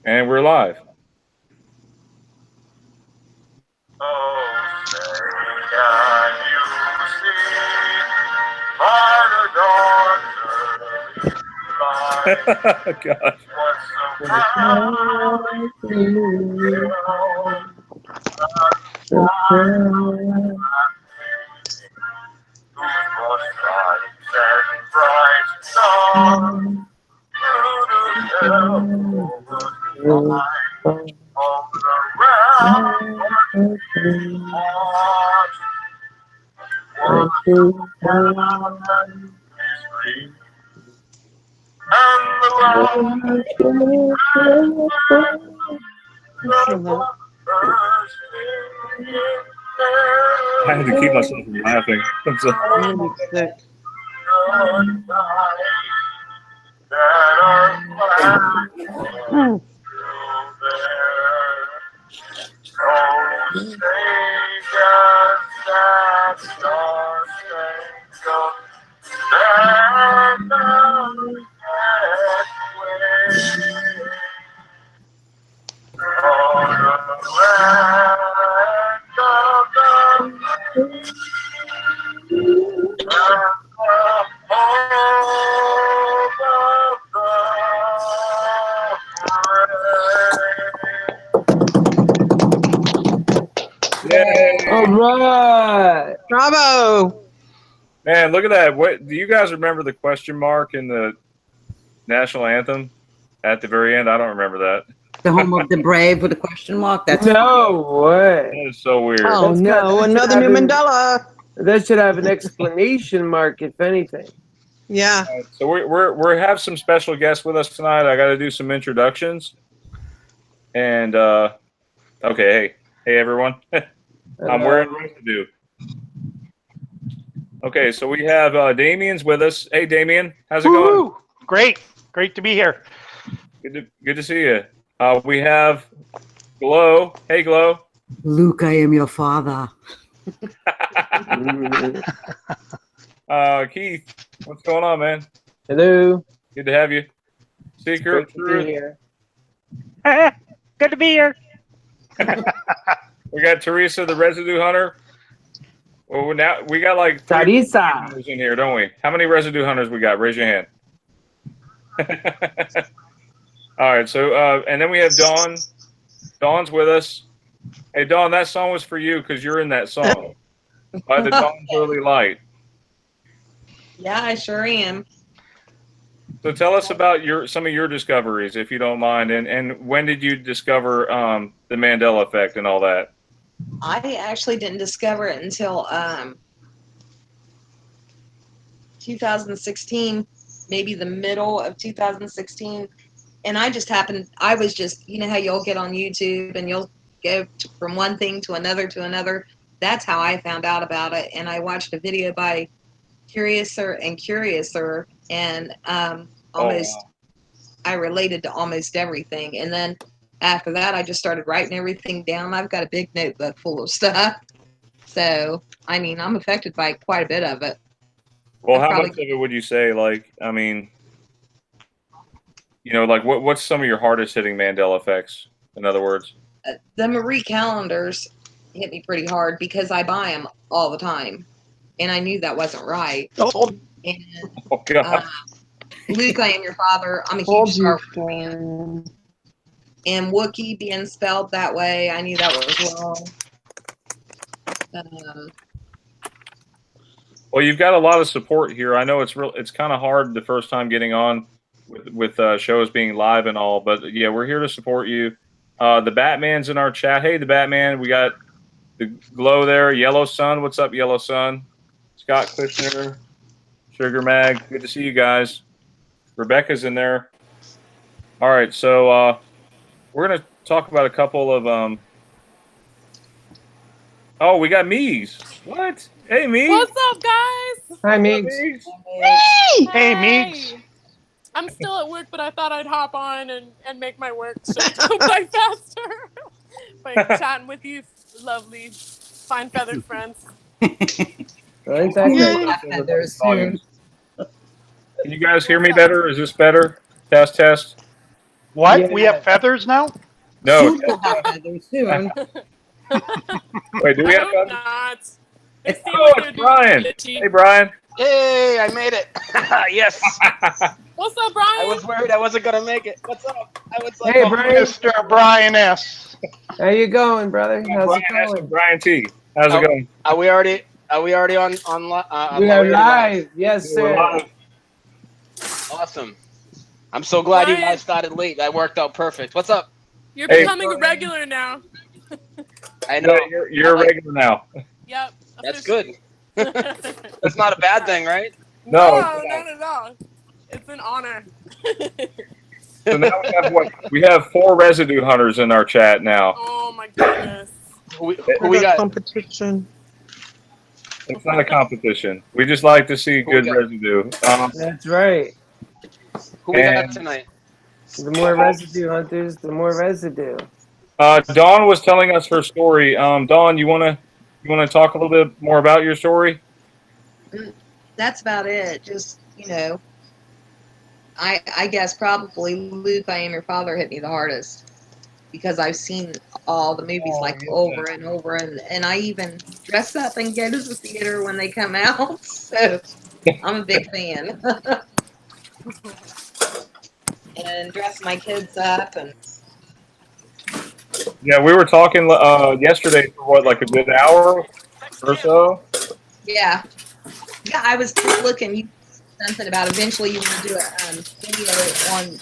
And we're live. God. I had to keep myself from laughing. I'm sorry. I'm gonna be sick. Yay. All right. Bravo. Man, look at that. What do you guys remember the question mark in the national anthem at the very end? I don't remember that. The home of the brave with a question mark. That's No way. That is so weird. Oh That's no, got- another new Mandela. That should have an exclamation mark, if anything. Yeah. So we have some special guests with us tonight. I got to do some introductions. And okay, hey everyone. I'm wearing Residue. Okay, so we have Damien's with us. Hey Damien, how's it going? Great to be here. Good to see you. We have Glow. Hey Glow. Luke, I am your father. Keith, what's going on, man? Hello. Good to have you. Secret Great to be here. Good to be here. We got Theresa, the Residue Hunter. Well, now we got like 3 Theresa. hunters in here, don't we? How many Residue Hunters we got? Raise your hand. All right, so and then we have Dawn. Dawn's with us. Hey, Dawn, that song was for you because you're in that song by the Dawn's Early Light. Yeah, I sure am. So tell us about some of your discoveries, if you don't mind, and when did you discover the Mandela effect and all that? I actually didn't discover it until 2016, maybe the middle of 2016. And I was just, you know how you'll get on YouTube and you'll go from one thing to another to another. That's how I found out about it. And I watched a video by Curiouser, and I related to almost everything. And then after that, I just started writing everything down. I've got a big notebook full of stuff. So, I mean, I'm affected by quite a bit of it. Well, how much of it would you say, like, I mean, you know, like what's some of your hardest hitting Mandela effects, in other words? The Marie calendars hit me pretty hard because I buy them all the time. And I knew that wasn't right. And, Oh, God. Luke, I am your father. I'm a huge Star Wars fan. And Wookiee being spelled that way, I knew that was wrong. Well, you've got a lot of support here. I know it's kind of hard the first time getting on with shows being live and all, but yeah, we're here to support you. The Batman's in our chat. Hey, the Batman. We got the Glow there. Yellow Sun. What's up, Yellow Sun? Scott Kushner, Sugar Mag. Good to see you guys. Rebecca's in there. All right, so we're gonna talk about a couple of oh, we got Meegs. What? Hey, Meegs. What's up, guys? Hi, Meegs. Hey, Meegs. I'm still at work, but I thought I'd hop on and make my work so go by faster. By chatting with you, lovely, fine feathered friends. Ain't that great? Feathers. Can you guys hear me better? Is this better? Test. What? Yeah. We have feathers now? No. Soon we'll have feathers, soon. Wait, do we I have hope feathers? not. They seem Oh, like they're it's Brian. glitchy. Hey, Brian. Hey, I made it. Yes. What's up, I Brian? was worried I wasn't gonna make it. What's up? I was like, Hey, oh, Brian. Mr. Brian S. How you going, brother? How's Brian, it that's going? Brian T. How's Oh. it going? are we already on We are already live. Yes, We're sir. live. Awesome. I'm so glad you Brian. guys started late. That worked out perfect. What's up? You're Hey. becoming a regular now. I know. You're a regular now. Yep. That's officially. good. That's not a bad thing, right? No, No, it's not at all. It's an honor. So now we have 4 residue hunters in our chat now. Oh my goodness. Who we got? Competition. It's not a competition. We just like to see Who good we got? residue. That's right. Who we got And- tonight? The more residue hunters, the more residue. Dawn was telling us her story. Dawn, you wanna talk a little bit more about your story? That's about it. Just, I guess probably Luke, I Am Your Father hit me the hardest because I've seen all the movies over and over, and I even dress up and go to the theater when they come out. So I'm a big fan. And dress my kids up, and Yeah, we were talking yesterday for what, like a good hour or so. yeah, I was just looking. You said something about eventually you want to do a video on the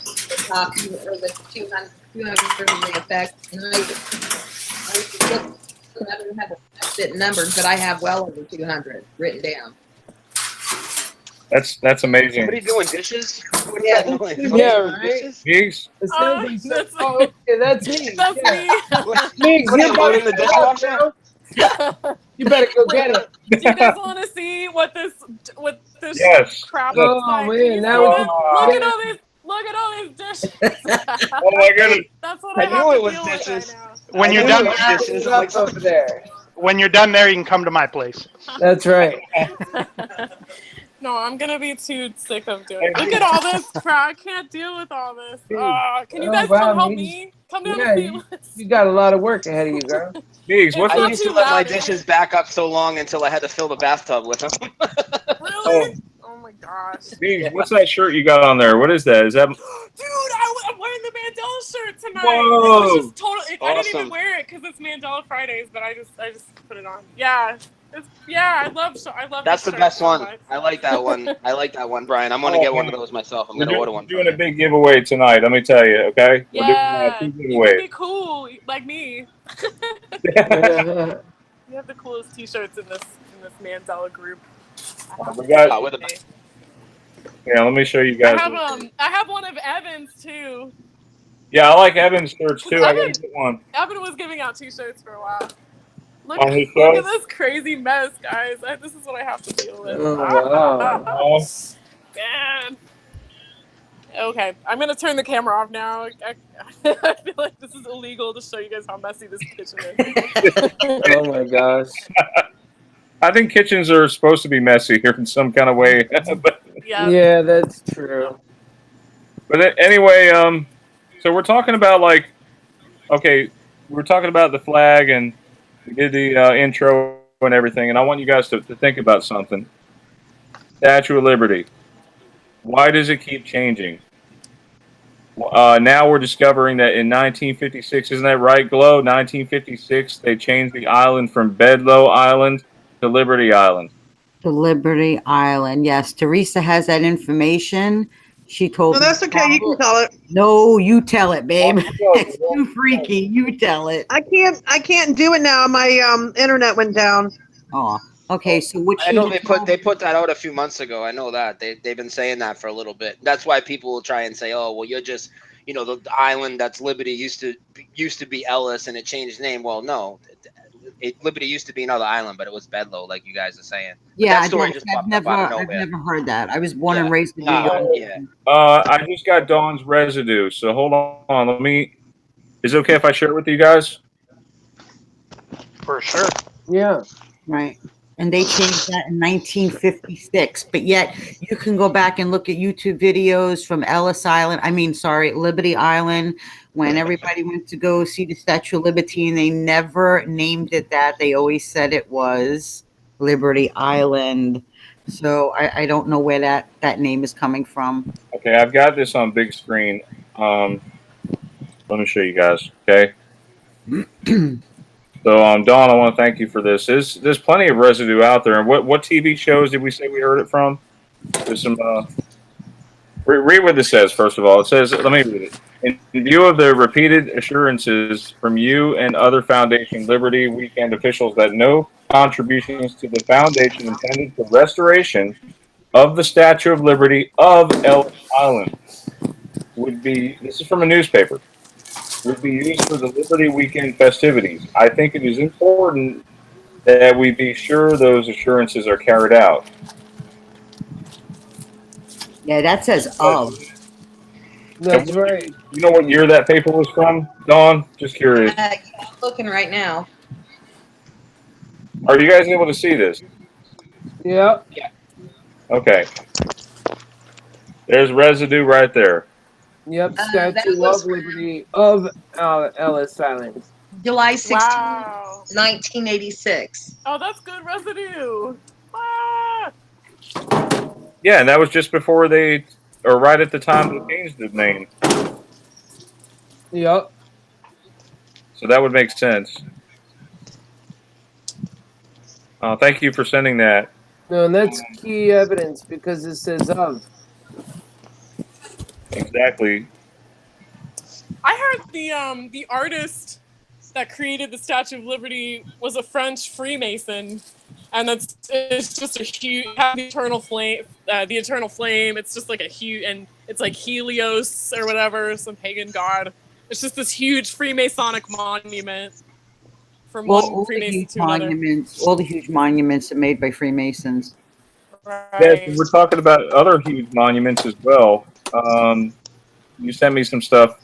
top or the 200 effect. And I don't have it numbered, but I have well over 200 written down. That's amazing. Somebody doing dishes? What is Yeah. that noise? Yeah, Somebody doing right? dishes? Meegs? It sounds like that's- oh, okay, that's me. That's Yeah. me. Meegs, What are you you better loading the go get it, dishwasher? bro. You better go get it. Do you guys want to see what this Yes. crap Oh, looks like? man, Can you now see we this? can- Look at all these dishes. Oh my goodness. That's what I I have knew to it was deal with dishes. right When I you're knew done it was there, dishes. It's I'm like, up over there. when you're done there, you can come to my place. That's right. now. No, I'm gonna be too sick of doing it. Look at all this crap. I can't deal with all this. Can you Oh, guys wow, come help Meegs. me? Come down Yeah, and see. you got a lot of work ahead of you, girl. Meegs, what's It's I not that? used too to let my loud, is dishes it? back up so long until I had to fill the bathtub with them. Really? Oh my gosh. Meegs, what's that shirt you got on there? What is that? Is that? Dude, I'm wearing the Mandela shirt tonight. Whoa. It was just total. I didn't even Awesome. wear it because it's Mandela Fridays, but I just put it on. Yeah, I love. That's this the shirt best so one. much. I like that one. I like that one, Brian. I'm gonna get one of those myself. I'm gonna order one. We're doing a big giveaway tonight. Let me tell you. Okay. Yeah, We're doing 2 you can giveaways. be cool like me. You have the coolest T-shirts in this Mandela group. We got. with a Yeah, let me show you I guys. have one of Evan's too. Yeah, I like Evan's shirts too. I gotta Evan- get one. Evan was giving out T-shirts for a while. Look On his at show? this crazy mess, guys. This is what I have to deal with. Oh, wow. Oh, Man. Okay, I'm gonna turn the camera off now. I feel like this is illegal to show you guys how messy this kitchen is. Oh my gosh. I think kitchens are supposed to be messy here in some kind of way. Yeah. Yeah, that's true. But anyway, so we're talking about we're talking about the flag and we did the intro and everything, and I want you guys to think about something. Statue of Liberty. Why does it keep changing? Now we're discovering that in 1956, isn't that right, Glow? 1956, they changed the island from Bedloe Island to Liberty Island. To Liberty Island. Yes, Theresa has that information. She told No, that's okay. You can tell it. No, you tell it, babe. Oh, It's too freaky. You tell it. I can't do it now. My internet went down. Oh, okay. So which I know they put that out a few months ago. I know that they've been saying that for a little bit. That's why people will try and say, "Oh, well, you're just, the island that's Liberty used to be Ellis and it changed name." Well, no, Liberty used to be another island, but it was Bedloe, like you guys are saying. But Yeah, that story just I've popped never, up out of I've nowhere. never heard that. I was born and Yeah. raised in New Nah, York. yeah. I just got Dawn's residue, so hold on. Is it okay if I share it with you guys? For sure. Yeah. Right. And they changed that in 1956. But yet you can go back and look at YouTube videos from Liberty Island, when everybody went to go see the Statue of Liberty, and they never named it that. They always said it was Liberty Island. So I don't know where that name is coming from. Okay, I've got this on big screen. Let me show you guys. Okay. So, Dawn, I want to thank you for this. There's plenty of residue out there. And what TV shows did we say we heard it from? There's some. Read what this says, first of all. It says, let me read it. In view of the repeated assurances from you and other Foundation Liberty Weekend officials that no contributions to the Foundation intended for restoration of the Statue of Liberty of Ellis Island would be, this is from a newspaper, would be used for the Liberty Weekend festivities. I think it is important that we be sure those assurances are carried out. Yeah, that says of. That's right. You know what year that paper was from, Dawn? Just curious. Yeah, I'm looking right now. Are you guys able to see this? Yep. Okay. There's residue right there. Yep. that Statue was- of Liberty of Ellis Island. July 16, Wow. 1986. Oh, that's good residue. Ah! Yeah, and that was just before they, or right at the time they changed the name. Yep. So that would make sense. Thank you for sending that. No, and that's key evidence because it says of. Exactly. I heard the artist that created the Statue of Liberty was a French Freemason, and it's just a huge the eternal flame. The eternal flame. It's just like a huge, and it's like Helios or whatever, some pagan god. It's just this huge Freemasonic monument from one Freemason to another. All the huge monuments are made by Freemasons. Right. Yeah, we're talking about other huge monuments as well. You sent me some stuff,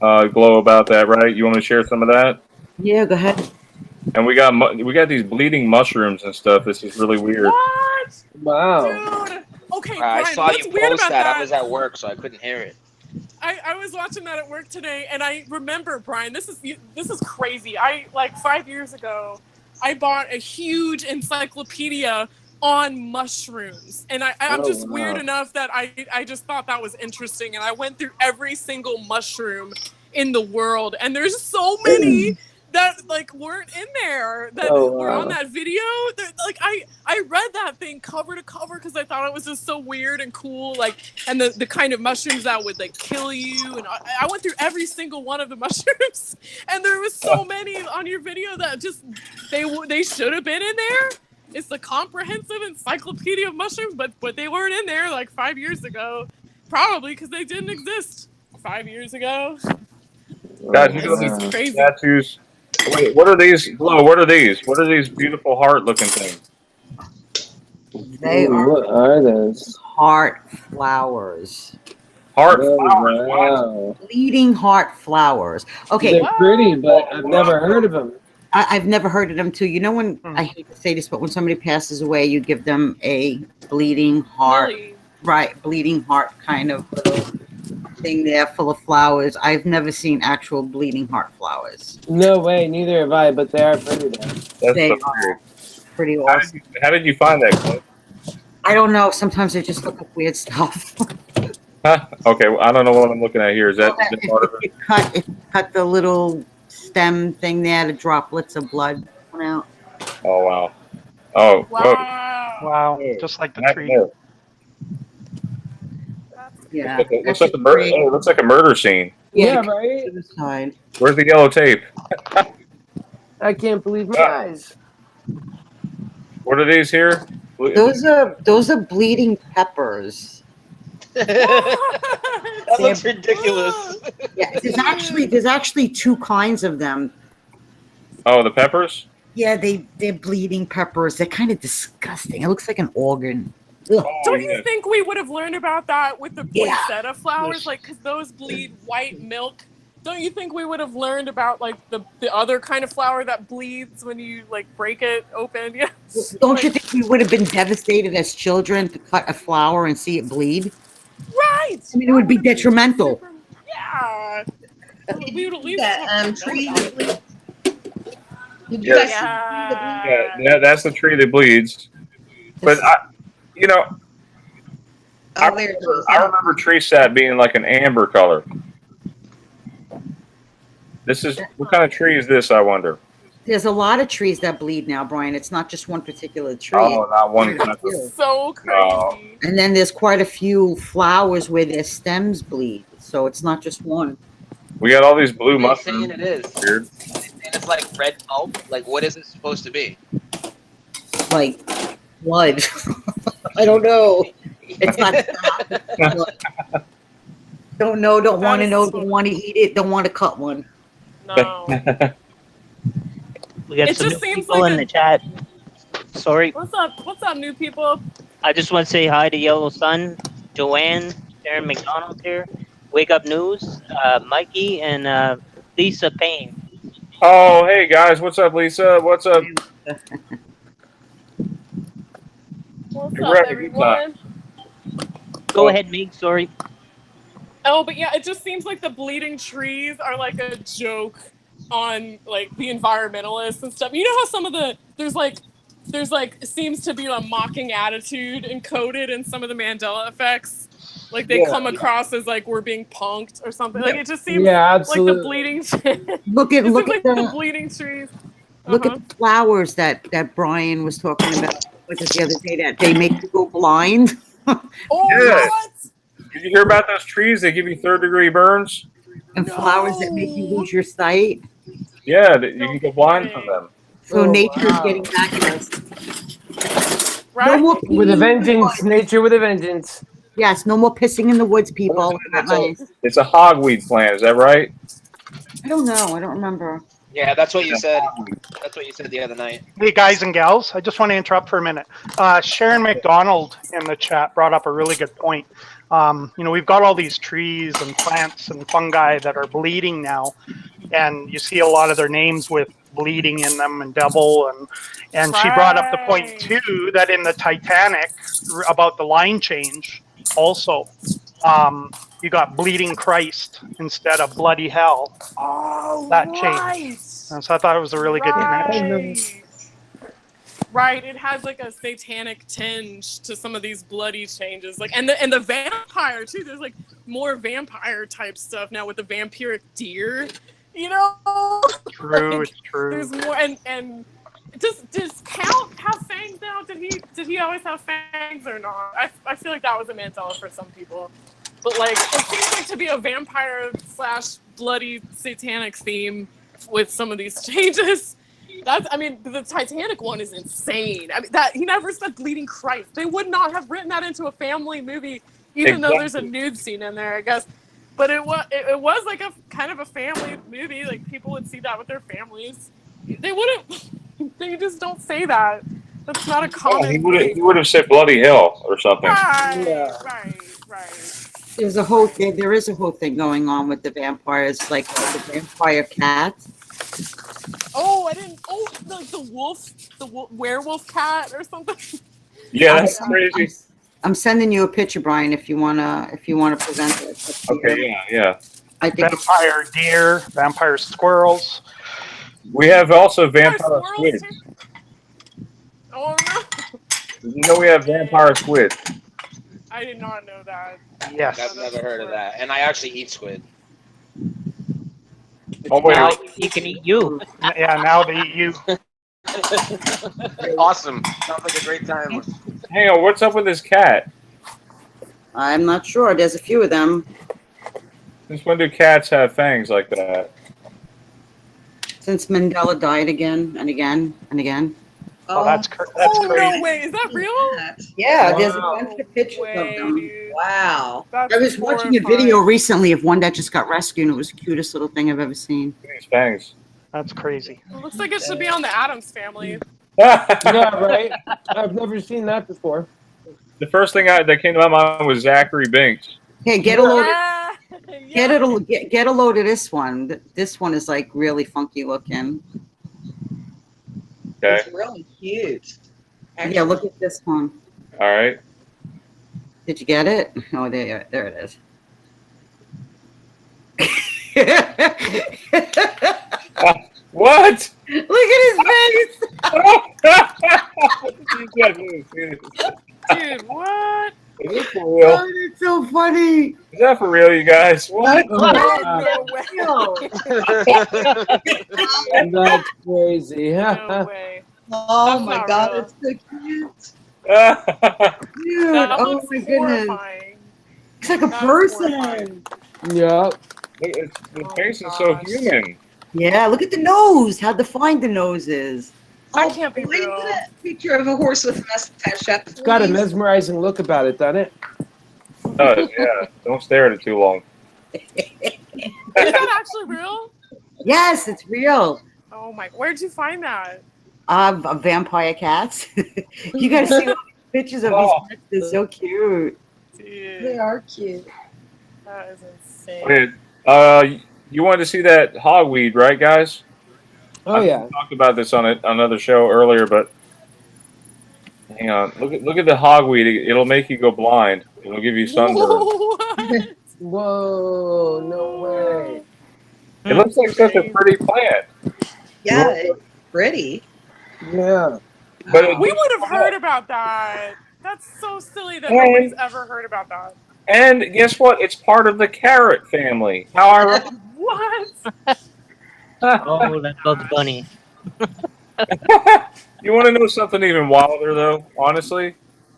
Glow, about that, right? You want to share some of that? Yeah, go ahead. And we got these bleeding mushrooms and stuff. This is really weird. What? Wow. Dude. Okay, I Brian, saw what's you weird post about that. that? I was at work, so I couldn't hear it. I was watching that at work today, and I remember, Brian, this is crazy. Like 5 years ago, I bought a huge encyclopedia on mushrooms, and I'm just weird enough that I just thought that was interesting, and I went through every single mushroom in the world, and there's so many that like weren't in there that were on that video. Like I read that thing cover to cover because I thought it was just so weird and cool, like, and the kind of mushrooms that would like kill you, and I went through every single one of the mushrooms, and there was so many on your video that just they should have been in there. It's the comprehensive encyclopedia of mushrooms, but they weren't in there like 5 years ago, probably because they didn't exist 5 years ago. Guys, you know It's these crazy. statues. Wait, what are these? Glow, what are these? What are these beautiful heart-looking things? They are What are those? heart flowers. Heart Oh, flowers. What? wow. Bleeding heart flowers. Okay, They're pretty, but I've never heard of them. I've never heard of them too. You know, when I hate to say this, but when somebody passes away, you give them a bleeding heart, Really? right? Bleeding heart kind of little thing there full of flowers. I've never seen actual bleeding heart flowers. No way, neither have I, but they are pretty though. That's They so are weird. pretty How awesome. did you find that, Glow? I don't know. Sometimes I just look up weird stuff. Huh? Okay, well, I don't know what I'm looking at here. Is that part of it? It cut the little stem thing there, the droplets of blood come out. Oh, wow. Oh, whoa. Wow. Wow, just like the Back tree. there. Yeah, Looks like a murder. Oh, it looks like a murder scene. Yeah, the right? suicide. Where's the yellow tape? I can't believe my eyes. What are these here? Those are bleeding peppers. That looks ridiculous. Yeah, there's actually two kinds of them. Oh, the peppers? Yeah, they're bleeding peppers. They're kind of disgusting. It looks like an organ. Ugh. Oh, Don't you yeah. think we would have learned about that with the Yeah. poinsettia flowers? Like, because those bleed white milk don't you think we would have learned about like the other kind of flower that bleeds when you like break it open? Yeah. Don't you think we would have been devastated as children to cut a flower and see it bleed? Right. I mean, it would be detrimental. Yeah. We would at least That have to tree know that about it. bleeds. Did you guys see Yeah, that's the tree that bleeds. But I remember tree sap being like an amber color. This is what kind of tree is this? I wonder. There's a lot of trees that bleed now, Brian. It's not just one particular tree. Oh, not one. So crazy. And then there's quite a few flowers where their stems bleed. So it's not just one. We got all these blue What are they mushrooms. saying it is? Weird. And it's like red pulp. Like, what is it supposed to be? Like blood. I don't know. It's not blood. Don't know, don't want to know, don't want to eat it, don't want to cut one. No. We got It some just new seems people like in a- the chat. Sorry. What's up? What's up, new people? I just want to say hi to Yellow Sun, Joanne, Darren McDonald here, Wake Up News, Mikey, and Lisa Payne. Oh, hey guys, what's up, Lisa? What's up? What's We're up, having a good everyone? Go ahead, Meegs. Sorry. Oh, but yeah, it just seems like the bleeding trees are like a joke on like the environmentalists and stuff. You know how some of there's like seems to be a mocking attitude encoded in some of the Mandela effects. Like they come across as like we're being punked or something. Like it just seems like the bleeding Look at the bleeding trees. Look at the flowers that Brian was talking about the other day that they make you go blind. Oh, Yes. what? Did you hear about those trees that give you third-degree burns? And flowers that make you lose your sight. Yeah, you can go blind from them. So nature's getting back at us. Right? No more With a peeing in the vengeance, woods. nature with a vengeance. Yes, no more pissing in the woods, people. It's a hogweed plant, is that right? I don't know. I don't remember. Yeah, that's what you said. That's what you said the other night. Hey, guys and gals, I just want to interrupt for a minute. Sharon McDonald in the chat brought up a really good point. We've got all these trees and plants and fungi that are bleeding now, and you see a lot of their names with bleeding in them and devil, and she brought up the point too that in the Titanic about the line change also. You got bleeding Christ instead of bloody hell. Oh, that right. changed. And so I thought it was a really good connection. Right, it has like a satanic tinge to some of these bloody changes, like and the vampire too. There's like more vampire type stuff now with the vampiric deer, you know. True, like, it's true. There's more, and does Count have fangs now? Did he always have fangs or not? I feel like that was a Mandela for some people, but like it seems like to be a vampire / bloody satanic theme with some of these changes. The Titanic one is insane. I mean, that he never said bleeding Christ. They would not have written that into a family movie, even though there's a nude scene in there, I guess. But it was like a kind of a family movie. Like people would see that with their families. They wouldn't. They just don't say that. That's not a common. He would have said bloody hell or something. Right. There is a whole thing going on with the vampires, like the vampire cat. Oh, I didn't. Oh, like the werewolf cat or something. Yeah, that's crazy. I'm sending you a picture, Brian, if you wanna present it. Okay, yeah. I think vampire deer, vampire squirrels. We have also vampire squids. Oh no! Did you know we have vampire squids? I did not know that. Yes. I've never heard of that. And I actually eat squid. Oh, wait. Now he can eat you. Yeah, now they eat you. Awesome. Sounds like a great time. Hang on, what's up with this cat? I'm not sure. There's a few of them. Since when do cats have fangs like that? Since Mandela died again and again and again. Oh, that's crazy. No way! Is that real? Yeah, there's a bunch of pictures of them. Dude. Wow. That's I was watching a video recently of one that just got rescued, and it was the cutest little thing I've ever seen. These fangs. That's crazy. It looks like it should be on the Addams Family. Yeah, right. I've never seen that before. The first thing that came to my mind was Zachary Binks. Hey, get a load. Get it. Get a load of this one. This one is like really funky looking. Okay. It's really cute. Yeah, look at this one. All right. Did you get it? Oh, there it is. What? Look at his face. Dude, what? Is this for real? Oh, it's so funny. Is that for real, you guys? What? No way. That's crazy. No way. Oh That's my not god, real. it's so cute. Dude, That oh looks my goodness. horrifying. It's like a That's person. horrifying. Yep. The face is so gosh. human. Yeah, look at the nose. How defined the nose is. That can't be Wait, real. put a picture of a horse with a mustache up. It's got a please. mesmerizing look about it, doesn't it? It does, yeah. Don't stare at it too long. Is that actually real? Yes, it's real. Oh my! Where'd you find that? Vampire cats. You gotta see all the pictures of these cats. They're so cute. They Dude, are cute. that is insane. Wait, you wanted to see that hogweed, right, guys? Oh yeah. We talked about this on another show earlier, but hang on. Look at the hogweed. It'll make you go blind. It'll give you sunburn. What? Whoa! No way. It looks like such a pretty plant. Yeah, it's pretty. Yeah. But it, We would have heard about that. That's so silly that And- nobody's ever heard about that. and guess what? It's part of the carrot family. How ironic. What? Oh, that's Bugs Bunny. You want to know something even wilder, though? Honestly,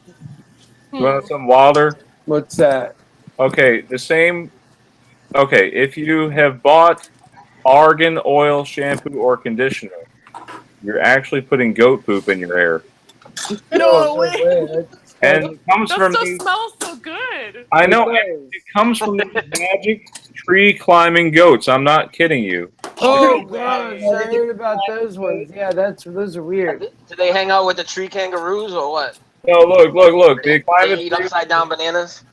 you want to know something wilder? What's that? Okay, the same. Okay, if you have bought argan oil, shampoo, or conditioner, you're actually putting goat poop in your hair, No way. That's- and it comes That from stuff these. smells so good. I know it comes from these magic tree climbing goats. I'm not kidding you. Oh No gosh, way. I heard about those ones. Yeah, those are weird. Do they hang out with the tree kangaroos or what? No, look. They climb They the eat tree. upside down bananas.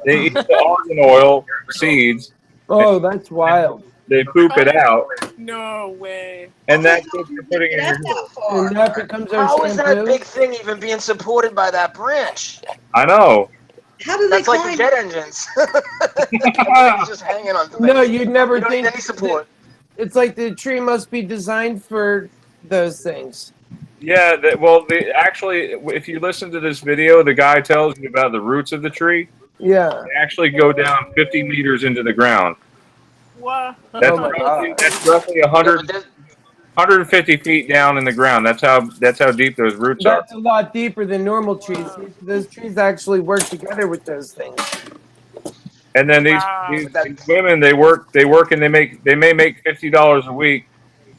They eat the argan oil seeds. Oh, that's wild. They poop it out, No way. and that's what you're putting in your hair. That far. And that becomes our How is that a shampoo. big thing even being supported by that branch? I know. How do they That's like climb? the jet engines. It's just hanging on. No, you'd never You don't need think. any support. It's like the tree must be designed for those things. Yeah, actually, if you listen to this video, the guy tells you about the roots of the tree. Yeah. They actually go down 50 meters into the ground. What? That's, Oh my roughly, God. that's roughly Yeah, 100, but there's- 150 feet down in the ground. That's how deep those roots are. That's a lot deeper than normal trees. Those trees actually work together with those things. And then these, Wow. these women, they work and they may make $50 a week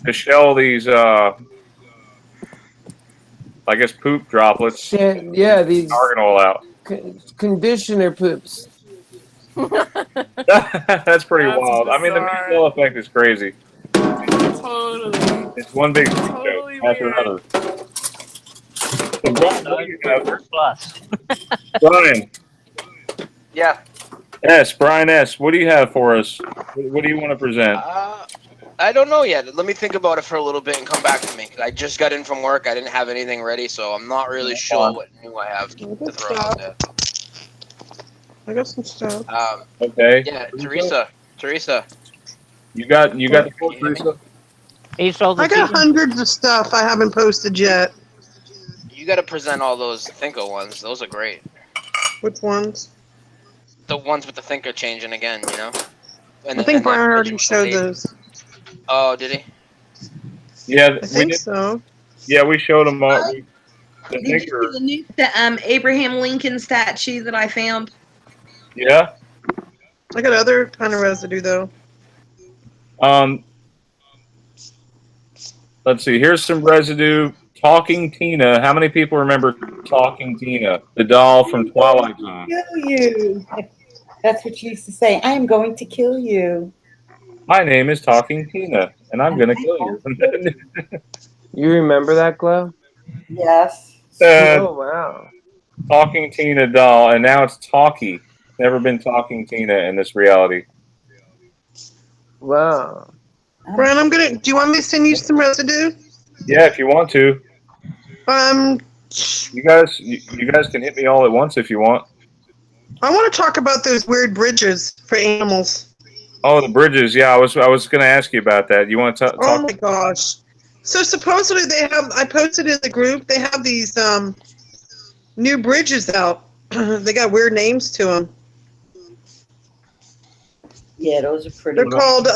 to shell these, I guess, poop droplets, Yeah, these argan oil out. conditioner poops. That's pretty That's wild. I mean, the bizarre. Mandela effect is crazy. Totally. It's one big Totally joke after weird. another. So Brian, what do you have? Plus. Brian, yeah. Brian S., what do you have for us? What do you want to present? I don't know yet. Let me think about it for a little bit and come back to me. 'Cause I just got in from work. I didn't have anything ready, so I'm not really sure what new I have to throw out there. I got some stuff. Okay. Yeah, Theresa. You got the full Teresa? He's all the I got season. hundreds of stuff I haven't posted yet. You got to present all those Thinker ones. Those are great. Which ones? The ones with the Thinker changing again, you know? I think Brian already showed those. Oh, did he? Yeah, I think so. Yeah, we showed them all. The Did you Thinker. see the new Abraham Lincoln statue that I found? Yeah. I got other kind of residue though. Let's see. Here's some residue. Talking Tina. How many people remember Talking Tina, the doll from Twilight Zone? Kill you. That's what she used to say. I am going to kill you. My name is Talking Tina, and I'm gonna kill you. You remember that, Glow? Yes. Oh wow. Talking Tina doll, and now it's Talkie. Never been Talking Tina in this reality. Wow. Brian, do you want me to send you some residue? Yeah, if you want to. Um, You guys can hit me all at once if you want. I want to talk about those weird bridges for animals. Oh, the bridges. Yeah, I was going to ask you about that. You want to talk? Oh my gosh. So supposedly I posted in the group, they have these new bridges out. They got weird names to them. Yeah, those are pretty. They're called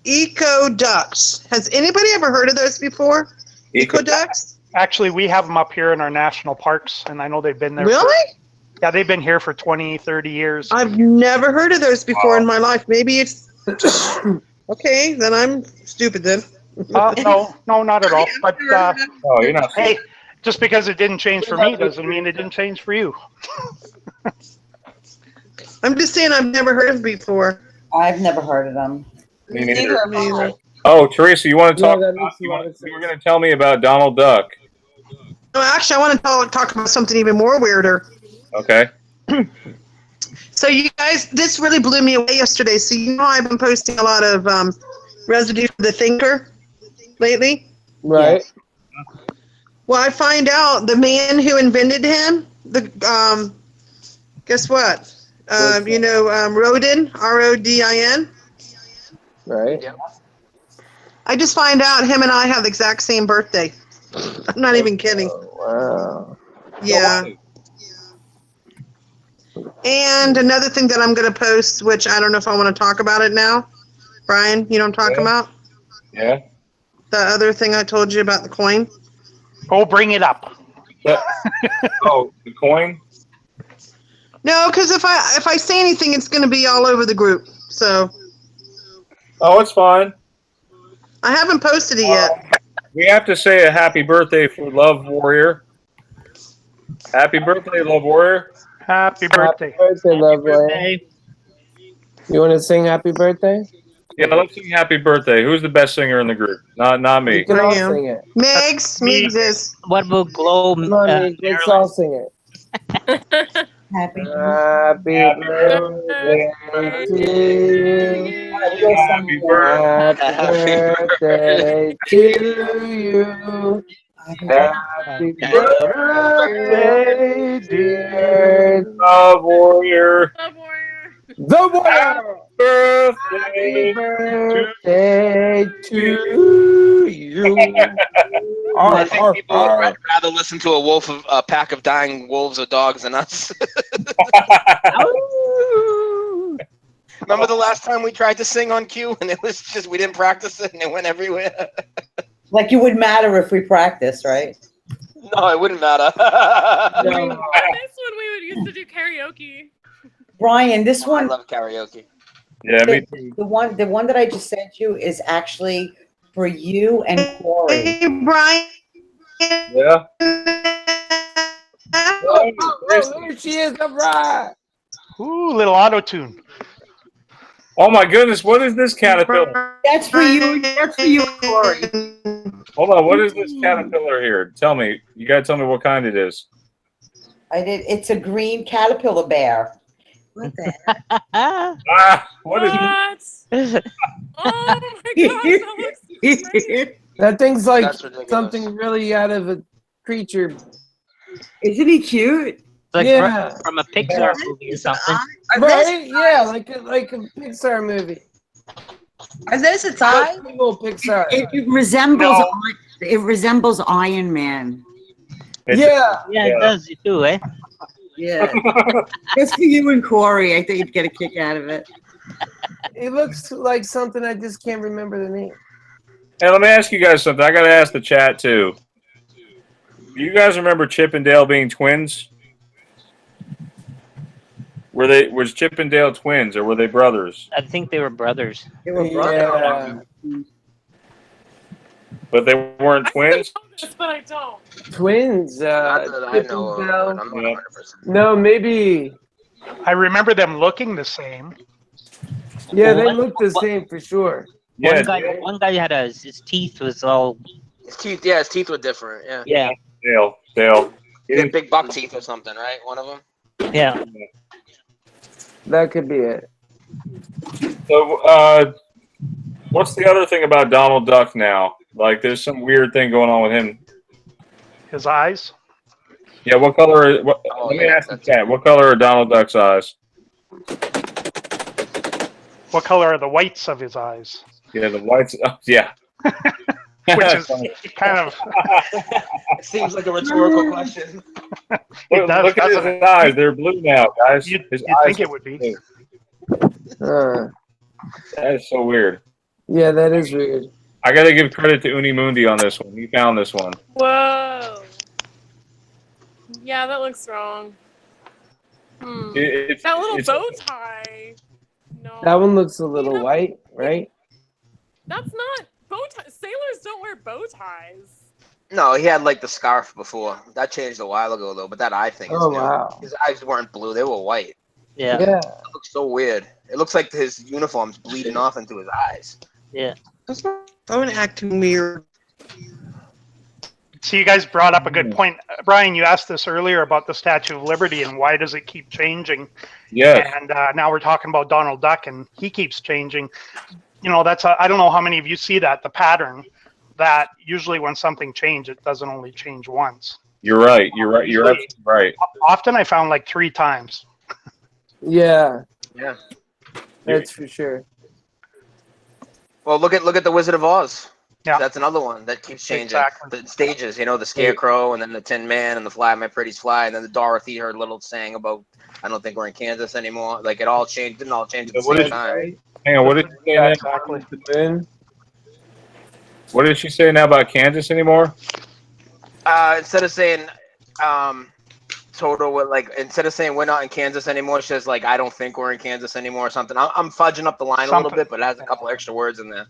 eco ducks. Has anybody ever heard of those before? Eco ducks? Actually, we have them up here in our national parks, and I know they've been there. Really? Yeah, they've been here for 20, 30 years. I've never heard of those before in my life. Maybe it's okay. Then I'm stupid. Then. No, not at all. But Oh, you're not. hey, just because it didn't change for me doesn't mean it didn't change for you. I'm just saying I've never heard of it before. I've never heard of them. Me neither. Neither. Oh, Teresa, you want to talk? that About, makes a lot of you were going to tell me about Donald Duck. No, actually, I want to talk about something even more weirder. Okay. So you guys, this really blew me away yesterday. So you know I've been posting a lot of residue for the thinker lately. Right. Well, I find out the man who invented him, guess what? Rodin, R-O-D-I-N. Right. I just find out him and I have the exact same birthday. I'm not even kidding. Wow. Yeah. And another thing that I'm going to post, which I don't know if I want to talk about it now. Brian, you know what I'm talking about? Yeah. The other thing I told you about the coin? Go bring it up. Oh, the coin? No, because if I say anything, it's going to be all over the group. So. Oh, it's fine. I haven't posted it yet. We have to say a happy birthday for Love Warrior. Happy birthday, Love Warrior. Happy birthday. Happy birthday, Love Warrior. You want to sing happy birthday? Yeah, let's sing happy birthday. Who's the best singer in the group? Not me. You can all sing it. Meegs is. What about Glow? Come on, Meegs, let's all sing it. Happy birthday to you. Happy birthday to you. Happy birthday, dear Love Warrior. Love Warrior. The Warrior. Birthday. Birthday to you. I think people would rather listen to a pack of dying wolves or dogs than us. Remember the last time we tried to sing on cue and it was just we didn't practice it and it went everywhere? Like it would matter if we practice, right? No, it wouldn't matter. This one we would used to do karaoke. Brian, this I one, love karaoke. Yeah, me too. the one that I just sent you is actually for you and Corey. Hey, Brian. Yeah. Oh, there she is, the bride. Ooh, little auto tune. Oh my goodness, what is this caterpillar? That's for you. That's for you, Corey. Hold on, what is this caterpillar here? Tell me. You gotta tell me what kind it is. I did. It's a green caterpillar bear. What the heck? Ah, what is What? Oh my gosh, that looks great. That thing's like That's ridiculous. something really out of a creature. Isn't he cute? Like Yeah. from a Pixar movie or something. Right? Yeah, like a Pixar movie. Are those its eyes? Little Pixar. It resembles Iron Man. Yeah. Yeah, it does you too, eh? Yeah. It's for you and Corey. I think you'd get a kick out of it. It looks like something I just can't remember the name. Hey, let me ask you guys something. I gotta ask the chat too. Do you guys remember Chip and Dale being twins? Was Chip and Dale twins or were they brothers? I think they were brothers. They were Yeah. But they weren't twins? This, but I don't. Twins. Not that I Chip know of, and but Dale. I'm not 100%. No, maybe. I remember them looking the same. Yeah, they look the same for sure. Yeah, One guy had his teeth was all His teeth were different. Yeah. yeah. Dale. He had big buck teeth or something, right? One of them. Yeah. That could be it. So, What's the other thing about Donald Duck now? Like, there's some weird thing going on with him. His eyes. Yeah, what color? Oh, Let me yeah, ask the chat. What color are Donald Duck's eyes? What color are the whites of his eyes? Yeah, the whites. Oh, yeah. Which is kind of. It seems like a rhetorical question. It does, Look at his doesn't it? eyes. They're blue now, guys. You'd His think it would be. blue. Uh, That is so weird. yeah, that is weird. I got to give credit to Unimundi on this one. He found this one. Whoa. Yeah, that looks wrong. It's, That little it's, bow tie. No. That one looks a little white, right? That's not bow ties. Sailors don't wear bow ties. No, he had like the scarf before. That changed a while ago though, but that eye thing is Oh new. wow. His eyes weren't blue; they were white. Yeah. Yeah. It looks so weird. It looks like his uniform's bleeding off into his eyes. Yeah. That's my phone acting weird. So you guys brought up a good point. Brian, you asked this earlier about the Statue of Liberty and why does it keep changing? yes. And now we're talking about Donald Duck and he keeps changing. You know, I don't know how many of you see that, the pattern that usually when something changes, it doesn't only change once. You're right. You're right. You're absolutely right. Often I found like 3 times. Yeah, Yeah. that's for sure. Well, look at the Wizard of Oz. Yeah. That's another one that keeps changing. Exactly. The stages, you know, the Scarecrow and then the Tin Man and the Fly My Pretties Fly and then the Dorothy, her little saying about, I don't think we're in Kansas anymore. Like it all changed, didn't all change at the What same did- time. Hang on. What did she say now? Exactly. What did she say now about Kansas anymore? Instead of saying total with like instead of saying we're not in Kansas anymore, she says like I don't think we're in Kansas anymore or something. I'm fudging up the line a little bit, but it has a couple extra words in there.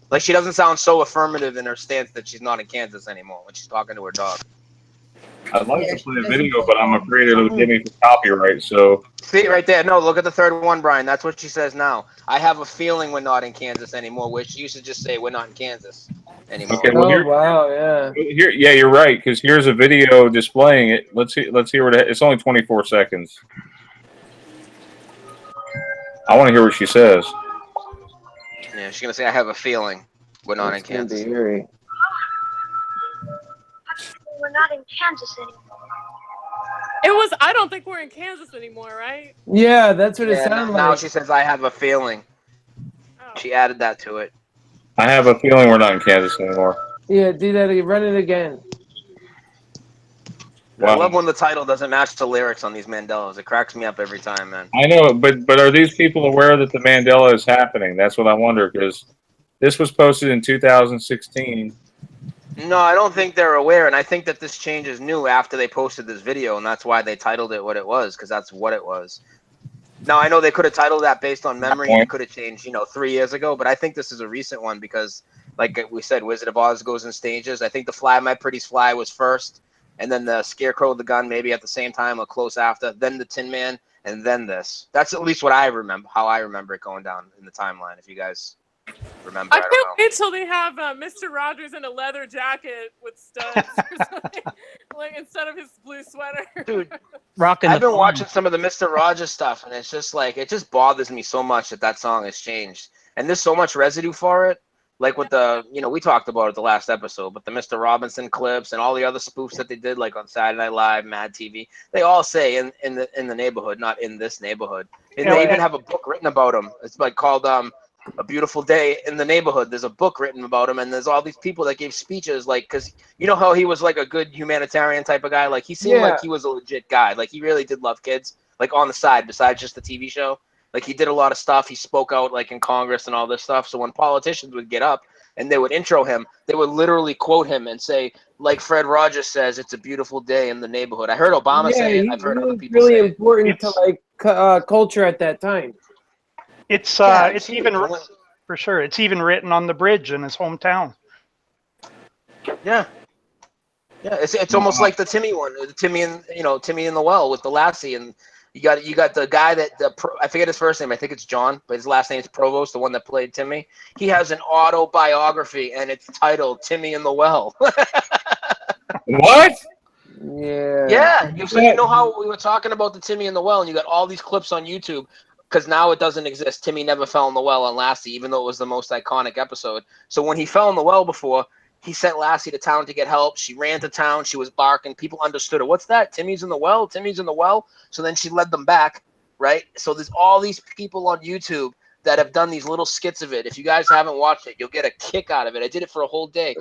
Like she doesn't sound so affirmative in her stance that she's not in Kansas anymore when she's talking to her dog. I'd like to play a video, but I'm afraid it'll get me for copyright. So See right there. No, look at the third one, Brian. That's what she says now. I have a feeling we're not in Kansas anymore, which she used to just say we're not in Kansas anymore. Okay, well, Oh here- wow, yeah. here, yeah, you're right. Because here's a video displaying it. Let's see what it's only 24 seconds. I want to hear what she says. Yeah, she's gonna say I have a feeling we're not in It's gonna be Kansas. eerie. We're not in Kansas anymore. It was, I don't think we're in Kansas anymore, right? Yeah, that's what it Yeah, sounded now like. she says I have a feeling. Oh. She added that to it. I have a feeling we're not in Kansas anymore. Yeah, do that again. Run it again. I Wow. love when the title doesn't match the lyrics on these Mandelas. It cracks me up every time, man. I know, but are these people aware that the Mandela is happening? That's what I wonder, because this was posted in 2016. No, I don't think they're aware, and I think that this change is new after they posted this video, and that's why they titled it what it was, because that's what it was. Now, I know they could have titled that based on memory, and it could have changed, 3 years ago, but I think this is a recent one because, like we said, Wizard of Oz goes in stages. I think the Fly My Pretties Fly was first, and then the Scarecrow, the gun, maybe at the same time or close after, then the Tin Man, and then this. That's at least what I remember, how I remember it going down in the timeline, if you guys remember. I don't can't know. wait till they have Mr. Rogers in a leather jacket with studs or something, like instead of his blue sweater. Dude, Rocking I've the been phone. watching some of the Mr. Rogers stuff, and it's just like, it just bothers me so much that song has changed. And there's so much residue for it. Like with the, we talked about it the last episode, but the Mr. Robinson clips and all the other spoofs that they did, like on Saturday Night Live, Mad TV, they all say in the neighborhood, not in this neighborhood. And Yeah, they even and- have a book written about them. It's like called A Beautiful Day in the Neighborhood. There's a book written about him, and there's all these people that gave speeches, like, because you know how he was like a good humanitarian type of guy? Like, he seemed like he was a legit guy. Like, he really did love kids, like, on the side, besides just the TV show. Like, he did a lot of stuff. He spoke out, like, in Congress and all this stuff. So when politicians would get up and they would intro him, they would literally quote him and say, like Fred Rogers says, it's a beautiful day in the neighborhood. I heard Obama say it. I've heard other people really say it. important to like culture at that time. It's Yeah, it's she even was doing- for sure. It's even written on the bridge in his hometown. Yeah. Yeah, it's almost like the Timmy one, the Timmy and Timmy in the Well with the lassie, and you got the guy that I forget his first name. I think it's John, but his last name's Provost, the one that played Timmy. He has an autobiography, and it's titled Timmy in the Well. What? Yeah. Yeah, so you know how we were talking about the Timmy in the Well, and you got all these clips on YouTube because now it doesn't exist. Timmy never fell in the well on Lassie, even though it was the most iconic episode. So when he fell in the well before, he sent Lassie to town to get help. She ran to town. She was barking. People understood her. What's that? Timmy's in the well. Timmy's in the well. So then she led them back, right? So there's all these people on YouTube that have done these little skits of it. If you guys haven't watched it, you'll get a kick out of it. I did it for a whole day.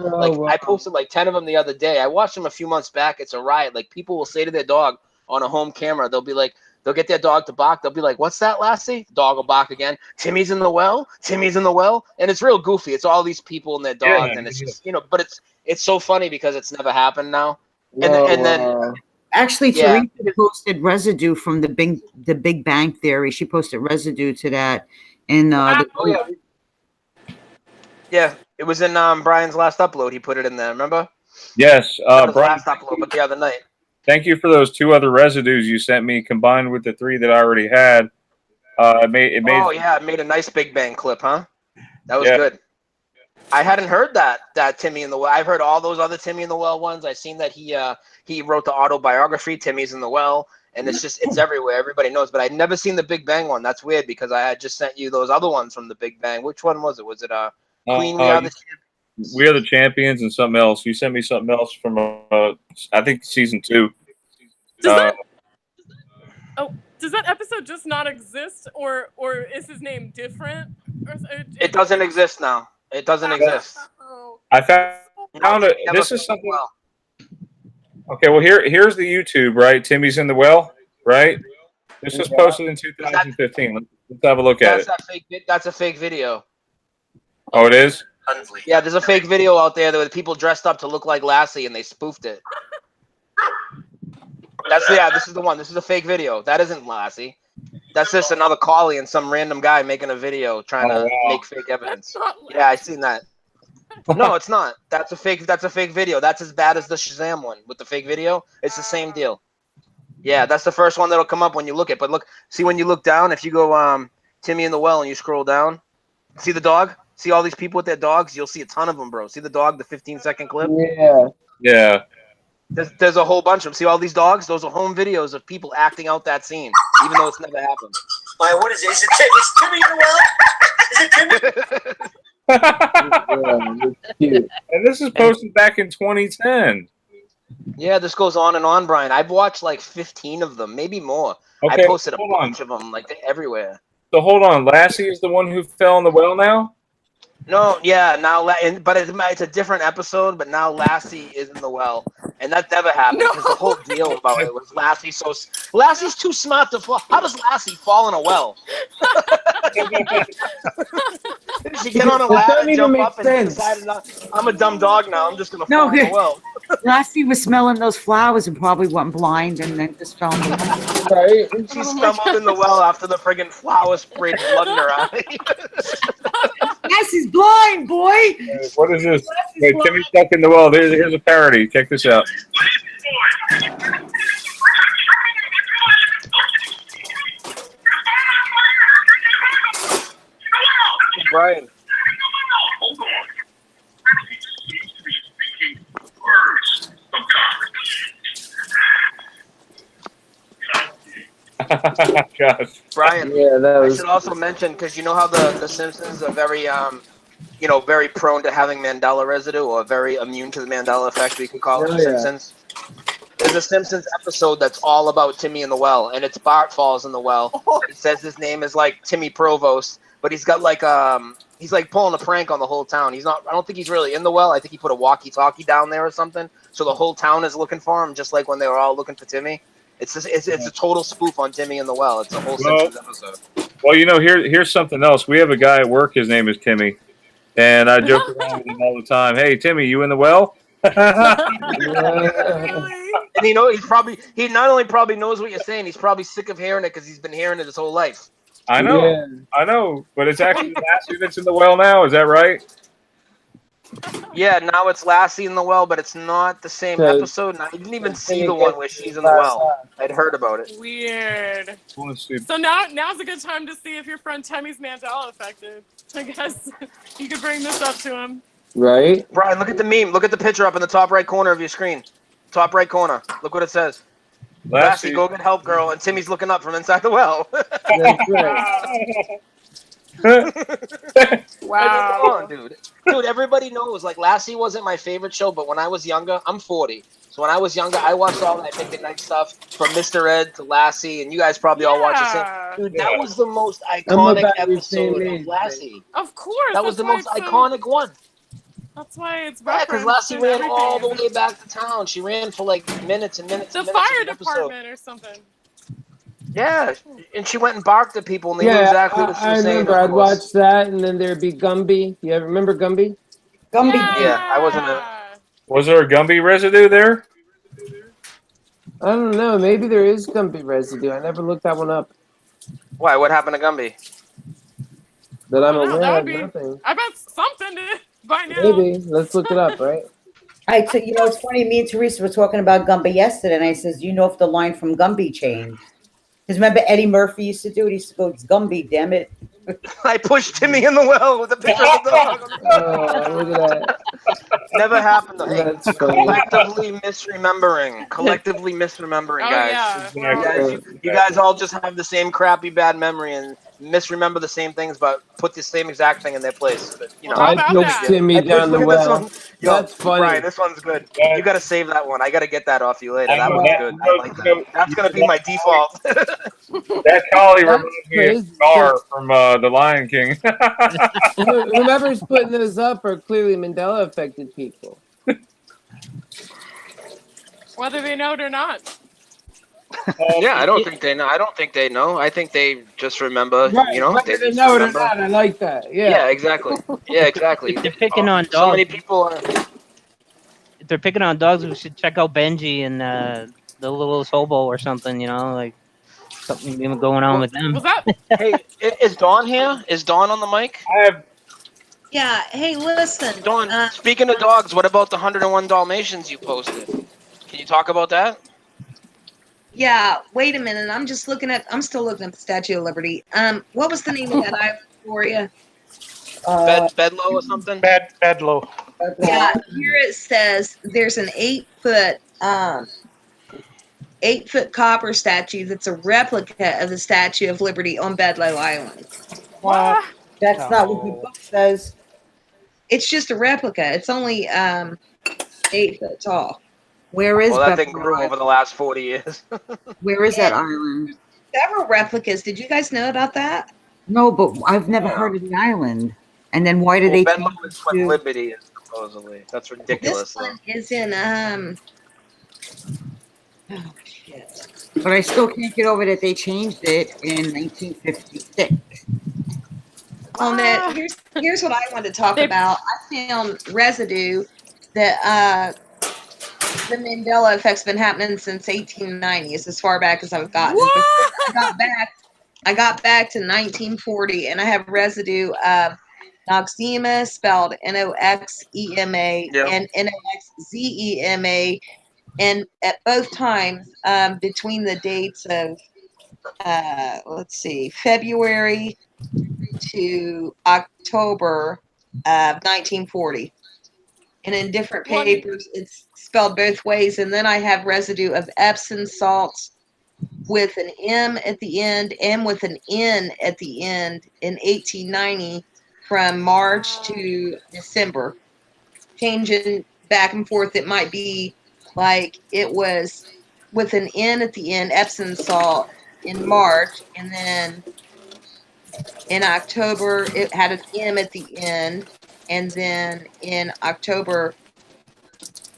I posted like 10 of them the other day. I watched them a few months back. It's a riot. Like, people will say to their dog on a home camera, they'll be like, they'll get their dog to bark. They'll be like, what's that, Lassie? Dog will bark again. Timmy's in the well. Timmy's in the well. And it's real goofy. It's all these people and their dogs. And it's just, but it's so funny because it's never happened now. And then actually, Theresa posted Residue from the Big Bang Theory. She posted Residue to that. And yeah, it was in Brian's last upload. He put it in there. Remember? Yes, Brian, Brian. last upload, but the other night. Thank you for those 2 other residues you sent me, combined with the 3 that I already had. It made. It made a nice Big Bang clip, huh? That was good. I hadn't heard that Timmy in the Well. I've heard all those other Timmy in the Well ones. I've seen that he wrote the autobiography, Timmy's in the Well, and it's everywhere. Everybody knows, but I'd never seen the Big Bang one. That's weird because I had just sent you those other ones from the Big Bang. Which one was it? Was it Queen We Are the Champions? We Are the Champions and something else. You sent me something else from I think season 2. Does that episode just not exist, or is his name different? It doesn't exist now. It doesn't exist. I found it. This is something. Okay, well here's the YouTube, right? Timmy's in the well, right? This was posted in 2015. Let's have a look at it. That's a fake video. Oh, it is? Yeah, there's a fake video out there with people dressed up to look like Lassie, and they spoofed it. This is the one. This is a fake video. That isn't Lassie. That's just another collie and some random guy making a video trying to make fake evidence. Yeah, I seen that. No, it's not. That's a fake video. That's as bad as the Shazam one with the fake video. It's the same deal. Yeah, that's the first one that'll come up when you look at. But see when you look down, if you go Timmy in the Well and you scroll down, see the dog? See all these people with their dogs? You'll see a ton of them, bro. See the dog, the 15-second clip? Yeah. There's a whole bunch of them. See all these dogs? Those are home videos of people acting out that scene, even though it's never happened. What is it? Is Timmy in the well? Is it Timmy? And this is posted back in 2010. Yeah, this goes on and on, Brian. I've watched like 15 of them, maybe more. Okay, I posted a bunch of them, like everywhere. So hold on, Lassie is the one who fell in the well now? No, but it's a different episode. But now Lassie is in the well, and that never happened because the whole deal about it was Lassie's too smart to fall. How does Lassie fall in a well? She get on a ladder, jump up, and decided, I'm a dumb dog now. I'm just gonna fall in the well. Lassie was smelling those flowers and probably went blind and then just fell in the well. Right? And she stumbled in the well after the friggin' flower sprayed blood in her eye. Lassie's blind, boy. What is this? Wait, Timmy's stuck in the well. Here's a parody. Check this out. Brian. Hold on. Gosh. Brian, I should also mention, because you know how the Simpsons are very, very prone to having Mandela residue, or very immune to the Mandela effect, we could call it, Simpsons. There's a Simpsons episode that's all about Timmy in the well, and it's Bart falls in the well. It says his name is like Timmy Provost, but he's got like he's like pulling a prank on the whole town. I don't think he's really in the well. I think he put a walkie-talkie down there or something, so the whole town is looking for him, just like when they were all looking for Timmy. It's a total spoof on Timmy in the well. It's a whole Simpsons episode. Well, here's something else. We have a guy at work. His name is Timmy, and I joke around with him all the time. Hey, Timmy, you in the well? And he not only probably knows what you're saying, he's probably sick of hearing it because he's been hearing it his whole life. I know, but it's actually Lassie that's in the well now. Is that right? Yeah, now it's Lassie in the well, but it's not the same episode. And I didn't even see the one where she's in the well. I'd heard about it. Weird. So now's a good time to see if your friend Timmy's Mandela affected. I guess you could bring this up to him. Right? Brian, look at the meme. Look at the picture up in the top right corner of your screen. Top right corner. Look what it says. Lassie, go get help, girl. And Timmy's looking up from inside the well. That's right. Wow. Come on, dude. Dude, everybody knows. Like, Lassie wasn't my favorite show, but when I was younger, I'm 40. So when I was younger, I watched all that Nick at Night stuff from Mr. Ed to Lassie, and you guys probably all watch the same. Dude, that was the most I'm iconic about your episode same of age, Lassie. Of course. That was the that's most why it's iconic one. That's why it's Yeah, because referenced Lassie in ran all the everything. way back to town. She ran for like minutes and minutes The and minutes fire of an episode. department or something. Yeah, and she went and barked at people, and they knew Yeah, exactly what she I was saying. remember. Of I'd course. watch that, and then there'd be Gumby. You ever remember Gumby? Gumby. Yeah, I wasn't a. Was there a Gumby residue there? I don't know. Maybe there is Gumby residue. I never looked that one up. Why? What happened to Gumby? That I'm I don't know, aware that of, would be. nothing. I bet something did by now. Maybe. Let's look it up, right? All right, so you know it's funny. Me and Theresa were talking about Gumby yesterday, and I says, "You know if the line from Gumby changed?" Because remember Eddie Murphy used to do it. He used to go, "It's Gumby, damn it." I pushed Timmy in the well with a picture of the dog. Oh, look at that. Never happened. Hey, That's funny. collectively misremembering. Collectively misremembering, Oh, guys. yeah. You guys all just have the same crappy bad memory and misremember the same things, but put the same exact thing in their place. But, you know, Well, how I about pushed that? Timmy down the look at this well. one. Yo, That's funny. Brian, this one's good. You got to save that one. I got to get that off you later. That know one's that- good. I like that. That's going to be my default. That collie That's reminds me of crazy. Scar from The Lion King. Whoever's putting those up are clearly Mandela affected people. Whether they know it or not. Yeah, I don't think they know. I don't think they know. I think they just remember. Right, You know, whether they just know it or remember. not, I like that. Yeah. Yeah, exactly. Yeah, exactly. If they're picking on So many dogs, people are. if they're picking on dogs, we should check out Benji and the littlest hobo or something. You know, like something even going on with them. Was that? Hey, is Dawn here? Is Dawn on the mic? I have Yeah. Hey, listen. Dawn, speaking of dogs, what about the 101 Dalmatians you posted? Can you talk about that? Yeah. Wait a minute. I'm still looking at the Statue of Liberty. What was the name of that island for you? Bedlow or something? Bedlow. Yeah. Here it says there's an 8-foot copper statue that's a replica of the Statue of Liberty on Bedlow Island. What? That's not what the book says. It's just a replica. It's only 8 foot tall. Where is Well, that Bedlow thing grew Island? over the last 40 years. Where is that island? Several replicas. Did you guys know about that? No, but I've never heard of the island. And then why did they Bedlow change is it what to? Liberty is, supposedly. That's ridiculous. This one is in oh shit. But I still can't get over that they changed it in 1956. On that, here's what I wanted to talk about. I found residue that the Mandela effect's been happening since 1890. It's as far back as I've gotten. What? I got back to 1940, and I have residue of Noxema, spelled Noxema, Yep. and Noxzema, and at both times between the dates of let's see, February to October of 1940. And in different papers, it's spelled both ways. And then I have residue of Epsom salts with an M at the end and with an N at the end in 1890 from March to December. Changing back and forth, it might be like it was with an N at the end, Epsom salt in March, and then in October it had an M at the end, and then in October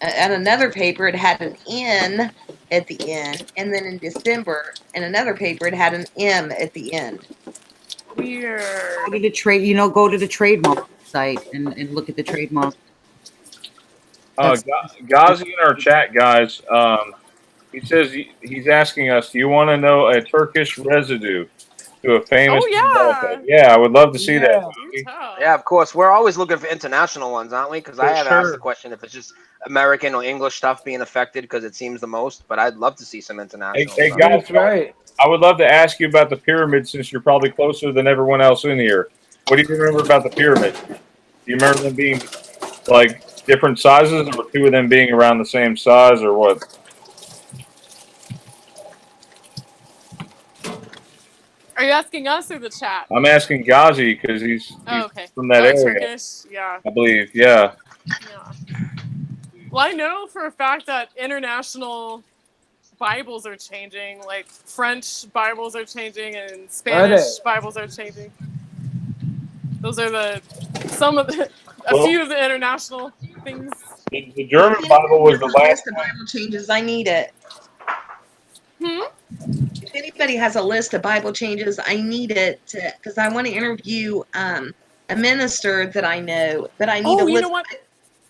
at another paper it had an N at the end, and then in December in another paper it had an M at the end. Weird. Go to the trade, go to the trademark site and look at the trademark. Ghazi in our chat, guys. He says he's asking us, do you want to know a Turkish residue to a famous? Oh, yeah. Yeah, I would love to see that. Yeah, of course. We're always looking for international ones, aren't we? Because I For have sure. asked the question if it's just American or English stuff being affected because it seems the most, but I'd love to see some international Hey, stuff. guys, That's right. I would love to ask you about the pyramid since you're probably closer than everyone else in here. What do you remember about the pyramid? Do you remember them being like different sizes, or two of them being around the same size, or what? Are you asking us or the chat? I'm asking Ghazi because he's Okay. from that area. Turkish, yeah. I believe, yeah. Yeah. Well, I know for a fact that international Bibles are changing. Like French Bibles are changing and Spanish Bibles are changing. Those are a few of the international things. The German Bible was the last. The Bible changes. I need it. Hmm? If anybody has a list of Bible changes, I need it because I want to interview a minister that I know, but I need a list. You know what?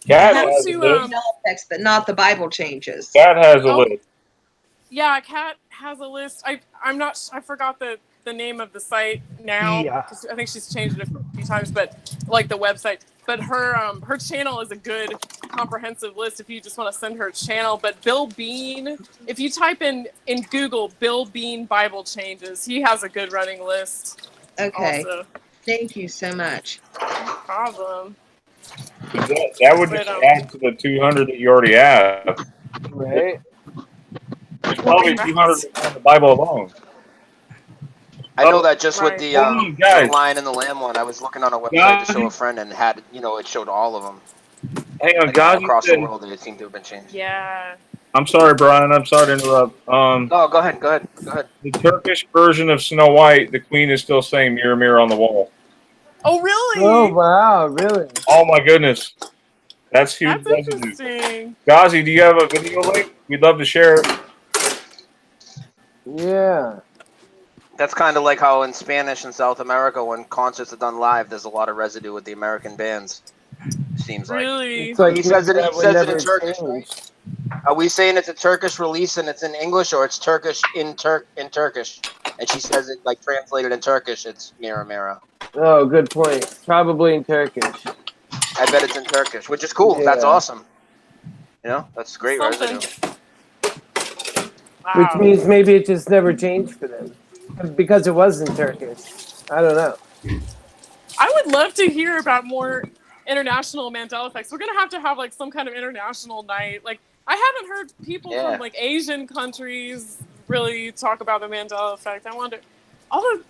Cat has a list. Text, but not the Bible changes. Cat has a list. Yeah, Cat has a list. I'm not. I forgot the name of the site now. Yeah. I think she's changed it a few times, but like the website. But her channel is a good comprehensive list if you just want to send her a channel. But Bill Bean, if you type in Google Bill Bean Bible changes, he has a good running list. Okay. Also. Thank you so much. No problem. That would just add to the 200 that you already have. Right. There's probably 200 on the Bible alone. I know that just with the Lion and the Lamb one. I was looking on a website to show a friend and had, it showed all of them. Hang on, like guys. Across the world, they seem to have been changed. Yeah. I'm sorry, Brian. I'm sorry to interrupt. No, go ahead. The Turkish version of Snow White, the Queen is still saying "Mirror, mirror on the wall." Oh, really? Oh, wow, really? Oh my goodness, that's huge. That's interesting. Ghazi, do you have a video link? We'd love to share it. Yeah. That's kind of like how in Spanish in South America, when concerts are done live, there's a lot of residue with the American bands. Seems like. Really? It's like He says it in never Turkish. changed. Are we saying it's a Turkish release and it's in English, or it's Turkish in Turkish? And she says it like translated in Turkish. It's mirror, mirror. Oh, good point. Probably in Turkish. I bet it's in Turkish, which is cool. Yeah. That's awesome. That's great Something. residue. Wow. Which means maybe it just never changed for them. Because it was in Turkish. I don't know. I would love to hear about more international Mandela effects. We're gonna have like some kind of international night. Like I haven't heard people from like Asian countries really talk about the Mandela effect. I wonder. Although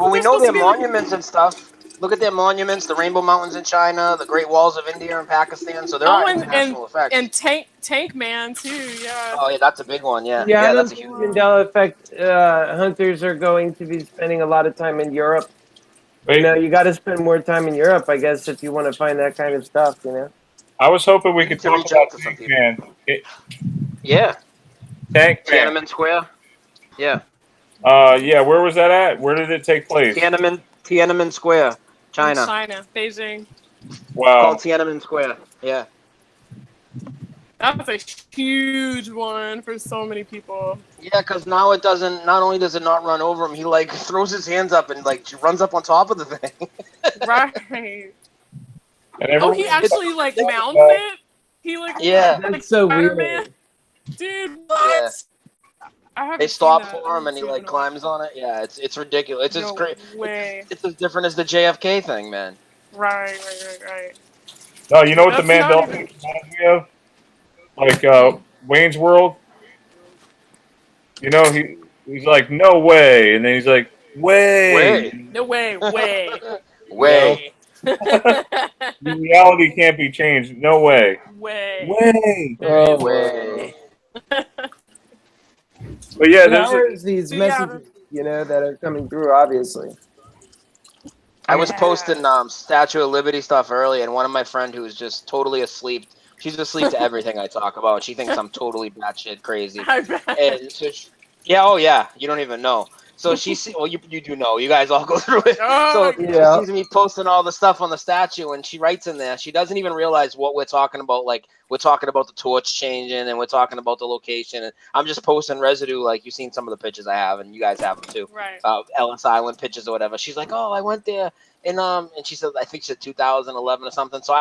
We know their monuments and stuff. Look at their monuments, the Rainbow Mountains in China, the Great Walls of India and Pakistan. So there are international effects. And Tank Man too, yeah. Oh yeah, that's a big one. Yeah, I don't that's a think huge Mandela effect hunters are going to be spending a lot of time in Europe. Wait. You got to spend more time in Europe, I guess, if you want to find that kind of stuff. I was hoping we could talk about Tank Man. Yeah. Tank Man. Tiananmen Square. Yeah. Yeah. Where was that at? Where did it take place? Tiananmen Square, China. China, Beijing. Wow. Called Tiananmen Square. Yeah. That's a huge one for so many people. Yeah, because now it doesn't. Not only does it not run over him, he like throws his hands up and like runs up on top of the thing. Right. He actually like mounts it. He like That's so Spider-Man. weird. Dude, what? Yeah. They stop for him and he like climbs on it. Yeah, it's ridiculous. It's great. It's as different as the JFK thing, man. Right. No, you know what the Mandela effect reminds me of? Like Wayne's World. He's like, no way, and then he's like, way. No way, way. Way. The reality can't be changed. No way. Way. Oh, way. But yeah, there's these messages, that are coming through, obviously. I was posting Statue of Liberty stuff earlier, and one of my friend who was just totally asleep. She's asleep to everything I talk about. She thinks I'm totally batshit crazy. I bet. And so you don't even know. So she you do know. You guys all go through it. Oh, She sees me posting all the stuff on the statue, and she writes in there. She doesn't even realize what we're talking about. Like, we're talking about the torch changing, and we're talking about the location. And I'm just posting residue. Like, you've seen some of the pictures I have, and you guys have them too. Right. Ellis Island pictures or whatever. She's like, oh, I went there, and she said, I think she said 2011 or something. So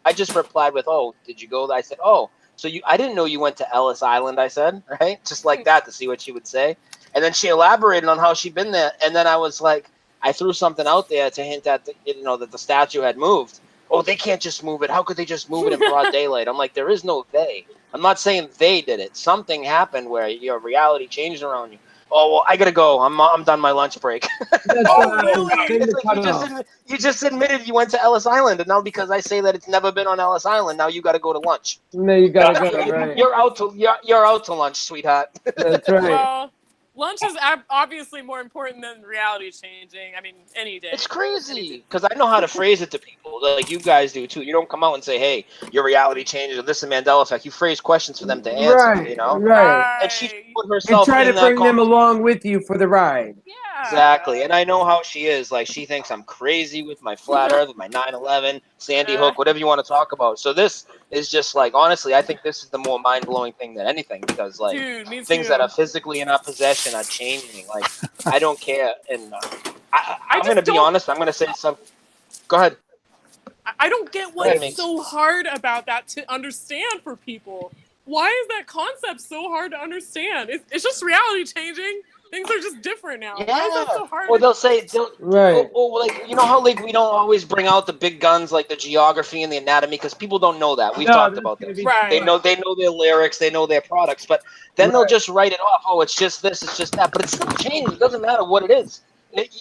I just replied with, oh, did you go there? I said, oh, so I didn't know you went to Ellis Island, I said, right? Just like that, to see what she would say. And then she elaborated on how she'd been there. And then I was like, I threw something out there to hint at, that the statue had moved. Oh, they can't just move it. How could they just move it in broad daylight? I'm like, there is no they. I'm not saying they did it. Something happened where your reality changed around you. Oh well, I gotta go. I'm done my lunch break. That's really? thing It's to like cut you just off. you just admitted you went to Ellis Island, and now because I say that it's never been on Ellis Island, now you got to go to lunch. No, you gotta go, right. You're out to lunch, sweetheart. That's right. Well, lunch is obviously more important than reality changing. I mean, any day. It's crazy because I know how to phrase it to people, like you guys do too. You don't come out and say, "Hey, your reality changes," or "This is Mandela effect." You phrase questions for them to answer. Right, You know, right. and she put And herself try to in that bring them along with you for the ride. Yeah. Exactly, and I know how she is. Like she thinks I'm crazy with my flat Earth, with my 9/11, Sandy Hook, whatever you want to talk about. So this is just like honestly, I think this is the more mind blowing thing than anything because like Dude, me things too. that are physically in our possession are changing. Like I don't care, and I'm just gonna be don't- honest. I'm gonna say something. Go ahead. I don't get Go ahead, what's Meegs. so hard about that to understand for people. Why is that concept so hard to understand? It's just reality changing. Things are just different now. Why is that so hard? Or they'll say, right. or like you know how like we don't always bring out the big guns like the geography and the anatomy because people don't know that. We've talked about this. They know their lyrics, they know their products, but then they'll just write it off. Oh, it's just this, it's just that. But it's still changed. It doesn't matter what it is.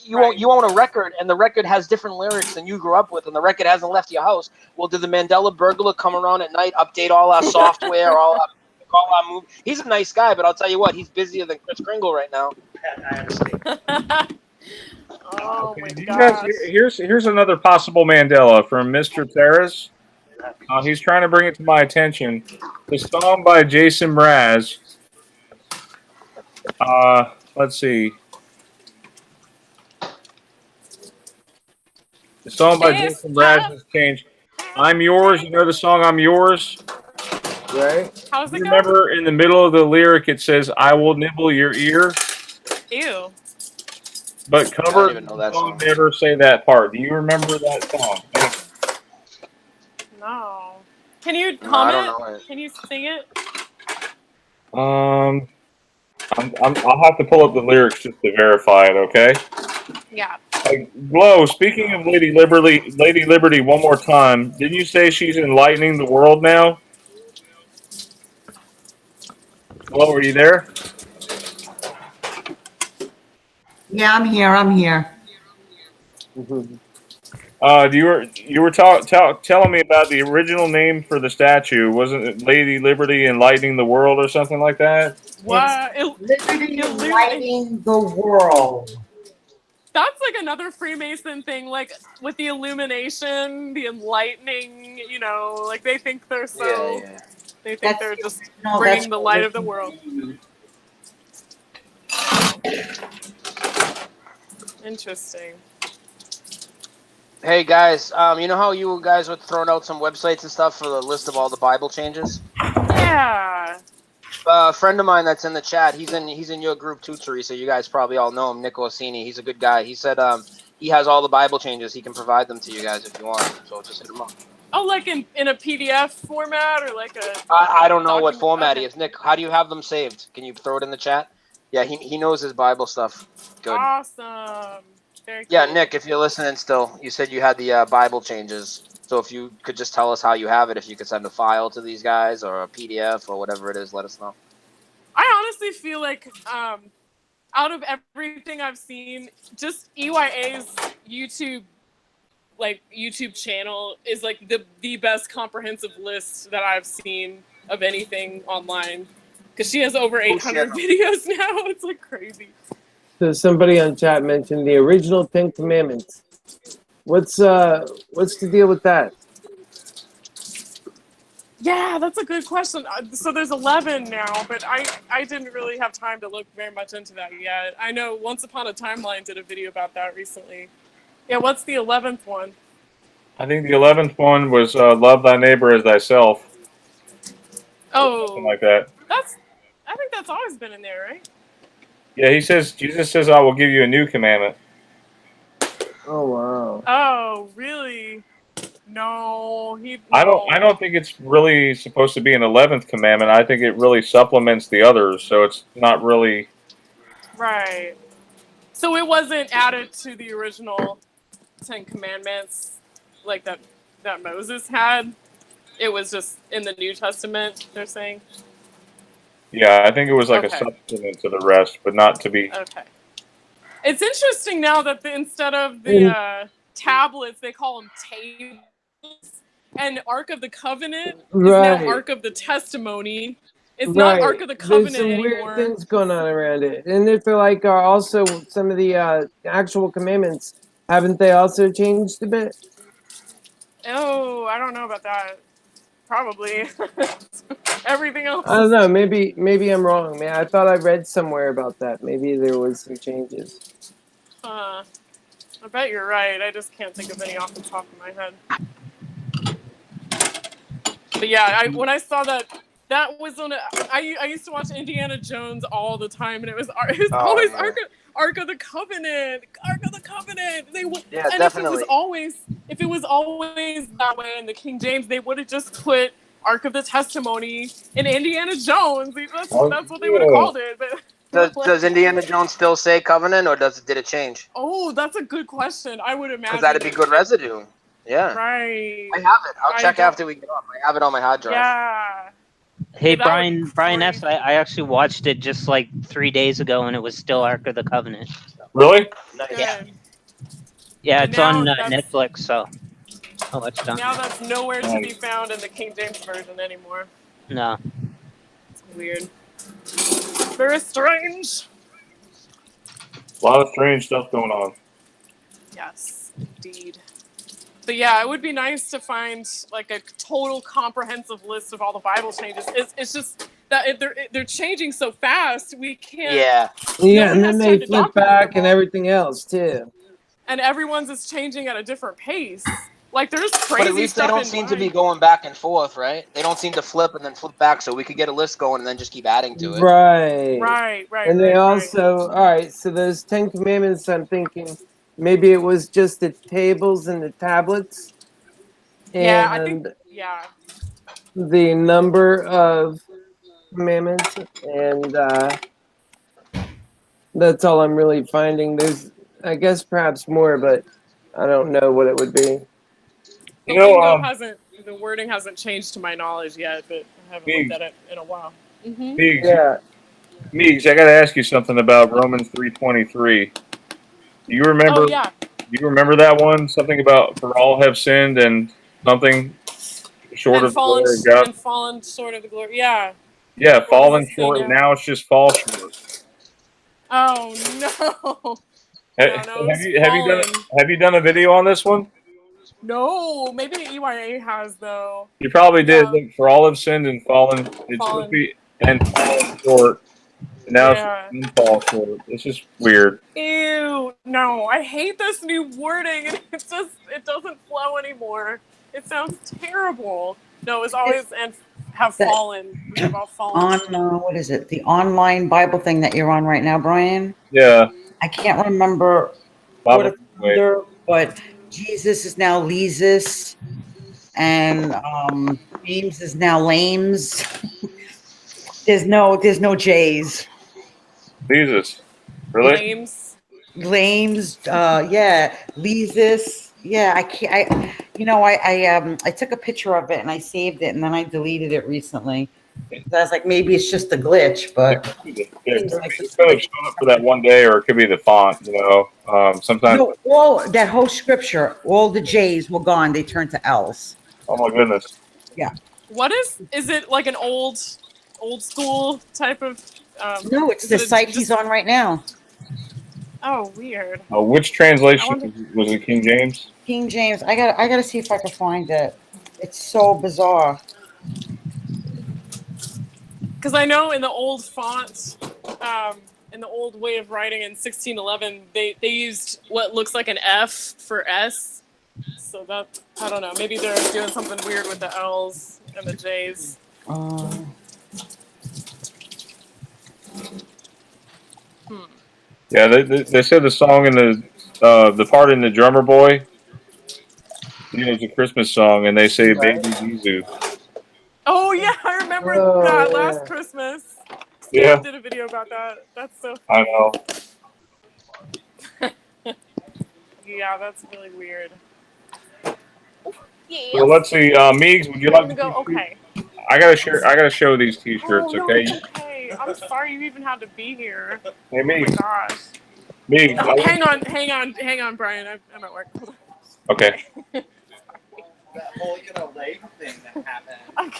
You own a record, and the record has different lyrics than you grew up with, and the record hasn't left your house. Well, did the Mandela burglar come around at night, update all our software, all our movies? He's a nice guy, but I'll tell you what, he's busier than Chris Kringle right now. I understand. Oh my You guys, here's another possible Mandela from Mr. Terrace. He's trying to bring it to my attention. The song by Jason Mraz. Let's see. The song by Jason Mraz has changed. I'm Yours. You know the song I'm Yours? Right. How's it You go? remember in the middle of the lyric it says, I will nibble your ear? Ew. But I don't cover even know the that song song. never say that part. Do you remember that song? No. Can you No, I don't comment? know it. Can you sing it? I'll have to pull up the lyrics just to verify it, okay? Yeah. Glow, speaking of Lady Liberty, one more time. Didn't you say she's enlightening the world now? Glow, are you there? Yeah, I'm here. I'm here. You were telling me about the original name for the statue. Wasn't it Lady Liberty enlightening the world or something like that? What? Liberty enlightening the world. That's like another Freemason thing, like with the illumination, the enlightening, you know, like they think they're so, they think they're just bringing the light of the world. Interesting. Hey guys, you know how you guys were throwing out some websites and stuff for the list of all the Bible changes? Yeah. A friend of mine that's in the chat, he's in your group too, Theresa. You guys probably all know him, Nick Orsini. He's a good guy. He said he has all the Bible changes. He can provide them to you guys if you want. So just hit him up. Oh, like in a PDF format or like a. I don't know what document? format Okay. he is. Nick, how do you have them saved? Can you throw it in the chat? Yeah, he knows his Bible stuff. Good. Awesome. Very cool. Yeah, Nick, if you're listening still, you said you had the Bible changes. So if you could just tell us how you have it, if you could send a file to these guys or a PDF or whatever it is, let us know. I honestly feel like out of everything I've seen, just EYA's YouTube channel is like the best comprehensive list that I've seen of anything online. Because she has over 800 videos now. It's like crazy. So somebody on chat mentioned the original 10 Commandments. What's the deal with that? Yeah, that's a good question. So there's 11 now, but I didn't really have time to look very much into that yet. I know Once Upon a Timeline did a video about that recently. Yeah, what's the 11th one? I think the 11th one was love thy neighbor as thyself. Oh, something like that. I think that's always been in there, right? Yeah, Jesus says, I will give you a new commandment. Oh wow. Oh, really? No, I don't think it's really supposed to be an 11th commandment. I think it really supplements the others, so it's not really Right. So it wasn't added to the original 10 Commandments like that Moses had. It was just in the New Testament, they're saying. Yeah, I think it was like a Okay. supplement to the rest, but not to be. Okay. It's interesting now that instead of And- the tablets, they call them tables. And Ark of the Covenant is now Right. Ark of the Testimony. It's not Ark of the There's Covenant some anymore. weird things going on around it, and if they're like also some of the actual commandments, haven't they also changed a bit? Oh, I don't know about that. Probably. Everything else I don't is know. Maybe I'm wrong, man. I thought I read somewhere about that. Maybe there was some changes. I bet you're right. I just can't think of any off the top of my head. But yeah, when I saw that was on. I used to watch Indiana Jones all the time, and it was always yeah. Ark of the Covenant, Ark of the Covenant. They would, Yeah, and definitely. if it was always that way in the King James, they would have just put Ark of the Testimony in Indiana Jones. That's what they would have called it. But Does Indiana Jones still say covenant, or did it change? oh, that's a good question. I would imagine Because that'd be good residue. Yeah. Right. I have it. I'll check after we get off. I have it on my hard drive. Yeah. Hey, Yeah, that would be Brian S. crazy. I actually watched it just like 3 days ago, and it was still Ark of the Covenant. So. Really? Yeah, Good. yeah, And it's on now that's- Netflix, so I'll let you know. Now that's nowhere to be found in the King James version anymore. No. It's weird. Very strange. A lot of strange stuff going on. Yes, indeed. But yeah, it would be nice to find like a total comprehensive list of all the Bible changes. It's just that they're changing so fast, we can't. Yeah. Yeah, one and has then time they to flip document back them and all. everything else too. And everyone's is changing at a different pace. Like there's crazy But at least they stuff don't in seem to be mine. going back and forth, right? They don't seem to flip and then flip back, so we could get a list going and then just keep adding to it. Right. Right. And they also, all right, so those 10 commandments, I'm thinking maybe it was just the tables and the tablets Yeah, I think. and Yeah. the number of commandments, and that's all I'm really finding. There's, I guess, perhaps more, but I don't know what it would be. The You know, the wording hasn't changed to my knowledge yet, but I haven't Meegs. looked at it in a while. Mm-hmm. Meegs, Yeah. Meegs, I got to ask you something about Romans 3:23. Do you remember? Oh yeah. Do you remember that one? Something about for all have sinned and something short of the glory of God. And fallen short of the glory. Yeah. Yeah, What does fallen it say short. now? Now it's just fall short. Oh no. Have No, have you done a video on this one? No, maybe EYA has though. You probably did. Yeah. Look, for all have sinned and fallen. It's supposed to be and fallen short. And now Yeah. it's fall short. It's just weird. Ew. No, I hate this new wording. It doesn't flow anymore. It sounds terrible. No, it's always and have That- fallen. We have all fallen. On what is it? The online Bible thing that you're on right now, Brian? Yeah. I can't remember what it's under, but Jesus is now Leesus, and James is now Lames. there's no J's. Jesus. Really? Lames, yeah, Leesus. Yeah, I can't. I took a picture of it and I saved it, and then I deleted it recently. So I was like, maybe it's just a glitch, but It could have shown up for that one day, or it could be the font. Sometimes. no, all that whole scripture, all the J's were gone. They turned to L's. Oh my goodness. Yeah. What is it like an old school type of? No, it's the site he's on right now. Oh, weird. Oh, which translation was it? King James. King James. I gotta see if I can find it. It's so bizarre. Because I know in the old font, in the old way of writing in 1611, they used what looks like an F for S. So that, I don't know, maybe they're doing something weird with the L's and the J's. Yeah, they said the song in the part in the Drummer Boy. It's a Christmas song, and they say "Baby Jesus." Oh yeah, I remember that last Christmas. Yeah. Steve did a video about that. That's so I funny. know. Yeah, that's really weird. Yeah. Well, let's see. Meegs, would you like to go? Okay. I gotta share. I gotta show these T-shirts. Oh, no, Okay. it's okay. I'm sorry you even had to be here. Hey, Oh my Meegs. gosh. Meegs. Oh, hang on, Brian. I'm at work. Okay. That whole, leg thing that happened. I'm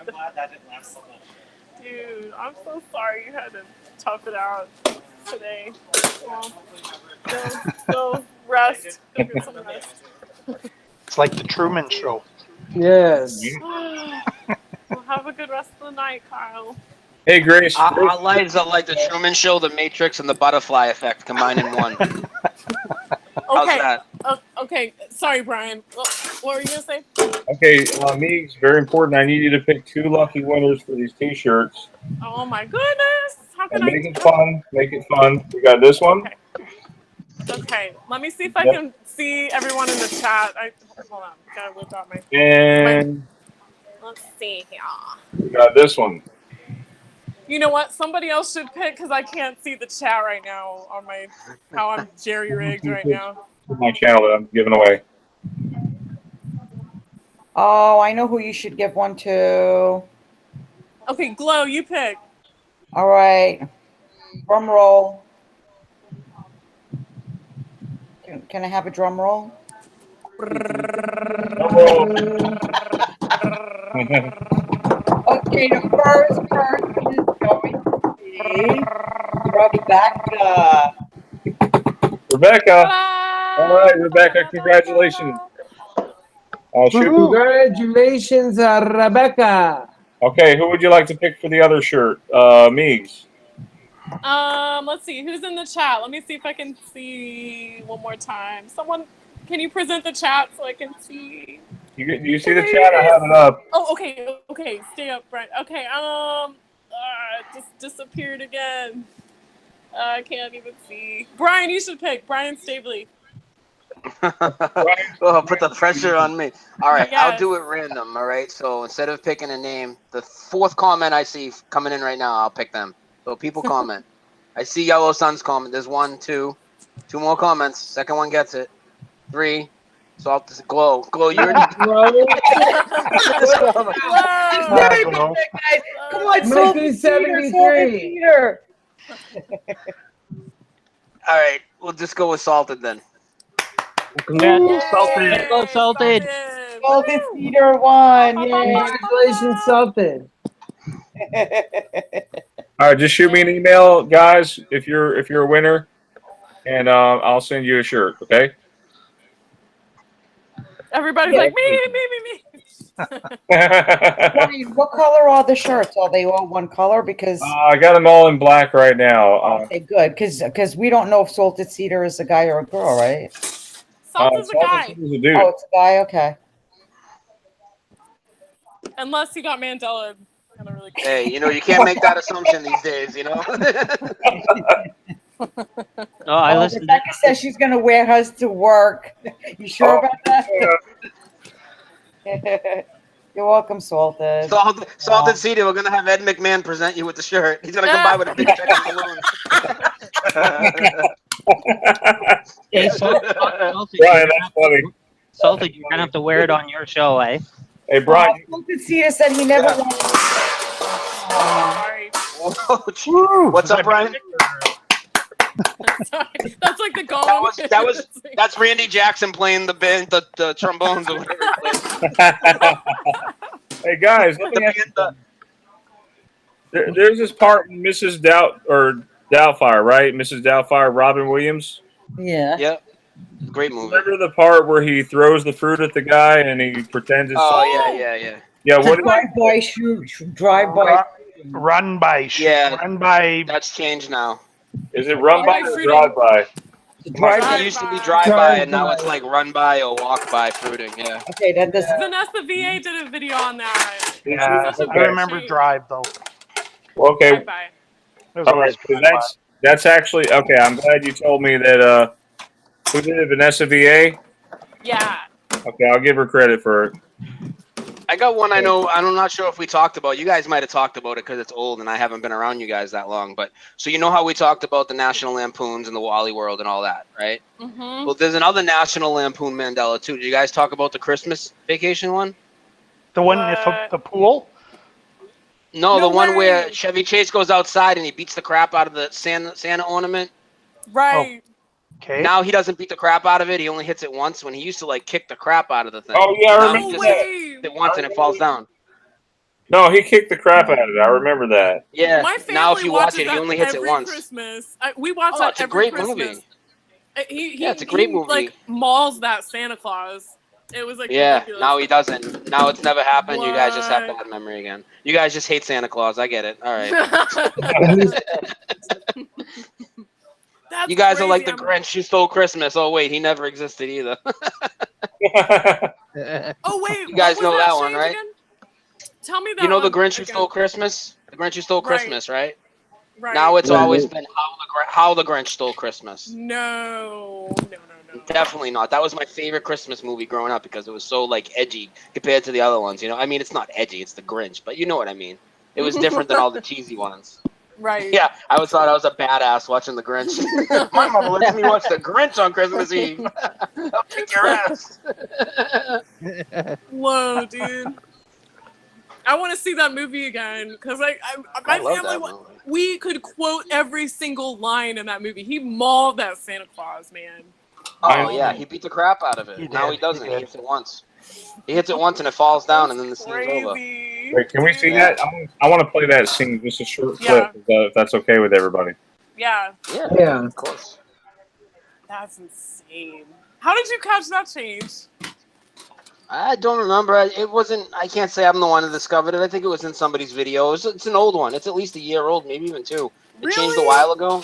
glad that didn't last so long. Dude, I'm so sorry you had to tough it out today. Well, go rest. Go get some rest. It's like the Truman Show. Yes. Well, have a good rest of the night, Kyle. Hey, Grace. Our lives are like the Truman Show, the Matrix, and the Butterfly Effect combined in one. How's Okay. that? Okay. Sorry, Brian. What were you gonna say? Okay, Meegs, very important. I need you to pick 2 lucky winners for these T-shirts. Oh my goodness! How can And make it fun. Make it fun. We got this one. Okay. Let me see if I can see everyone in the chat. Hold on. Gotta whip out my. And Let's see here. we got this one. You know what? Somebody else should pick because I can't see the chat right now on my how I'm jerry rigged right now. My channel that I'm giving away. Oh, I know who you should give one to. Okay, Glow, you pick. All right. Drum roll. Can I have a drum roll? Okay, the first person is going to be Rebecca. All right, Rebecca, congratulations. Congratulations, Rebecca. Okay, who would you like to pick for the other shirt? Meegs. Let's see who's in the chat. Let me see if I can see one more time. Someone, can you present the chat so I can see? You see the chat? I have it up. Oh, okay. Stay up, Brian. Okay. It just disappeared again. I can't even see. Brian, you should pick. Brian Stavely. Oh, put the pressure on me. All right, Yes. I'll do it random. All right, so instead of picking a name, the 4th comment I see coming in right now, I'll pick them. So people comment. I see Yellow Sun's comment. There's 1, 2 more comments. Second one gets it. 3. Salt is Glow. Glow, you already. Come on, Mikey 73. All right, we'll just go with Salted then. Congrats, Salted. Go Salted. Salted Cedar won. Yay. Congratulations, Salted. All right, just shoot me an email, guys, if you're a winner, and I'll send you a shirt. Okay. Everybody's like me. What color are the shirts? Are they all one color? Because I got them all in black right now. okay, good. Because we don't know if Salted Cedar is a guy or a girl, right? Salted's a guy. Cedar's a dude. Oh, it's a guy. Okay. Unless you got Mandela. Really cool. Hey, you can't make that assumption these days, Oh, I listened. Rebecca says she's going to wear hers to work. You sure about that? You're welcome, Salted. Salted Cedar, we're going to have Ed McMahon present you with the shirt. He's going to come by with a big check of balloons. Hey, Salted, Brian, that's funny. Salted, you're gonna have to wear it on your show, eh? Hey, Brian. Salted Cedar said he never wanted Sorry. What's up, Brian? Sorry. That's like the gong. That's Randy Jackson playing the band, the trombones or whatever. Hey guys, let me ask you something. There's this part in Mrs. Doubtfire, right? Mrs. Doubtfire, Robin Williams. Yeah. Yep. Great movie. Remember the part where he throws the fruit at the guy and he pretends it's Yeah, what drive-by shoot, drive-by. Run by shoot. Yeah. Run by. That's changed now. Is it run by or drive by? It used to be drive by, and now it's like run by or walk by fruiting. Yeah. Okay, that does. Vanessa VA did a video on that. Yeah, I remember drive though. Well, okay. Drive-by. All right, so that's actually okay. I'm glad you told me that. Who did it? Vanessa VA. Yeah. Okay, I'll give her credit for it. I got one I know. I'm not sure if we talked about. You guys might have talked about it because it's old and I haven't been around you guys that long. But so you know how we talked about the National Lampoons and the Wally World and all that, right? Mm-hmm. Well, there's another National Lampoon Mandela too. Did you guys talk about the Christmas vacation one? The one at the pool? No, No the one where way. Chevy Chase goes outside and he beats the crap out of the Santa ornament. Right. Okay. Now he doesn't beat the crap out of it. He only hits it once. When he used to like kick the crap out of the thing. Oh yeah, I Now remember he just that. hits it once and it falls down. No, he kicked the crap out of it. I remember that. Yeah. My Now if family you watch watches it, he that only hits it every once. Christmas. We watch Oh, that it's a every great Christmas. movie. It's a great movie. Like mauls that Santa Claus. It was like Yeah. ridiculous. Now he doesn't. Now it's never happened. You guys just have What? bad memory again. You guys just hate Santa Claus. I get it. All right. That's You guys are like crazy. the Grinch who stole Christmas. Oh wait, he never existed either. Oh wait, You guys what was know that one, change right? Again? Tell me that. You know the one Grinch who again. stole Christmas? The Grinch who stole Right. Christmas, right? Right. Now it's always been how the Grinch stole Christmas. No. Definitely not. That was my favorite Christmas movie growing up because it was so like edgy compared to the other ones. You know, I mean, it's not edgy; it's the Grinch, but you know what I mean. It was different than all the cheesy ones. Right. Yeah, I always thought I was a badass watching the Grinch. My mother lets me watch the Grinch on Christmas Eve. I'll kick your ass. Whoa, dude. I want to see that movie again because my love family, that movie. we could quote every single line in that movie. He mauled that Santa Claus, man. Oh yeah, he beat the crap out of it. Now he doesn't. He hits it once. He hits it once and it falls down, and then the scene's over. Wait, can we see that? I want to play that scene, just a short clip, if that's okay with everybody. Yeah. Yeah. Of course. That's insane. How did you catch that change? I don't remember. It wasn't. I can't say I'm the one that discovered it. I think it was in somebody's video. It's an old one. It's at least a year old, maybe even 2. It changed a while ago.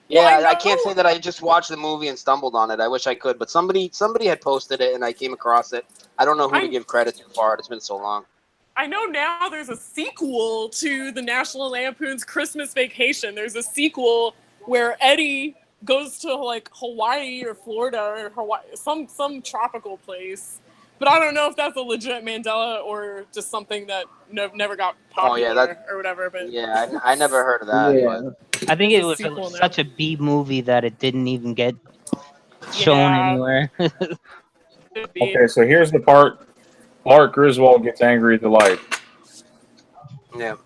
Yeah, I can't say that I just watched the movie and stumbled on it. I wish I could, but somebody had posted it and I came across it. I don't know who to give credit to for it. It's been so long. I know now there's a sequel to the National Lampoon's Christmas Vacation. There's a sequel where Eddie goes to like Hawaii or Florida or Hawaii, some tropical place. But I don't know if that's a legit Mandela or just something that never got popular or whatever. But yeah, I never heard of that. Yeah. But I think it was sequel now. such a B movie that it didn't even get shown anywhere. Okay, so here's the part. Clark Griswold gets angry at the light. Yeah.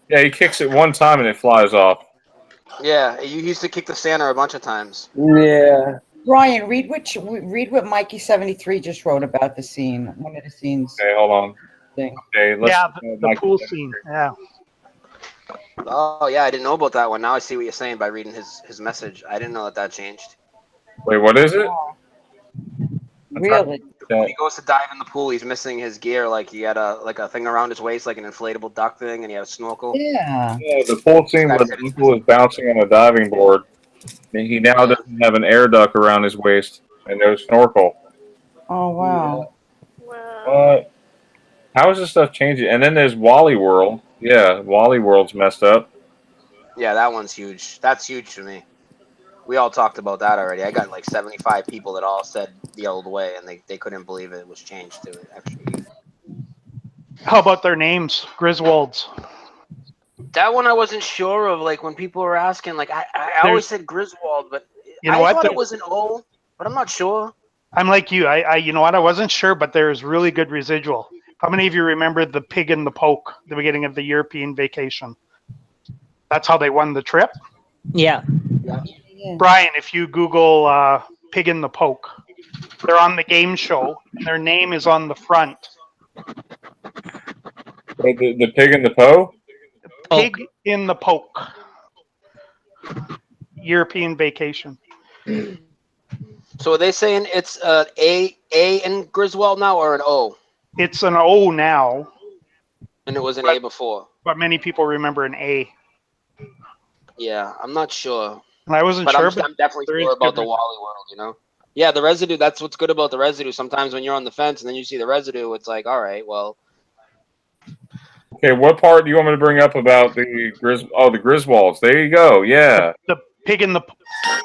Yeah, he kicks it one time and it flies off. Yeah, you used to kick the Santa a bunch of times. Yeah. Ryan, read what Mikey73 just wrote about the scene. One of the scenes. Okay, hold on. Thing. Okay, let's. Yeah, the pool scene. Yeah. Oh yeah, I didn't know about that one. Now I see what you're saying by reading his message. I didn't know that changed. Wait, what is it? Really? When he goes to dive in the pool, he's missing his gear. Like he had a thing around his waist, like an inflatable duck thing, and he had a snorkel. Yeah. Yeah, the pool scene where the uncle is bouncing on a diving board. And he now doesn't have an air duct around his waist and no snorkel. Oh wow. How is this stuff changing? And then there's Wally World. Yeah, Wally World's messed up. Yeah, that one's huge. That's huge to me. We all talked about that already. I got like 75 people that all said the old way, and they couldn't believe it was changed to it, actually. How about their names? Griswolds. That one I wasn't sure of. Like when people were asking, like I always said Griswold, but You know I what? thought it was an O, but I'm not sure. I'm like you. I you know what? I wasn't sure, but there's really good residual. How many of you remember the pig in the poke, the beginning of the European vacation? That's how they won the trip. Yeah. Brian, if you Google pig in the poke, they're on the game show, and their name is on the front. Wait, the pig in the po? Pig in the poke. European vacation. So are they saying it's A in Griswold now or an O? It's an O now. And it was an A before. But many people remember an A. Yeah, I'm not sure. And I wasn't but sure, I'm definitely sure about the Wally World, you know? Yeah, the residue, that's what's good about the residue. Sometimes when you're on the fence and then you see the residue, it's like, all right, well. Okay, what part do you want me to bring up about the Griswolds? There you go, yeah. The pig in the...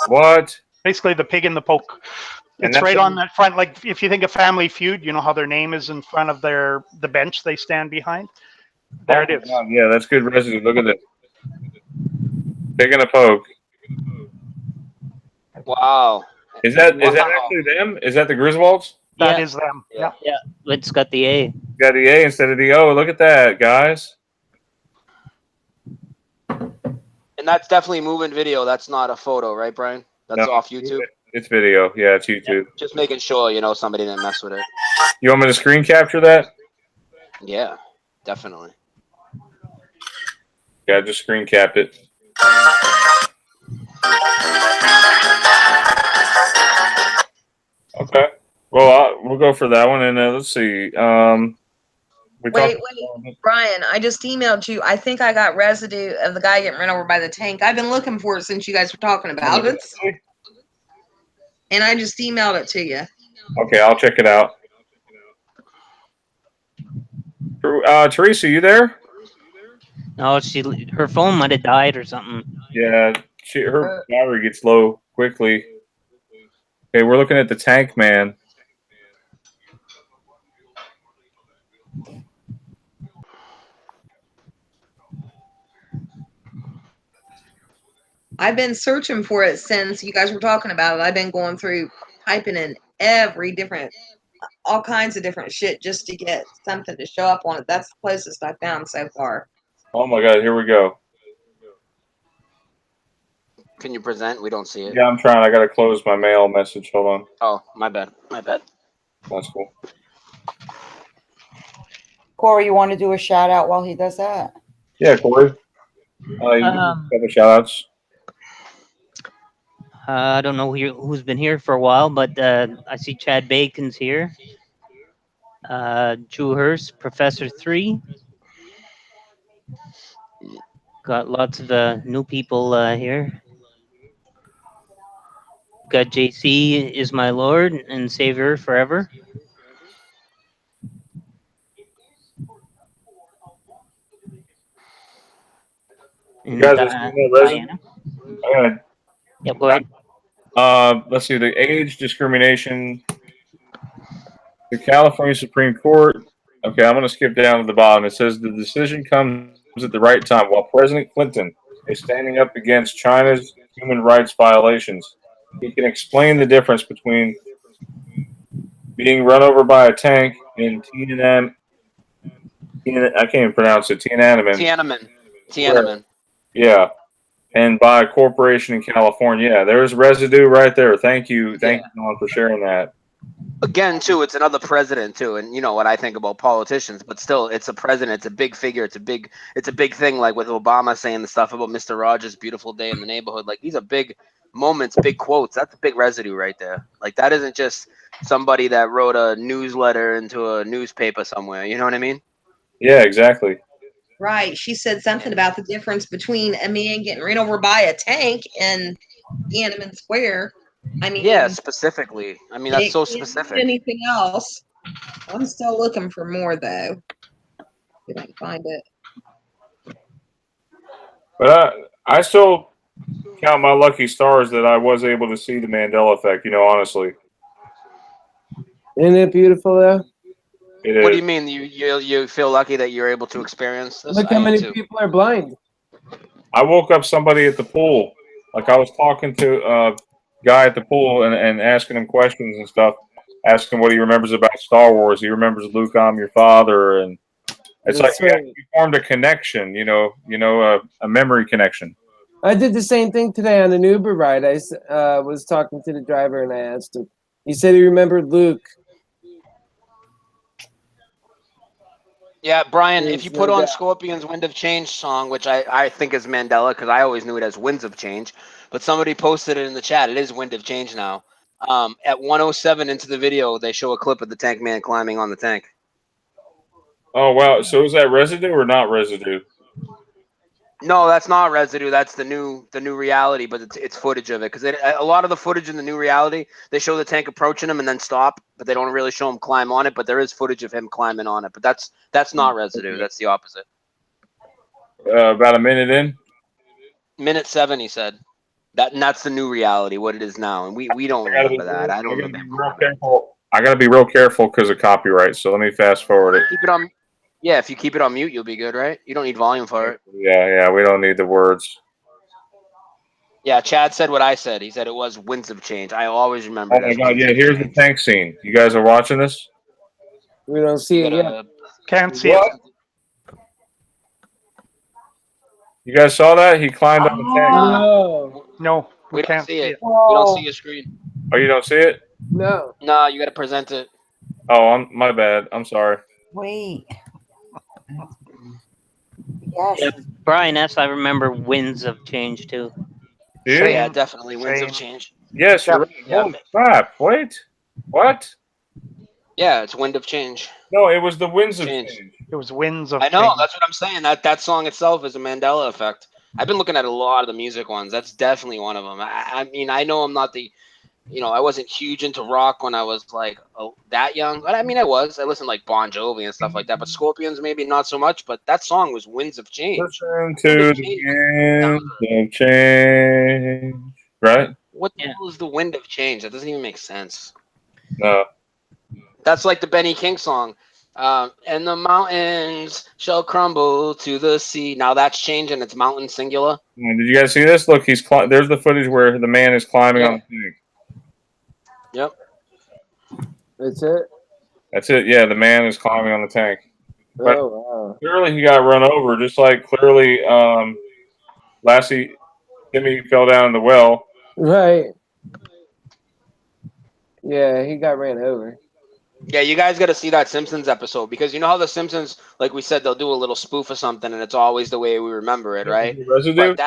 What? Basically the pig in the poke. It's right on that front. Like if you think of Family Feud, you know how their name is in front of the bench they stand behind. There it is. Yeah, that's good residue. Look at this. Taking a poke. Wow. Is that Wow. actually them? Is that the Griswolds? That Yeah. is them. Yeah. Yeah, it's got the A. Got the A instead of the O. Look at that, guys. And that's definitely moving video. That's not a photo, right, Brian? That's No, off YouTube. It's video. Yeah, it's YouTube. Just making sure, you know, somebody didn't mess with it. You want me to screen capture that? Yeah, definitely. Yeah, just screen capped it. Okay. Well, we'll go for that one, and let's see. Wait, Brian, I just emailed you. I think I got residue of the guy getting run over by the tank. I've been looking for it since you guys were talking about it. And I just emailed it to you. Okay, I'll check it out. Theresa, you there? No, her phone might have died or something. Yeah, her battery gets low quickly. Okay, we're looking at the tank man. I've been searching for it since you guys were talking about it. I've been going through, typing in all kinds of different shit just to get something to show up on it. That's the closest I found so far. Oh my God, here we go. Can you present? We don't see it. Yeah, I'm trying. I gotta close my mail message. Hold on. Oh, my bad. My bad. That's cool. Corey, you want to do a shout out while he does that? Yeah, Corey. You can couple shout outs. I don't know who's been here for a while, but I see Chad Bacon's here. Drew Hurst, Professor 3. Got lots of new people here. Got JC is my Lord and Savior forever. You guys are seeing that resume? Diana. Yeah, go ahead. Let's see. The age discrimination. The California Supreme Court. Okay, I'm going to skip down to the bottom. It says the decision comes at the right time while President Clinton is standing up against China's human rights violations. He can explain the difference between being run over by a tank and Tiananmen. I can't even pronounce it. Tiananmen. Yeah, and by a corporation in California. Yeah, there's residue right there. Thank you, Dawn, for sharing that. Again, too, it's another president too, and you know what I think about politicians, but still, it's a president. It's a big figure. It's a big thing. Like with Obama saying the stuff about Mr. Rogers' beautiful day in the neighborhood. Like these are big moments, big quotes. That's a big residue right there. Like that isn't just somebody that wrote a newsletter into a newspaper somewhere. You know what I mean? Yeah, exactly. Right. She said something about the difference between a man getting ran over by a tank and Tiananmen Square. I mean, yeah, specifically. I mean, that's so specific. Anything else? I'm still looking for more though. If I can find it. But I still count my lucky stars that I was able to see the Mandela effect. You know, honestly. Isn't it beautiful though? What do you mean? You feel lucky that you're able to experience this? Look how many people are blind. I woke up somebody at the pool. Like I was talking to a guy at the pool and asking him questions and stuff. Asking what he remembers about Star Wars. He remembers Luke, I'm your father, and it's like we formed a connection. You know, a memory connection. I did the same thing today on an Uber ride. I was talking to the driver and I asked him. He said he remembered Luke. Yeah, Brian, if you put on Scorpion's Wind of Change song, which I think is Mandela, because I always knew it as Winds of Change, but somebody posted it in the chat. It is Wind of Change now. At 107 into the video, they show a clip of the tank man climbing on the tank. Oh, wow. So is that residue or not residue? No, that's not residue. That's the new reality, but it's footage of it. Because a lot of the footage in the new reality, they show the tank approaching him and then stop, but they don't really show him climb on it. But there is footage of him climbing on it. But that's not residue. That's the opposite. About a minute in. Minute 7, he said. That's the new reality, what it is now, and we don't remember that. I don't remember. I gotta be real careful because of copyright. So let me fast forward it. Yeah, if you keep it on mute, you'll be good, right? You don't need volume for it. Yeah, we don't need the words. Yeah, Chad said what I said. He said it was Winds of Change. I always remember Oh it my as god, Winds yeah, of here's the Change. tank scene. You guys are watching this? We don't see You it yet. gotta, Can't see it. What? You guys saw that? He climbed on the tank. No. No, we we don't can't see see it. it. We don't see your screen. Oh, you don't see it? No. No, you gotta present it. Oh, my bad. I'm sorry. Wait. Yes. Yeah, Brian S. I remember Winds of Change too. Do you? Yeah, Same. definitely Winds of Same. Change. Yes, you're Yep. right. Yeah, Holy crap. Wait. What? yeah, it's Wind of Change. No, it was the winds of Change. change. It was Winds of I know. Change. That's what I'm saying. That song itself is a Mandela effect. I've been looking at a lot of the music ones. That's definitely one of them. I mean, I know I'm not the, I wasn't huge into rock when I was like that young. But I mean, I was. I listened like Bon Jovi and stuff like that. But Scorpions maybe not so much. But that song was Winds of Change. Listen Wind to of the Change. winds of change. Right? What the Yeah. hell is the Wind of Change? That doesn't even make sense. No. That's like the Benny King song. And the mountains shall crumble to the sea. Now that's changing. It's mountain singular. Did you guys see this? Look, there's the footage where the man is climbing on the tank. Yep. That's it? That's it. Yeah, the man is climbing on the tank. But Oh, wow. clearly he got run over, just like clearly Timmy fell down in the well. Right. Yeah, he got ran over. Yeah, you guys got to see that Simpsons episode because you know how the Simpsons, like we said, they'll do a little spoof of something, and it's always the way we remember it, right? Residue? But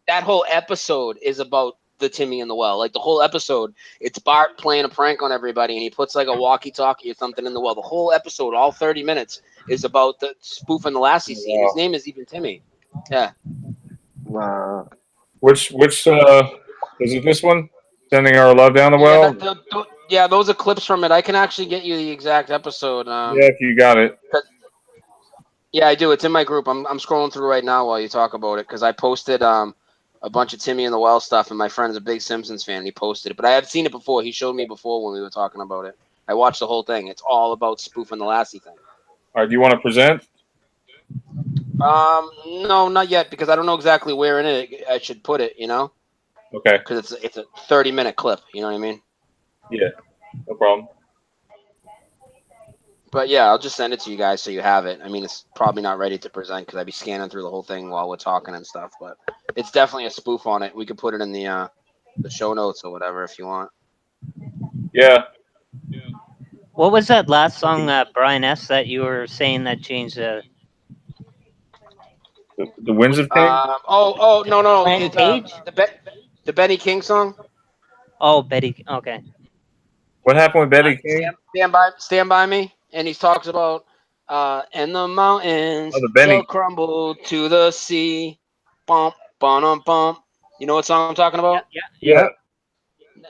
that whole episode is about the Timmy in the well. Like the whole episode, it's Bart playing a prank on everybody, and he puts like a walkie-talkie or something in the well. The whole episode, all 30 minutes, is about the spoof and the Lassie scene. His name is even Timmy. Yeah. Wow. Which is it this one? Sending our love down the well? Yeah, those are clips from it. I can actually get you the exact episode. Yeah, if you got it. Yeah, I do. It's in my group. I'm scrolling through right now while you talk about it because I posted a bunch of Timmy in the Well stuff, and my friend's a big Simpsons fan. He posted it, but I have seen it before. He showed me before when we were talking about it. I watched the whole thing. It's all about spoofing the Lassie thing. All right, do you want to present? No, not yet because I don't know exactly where in it I should put it. Okay. Because it's a 30-minute clip. You know what I mean? Yeah, no problem. But yeah, I'll just send it to you guys so you have it. I mean, it's probably not ready to present because I'd be scanning through the whole thing while we're talking and stuff. But it's definitely a spoof on it. We could put it in the show notes or whatever if you want. Yeah. What was that last song, Brian S., that you were saying that changed the winds of change? No. Plan It's page? the Benny King song. Oh, Betty. Okay. What happened with Betty King? Stand by me. And he talks about and the mountains Oh, the Benny. shall crumble to the sea. Bump, bum, bump. You know what song I'm talking about? Yeah.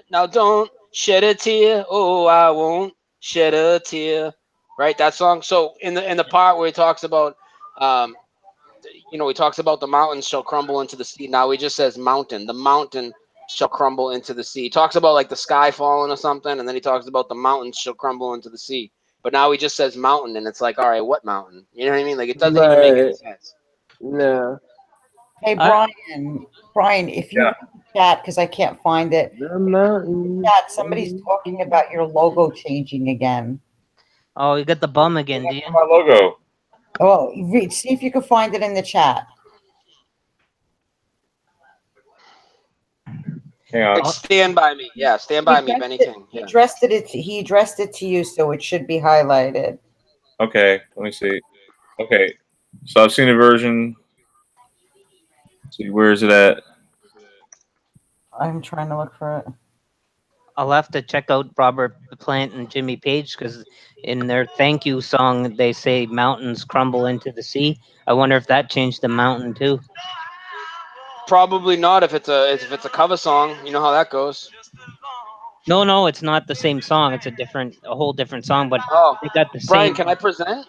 Now don't shed a tear. Oh, I won't shed a tear. Right, that song. So in the part where he talks about he talks about the mountains shall crumble into the sea. Now he just says mountain. The mountain shall crumble into the sea. He talks about like the sky falling or something, and then he talks about the mountains shall crumble into the sea. But now he just says mountain, and it's like, all right, what mountain? You know what I mean? Like it doesn't even make any sense. No. Hey, Brian, if you chat, because I can't find it. The mountain. Chat, somebody's talking about your logo changing again. Oh, you got the bum again, do you? My logo. Oh, see if you can find it in the chat. Hang on. Like, stand by me. Yeah, stand by me, Benny King. He Yeah. addressed it to you, so it should be highlighted. Okay, let me see. Okay, so I've seen a version. Let's see, where is it at? I'm trying to look for it. I'll have to check out Robert Plant and Jimmy Page because in their thank you song they say mountains crumble into the sea. I wonder if that changed the mountain too. Probably not if it's a cover song. You know how that goes. No, it's not the same song. It's a whole different song, but they got the Brian, same. can I present?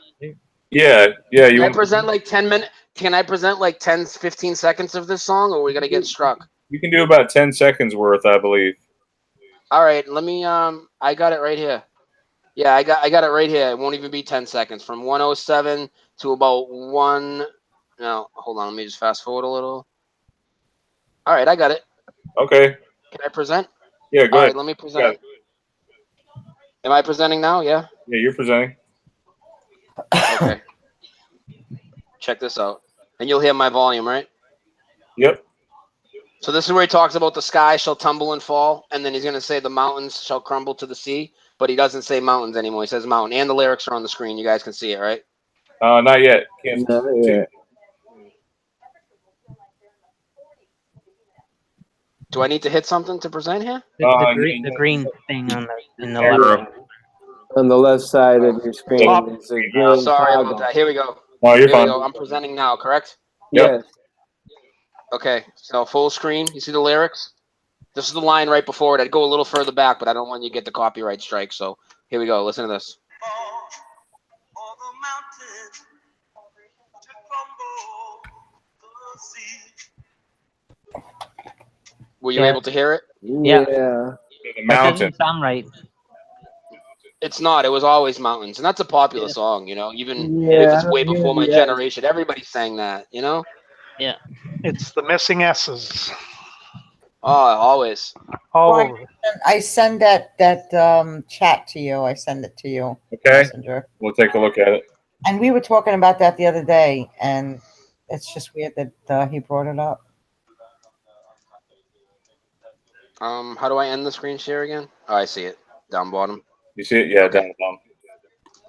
Yeah. Can I present like 10 minutes? Can I present like 10, 15 seconds of this song, or are we gonna get struck? You can do about 10 seconds worth, I believe. All right, let me. I got it right here. Yeah, I got it right here. It won't even be 10 seconds. From 107 to about 1. No, hold on. Let me just fast forward a little. All right, I got it. Okay. Can I present? Yeah, go All ahead. right, let me present. Am I presenting now? Yeah. Yeah, you're presenting. Okay. Check this out. And you'll hear my volume, right? Yep. So this is where he talks about the sky shall tumble and fall, and then he's going to say the mountains shall crumble to the sea, but he doesn't say mountains anymore. He says mountain, and the lyrics are on the screen. You guys can see it, right? Not yet. Can't Not see. yet. Do I need to hit something to present here? The green thing on the in the left. Arrow. On the left side of your screen Top. is a green Sorry about toggle. that. Here we go. No, you're Here we fine. go. I'm presenting now, correct? Yep. Yes. Okay, so full screen. You see the lyrics? This is the line right before it. I'd go a little further back, but I don't want you to get the copyright strike. So here we go. Listen to this. Were you able to hear it? Yeah. Yeah. The That mountain. doesn't sound right. It's not. It was always mountains, and that's a popular song. You know, even Yeah, if it's I way don't hear before my the S. generation, everybody sang that. You know? Yeah. It's the missing S's. Oh, always. All Brian, over. I send that chat to you. I send it to you. Okay. Messenger. We'll take a look at it. And we were talking about that the other day, and it's just weird that he brought it up. How do I end the screen share again? Oh, I see it down bottom. You see it? Yeah, Okay. down the bottom.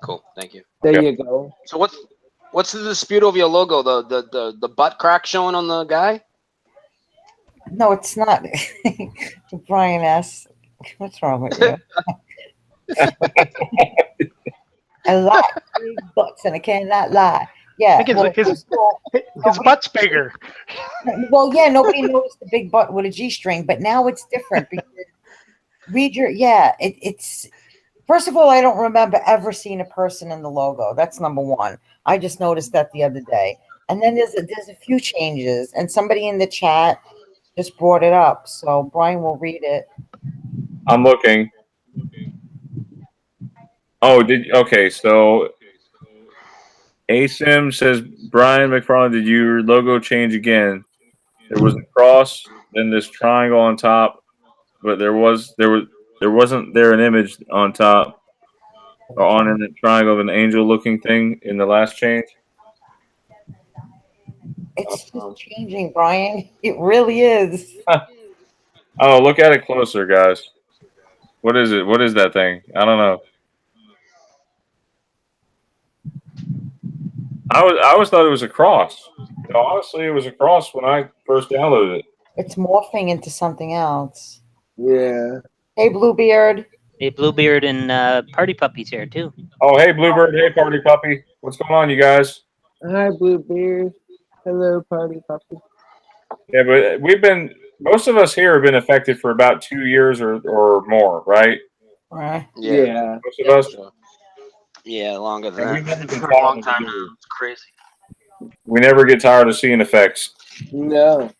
Cool. Thank you. There Okay. you go. So what's the dispute over your logo? The butt crack showing on the guy? No, it's not. Brian S. What's wrong with you? I like big butts, and I cannot lie. Yeah. I think Well, his first of all, butt's bigger. well, yeah, nobody noticed the big butt with a G string, but now it's different because it's first of all, I don't remember ever seeing a person in the logo. That's number one. I just noticed that the other day. And then there's a few changes, and somebody in the chat just brought it up. So Brian will read it. I'm looking. Oh, okay, so ASIM says, Brian McFarland, did your logo change again? There was a cross, then this triangle on top, but there wasn't an image on top or on in the triangle of an angel looking thing in the last change. It's just changing, Brian. It really is. Oh, look at it closer, guys. What is it? What is that thing? I don't know. I always thought it was a cross. Honestly, it was a cross when I first downloaded it. It's morphing into something else. Yeah. Hey, Bluebeard. Hey, Bluebeard and Party Puppy's here too. Oh, hey, Bluebird. Hey, Party Puppy. What's going on, you guys? Hi, Bluebeard. Hello, Party Puppy. Yeah, but most of us here have been affected for about 2 years or more, right? Right. Yeah. Most of us. Yeah, longer than And we've that. never been For a tired long of time it. now. It's crazy. We never get tired of seeing effects. No.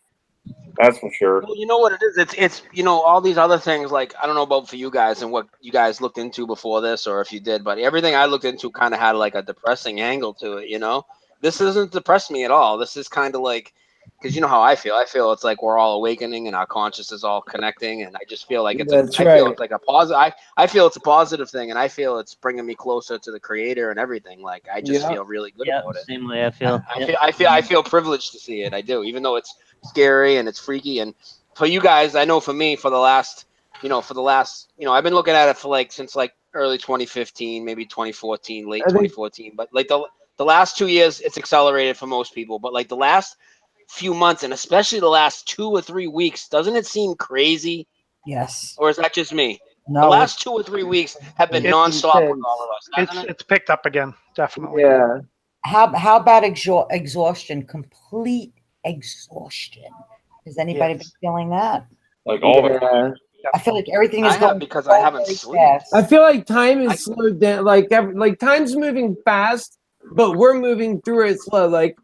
That's for sure. Well, you know what it is? It's all these other things, like, I don't know about for you guys and what you guys looked into before this, or if you did, but everything I looked into kind of had like a depressing angle to it, you know? This doesn't depress me at all. This is kind of like, because you know how I feel. I feel it's like we're all awakening and our conscious is all connecting, and I just feel like That's I feel right. it's like a positive. I feel it's a positive thing, and I feel it's bringing me closer to the creator and everything. Like, I just feel really good about it. Same way I feel. I feel privileged to see it. I do, even though it's scary and it's freaky. And for you guys, I know for me, I've been looking at it for since early 2015, maybe 2014, late 2014. But the last 2 years, it's accelerated for most people. But the last few months, and especially the last 2 or 3 weeks, doesn't it seem crazy? Yes. Or is that just me? No. The last 2 or 3 weeks have been nonstop with all of us, hasn't it? It's picked up again, definitely. Yeah. How about exhaustion? Complete exhaustion. Has anybody been feeling that? Like all the time. I feel like everything is I going have, because I haven't very slept. fast. I feel like time is slowed down. Like time's moving fast, but we're moving through it slow. Like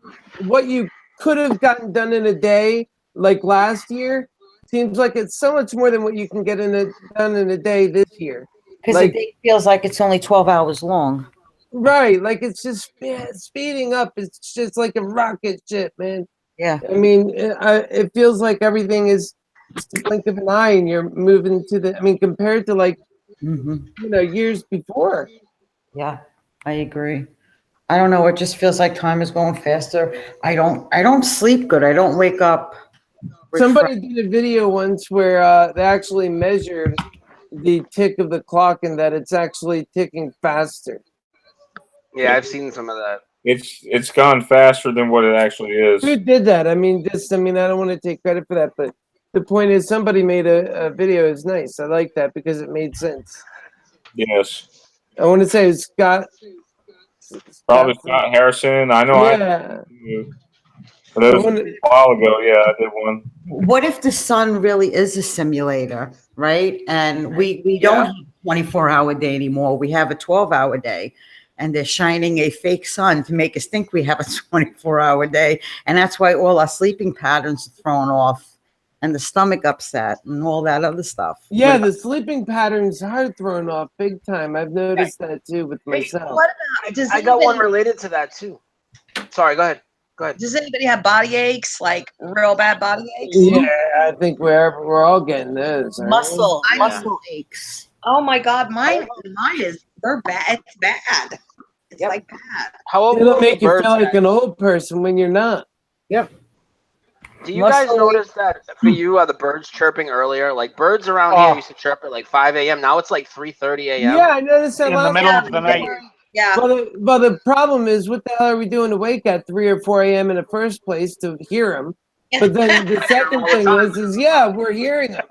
what you could have gotten done in a day, like last year, seems like it's so much more than what you can get done in a day this year. Because Like- the day feels like it's only 12 hours long. Right, like it's just speeding up. It's just like a rocket ship, man. Yeah. I mean, it feels like everything is just a blink of an eye, and you're moving to the. I mean, compared to like years before. Yeah, I agree. I don't know. It just feels like time is going faster. I don't sleep good. I don't wake up. Somebody did a video once where they actually measured the tick of the clock and that it's actually ticking faster. Yeah, I've seen some of that. It's gone faster than what it actually is. Who did that? I mean, I don't want to take credit for that, but the point is somebody made a video. It's nice. I like that because it made sense. Yes. I want to say it's Scott. Probably Scott Harrison. I know. Yeah. But it was a while ago. Yeah, I did one. What if the sun really is a simulator, right? And we don't have a 24-hour day anymore. We have a 12-hour day. And they're shining a fake sun to make us think we have a 24-hour day. And that's why all our sleeping patterns are thrown off and the stomach upset and all that other stuff. Yeah, the sleeping patterns are thrown off big time. I've noticed that too with myself. What about, I got one related to that too. Sorry, go ahead. Go ahead. Does anybody have body aches, like real bad body aches? Yeah, I think we're all getting those. aren't we? Muscle aches. Oh my God, mine they're bad. It's bad. It's like bad. How old It'll were make the you birds feel like that- an old person when you're not. Yep. Do you guys notice that for you, the birds chirping earlier? Like birds around here used to chirp at like 5 a.m. Now it's like 3:30 a.m. Yeah, I noticed that In the last middle time. of the night. Yeah. But the problem is, what the hell are we doing to wake at 3 or 4 a.m. in the first place to hear them? But then the second thing is yeah, we're hearing them.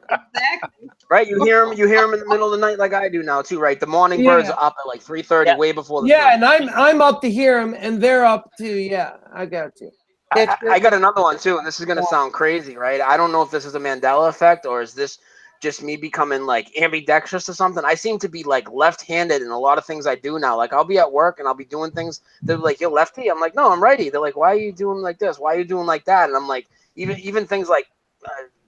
Right, you hear them in the middle of the night like I do now too, right? The morning birds are up at like 3:30, way before the Yeah, sun. and I'm up to hear them, and they're up too. Yeah, I got you. I got another one too, and this is gonna sound crazy, right? I don't know if this is a Mandela effect or is this just me becoming like ambidextrous or something. I seem to be like left-handed in a lot of things I do now. Like I'll be at work and I'll be doing things. They're like, "You're lefty." I'm like, "No, I'm righty." They're like, "Why are you doing like this? Why are you doing like that?" And I'm like, even things like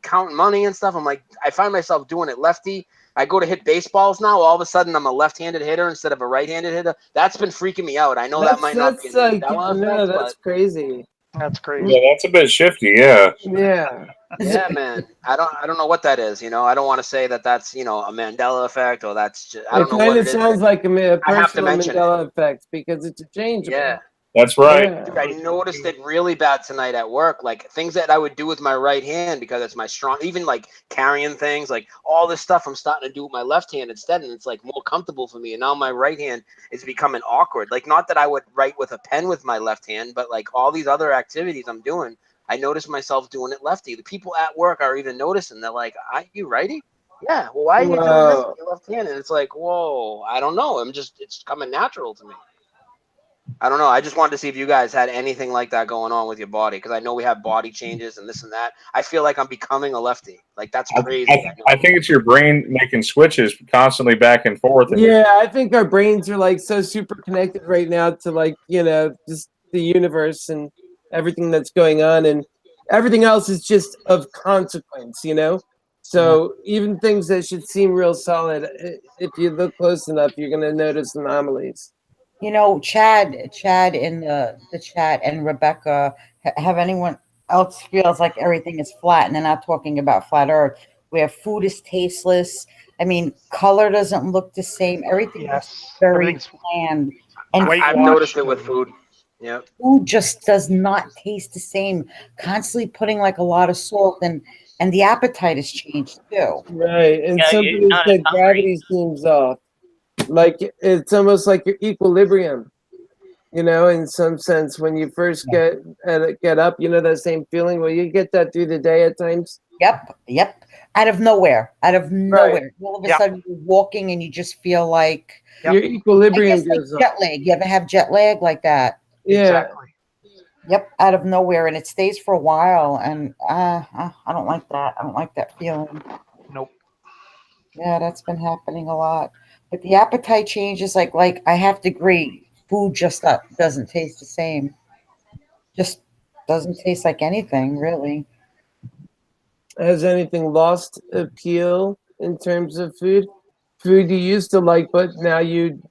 counting money and stuff. I'm like, I find myself doing it lefty. I go to hit baseballs now. All of a sudden, I'm a left-handed hitter instead of a right-handed hitter. That's been freaking me out. I know that might not be a Mandela effect, that's but crazy. That's crazy. Yeah, that's a bit shifty. Yeah. Yeah. yeah, man. I don't know what that is. I don't want to say that that's a Mandela effect or that's just I It don't know what kind it of is. sounds like a I have to personal mention Mandela effect because it's a change. Yeah. That's right. Yeah. Dude, I noticed it really bad tonight at work. Like things that I would do with my right hand because it's my strong, even like carrying things, like all this stuff I'm starting to do with my left hand instead. And it's like more comfortable for me. And now my right hand is becoming awkward. Like not that I would write with a pen with my left hand, but like all these other activities I'm doing, I notice myself doing it lefty. The people at work are even noticing. They're like, "Are you righty?" Yeah. Well, why are you doing this with your left hand? And it's like, whoa, I don't know. It's coming natural to me. I don't know. I just wanted to see if you guys had anything like that going on with your body because I know we have body changes and this and that. I feel like I'm becoming a lefty. Like that's crazy. I think it's your brain making switches constantly back and forth. Yeah, I think our brains are like so super connected right now to like, just the universe and everything that's going on, and everything else is just of consequence, So even things that should seem real solid, if you look close enough, you're going to notice anomalies. Chad in the chat and Rebecca, have anyone else feels like everything is flat, and they're not talking about flat Earth, where food is tasteless. I mean, color doesn't look the same. Everything is very everything's bland. And I've noticed it with food. Yeah. Food just does not taste the same. Constantly putting like a lot of salt, and the appetite has changed too. Right, and Yeah, you're somebody not said hungry. gravity seems off. Like it's almost like your equilibrium, in some sense. When you first get up, that same feeling. Well, you get that through the day at times. Yep. Out of nowhere. All of a sudden you're walking and you just feel like your equilibrium goes jet lag. You ever have jet lag like that? Yeah. Exactly. Yep, out of nowhere, and it stays for a while, and I don't like that. I don't like that feeling. Nope. Yeah, that's been happening a lot. But the appetite changes, like I have to agree, food just doesn't taste the same. Just doesn't taste like anything, really. Has anything lost appeal in terms of food? food you used to like, but now you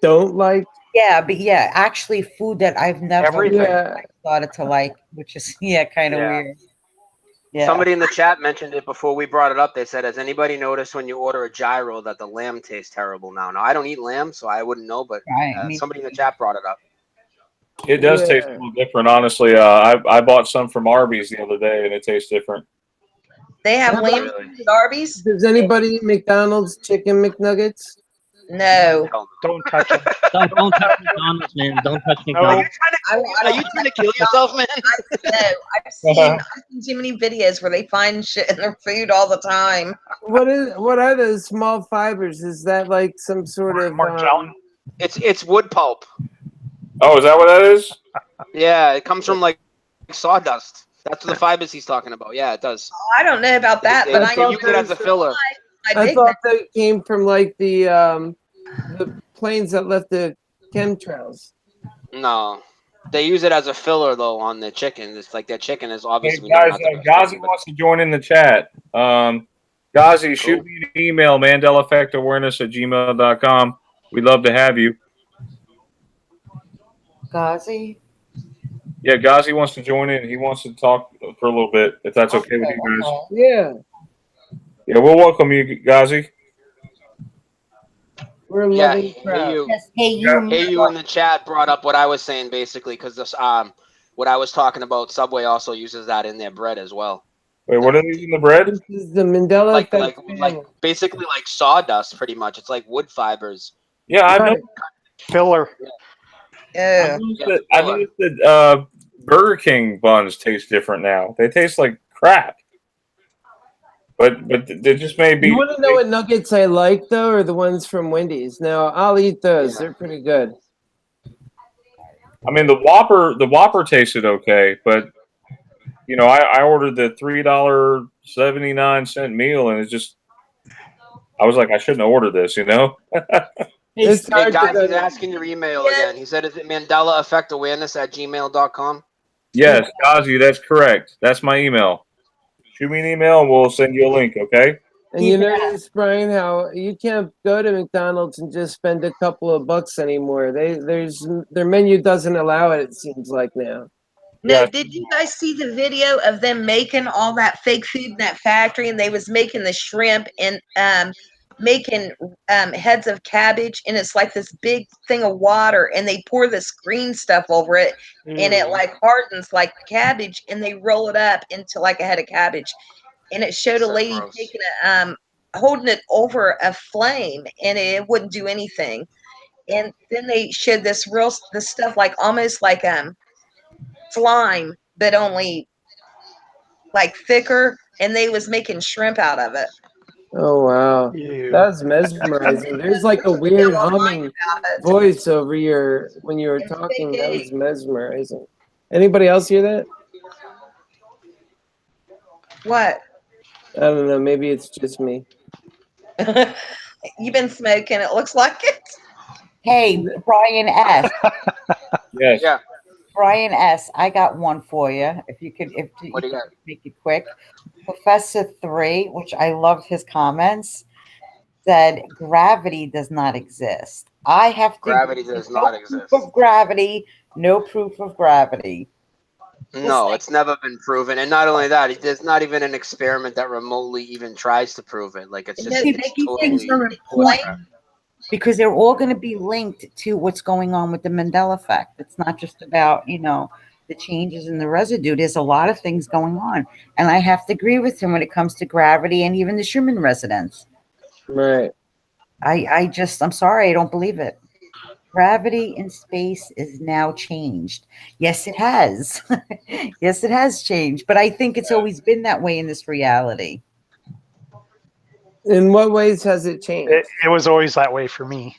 don't like? Yeah, but yeah, actually food that I've never Everything. Yeah. started to like, which is kind of Yeah. weird. Yeah. Somebody in the chat mentioned it before we brought it up. They said, "Has anybody noticed when you order a gyro that the lamb tastes terrible now?" Now I don't eat lamb, so I wouldn't know. But somebody in the chat brought it up. It does taste a little different, honestly. I bought some from Arby's the other day, and it tastes different. They have lamb at Arby's? Does anybody eat McDonald's chicken McNuggets? No. Don't touch them. Don't touch McDonald's, man. Don't touch McDonald's. Are you trying to kill yourself, man? I've seen too many videos where they find shit in their food all the time. What are those small fibers? Is that like some sort of It's wood pulp. Oh, is that what that is? Yeah, it comes from like sawdust. That's the fibers he's talking about. Yeah, it does. I don't know about that, but They use it as a filler. I thought that came from like the planes that left the chemtrails. No, they use it as a filler though on the chicken. It's like their chicken is Hey, obviously. guys, Ghazi wants to join in the chat. Ghazi, shoot me an email, mandelaeffectawareness@gmail.com. We'd love to have you. Ghazi? Yeah, Ghazi wants to join in. He wants to talk for a little bit, if that's okay with you guys. Yeah. Yeah, we'll welcome you, Ghazi. We're Yeah, loving crowd. Hey, you in the chat brought up what I was saying basically because this what I was talking about. Subway also uses that in their bread as well. Wait, what are these in the bread? This is the Mandela effect. Like basically like sawdust, pretty much. It's like wood fibers. Yeah, I know. Filler. Yeah. I noticed that Burger King buns taste different now. They taste like crap. But they just may be. You want to know what nuggets I like though, or the ones from Wendy's? Now I'll eat those. They're pretty good. I mean, the Whopper tasted okay, but you know, I ordered the $3.79 meal, and it's just, I was like, I shouldn't have ordered this, you know. Hey, guys, he's asking your email again. He said, "Is it mandelaeffectawareness@gmail.com?" Yes, Ghazi, that's correct. That's my email. Shoot me an email, and we'll send you a link. Okay. And you notice, Brian, how you can't go to McDonald's and just spend a couple of bucks anymore. Their menu doesn't allow it. It seems like now. No, did you guys see the video of them making all that fake food in that factory? And they was making the shrimp and making heads of cabbage, and it's like this big thing of water, and they pour this green stuff over it, and it like hardens like cabbage, and they roll it up into like a head of cabbage. And it showed a lady taking it, holding it over a flame, and it wouldn't do anything. And then they showed this stuff like almost like slime, but only like thicker, and they was making shrimp out of it. Oh wow, that's mesmerizing. There's like a weird humming voice over when you were talking. That was mesmerizing. Anybody else hear that? What? I don't know. Maybe it's just me. You've been smoking. It looks like it. Hey, Brian S. Yes. Yeah. Brian S. I got one for you. If you could, What do you got? Make it quick. Professor 3, which I loved his comments, said gravity does not exist. I have to. Gravity does not exist. Proof of gravity. No proof of gravity. No, it's never been proven, and not only that, there's not even an experiment that remotely even tries to prove it. Like it's just things are important because they're all going to be linked to what's going on with the Mandela effect. It's not just about the changes in the residue. There's a lot of things going on, and I have to agree with him when it comes to gravity and even the Schumann resonance. Right. I'm sorry, I don't believe it. Gravity in space is now changed. Yes, it has. Yes, it has changed. But I think it's always been that way in this reality. In what ways has it changed? It was always that way for me.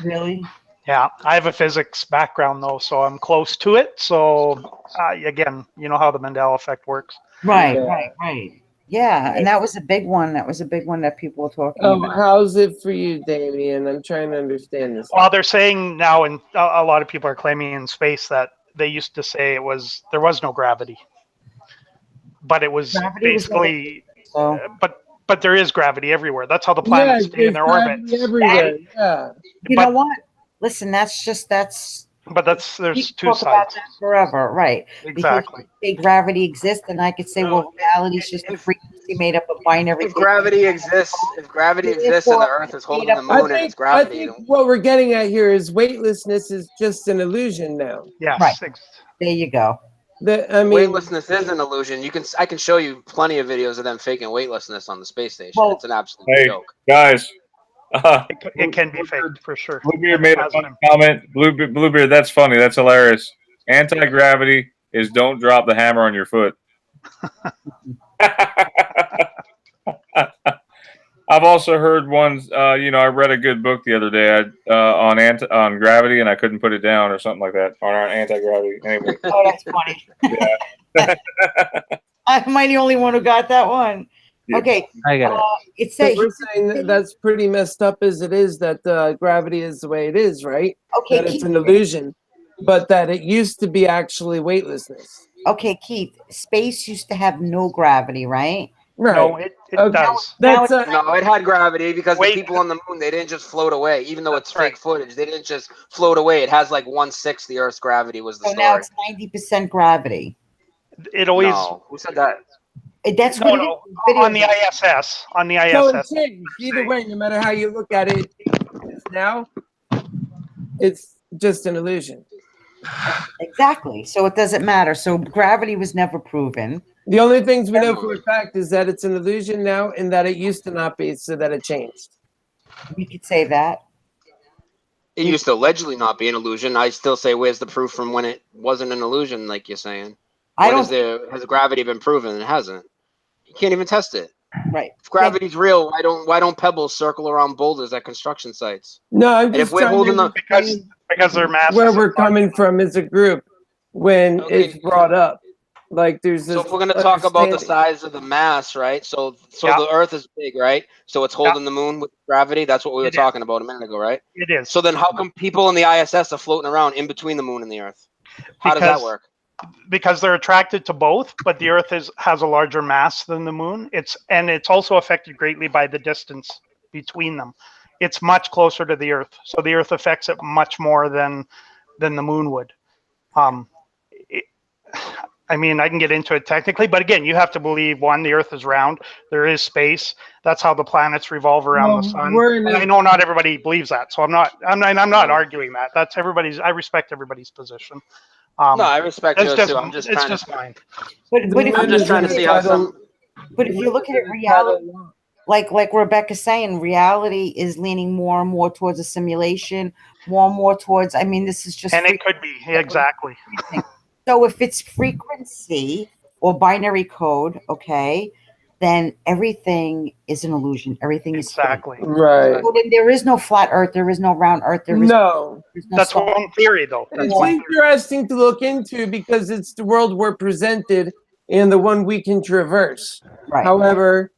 Really? Yeah, I have a physics background though, so I'm close to it. So again, you know how the Mandela effect works. Right. Yeah, and that was a big one. That was a big one that people were talking about. How's it for you, Damien? I'm trying to understand this. Well, they're saying now, and a lot of people are claiming in space that they used to say there was no gravity, but it was basically. But But there is gravity everywhere. That's how the planets stay in their orbit. Everywhere. Yeah. You know what? Listen, But there's two talk about sides. that forever, right? Exactly. Because if gravity exists, and I could say, well, reality is just a frequency made up of binary. If gravity exists, and the Earth is holding the moon and it's I gravity. think what we're getting at here is weightlessness is just an illusion now. Yes. Right. There you go. Weightlessness is an illusion. I can show you plenty of videos of them faking weightlessness on the space station. It's an absolute joke. Guys. It can be faked for sure. Bluebeard made a funny comment. Bluebeard, that's funny. That's hilarious. Anti-gravity is don't drop the hammer on your foot. I've also heard ones. I read a good book the other day on gravity, and I couldn't put it down or something like that. Or on anti-gravity. Anyway. Oh, that's funny. Yeah. Am I the only one who got that one? Yeah. Okay. I got it. It So says we're saying that's pretty messed up as it is that gravity is the way it is, right? Okay, That it's an illusion, but that it used to be actually weightlessness. Okay, Keith, space used to have no gravity, right? Right. No, it does. No, it had gravity because the people on the moon, they didn't just float away. Even though it's fake footage, they didn't just float away. It has like 1/6 the Earth's gravity was the So story. now it's 90% gravity. It always. No. Who said that? That's No, what no. it is. On the ISS. On the So it ISS. changed. Either way, no matter how you look at it, now it's just an illusion. Exactly. So it doesn't matter. So gravity was never proven. The only things we know for a fact is that it's an illusion now and that it used to not be, so that it changed. We could say that. It used to allegedly not be an illusion. I still say, where's the proof from when it wasn't an illusion, like you're saying? Has the gravity been proven? It hasn't. You can't even test it. Right. If gravity's real, why don't pebbles circle around boulders at construction sites? No, I'm And just if we're trying holding to because they're massive. where we're coming from as a group when it's brought up. Like there's this. So if we're going to talk about the size of the mass, right? So the Earth is big, right? So it's holding the moon with gravity. That's what we were talking about a minute ago, right? It is. So then how come people in the ISS are floating around in between the moon and the Earth? How does that work? Because they're attracted to both, but the Earth has a larger mass than the moon. It's also affected greatly by the distance between them. It's much closer to the Earth, so the Earth affects it much more than the moon would. I mean, I can get into it technically, but again, you have to believe, one, the Earth is round. There is space. That's how the planets revolve around the sun. And I know not everybody believes that, so I'm not arguing that. That's everybody's. I respect everybody's position. No, I respect yours too. I'm just fine. I'm just trying to see how some. But if you look at it, reality, like Rebecca's saying, reality is leaning more and more towards a simulation, more and more towards. I mean, this is just. And it could be exactly. So if it's frequency or binary code, okay, then everything is an illusion. Everything is exactly right. So then there is no flat Earth. There is no round Earth. There's no That's one theory, though. It's interesting to look into because it's the world we're presented and the one we can traverse. Right. However,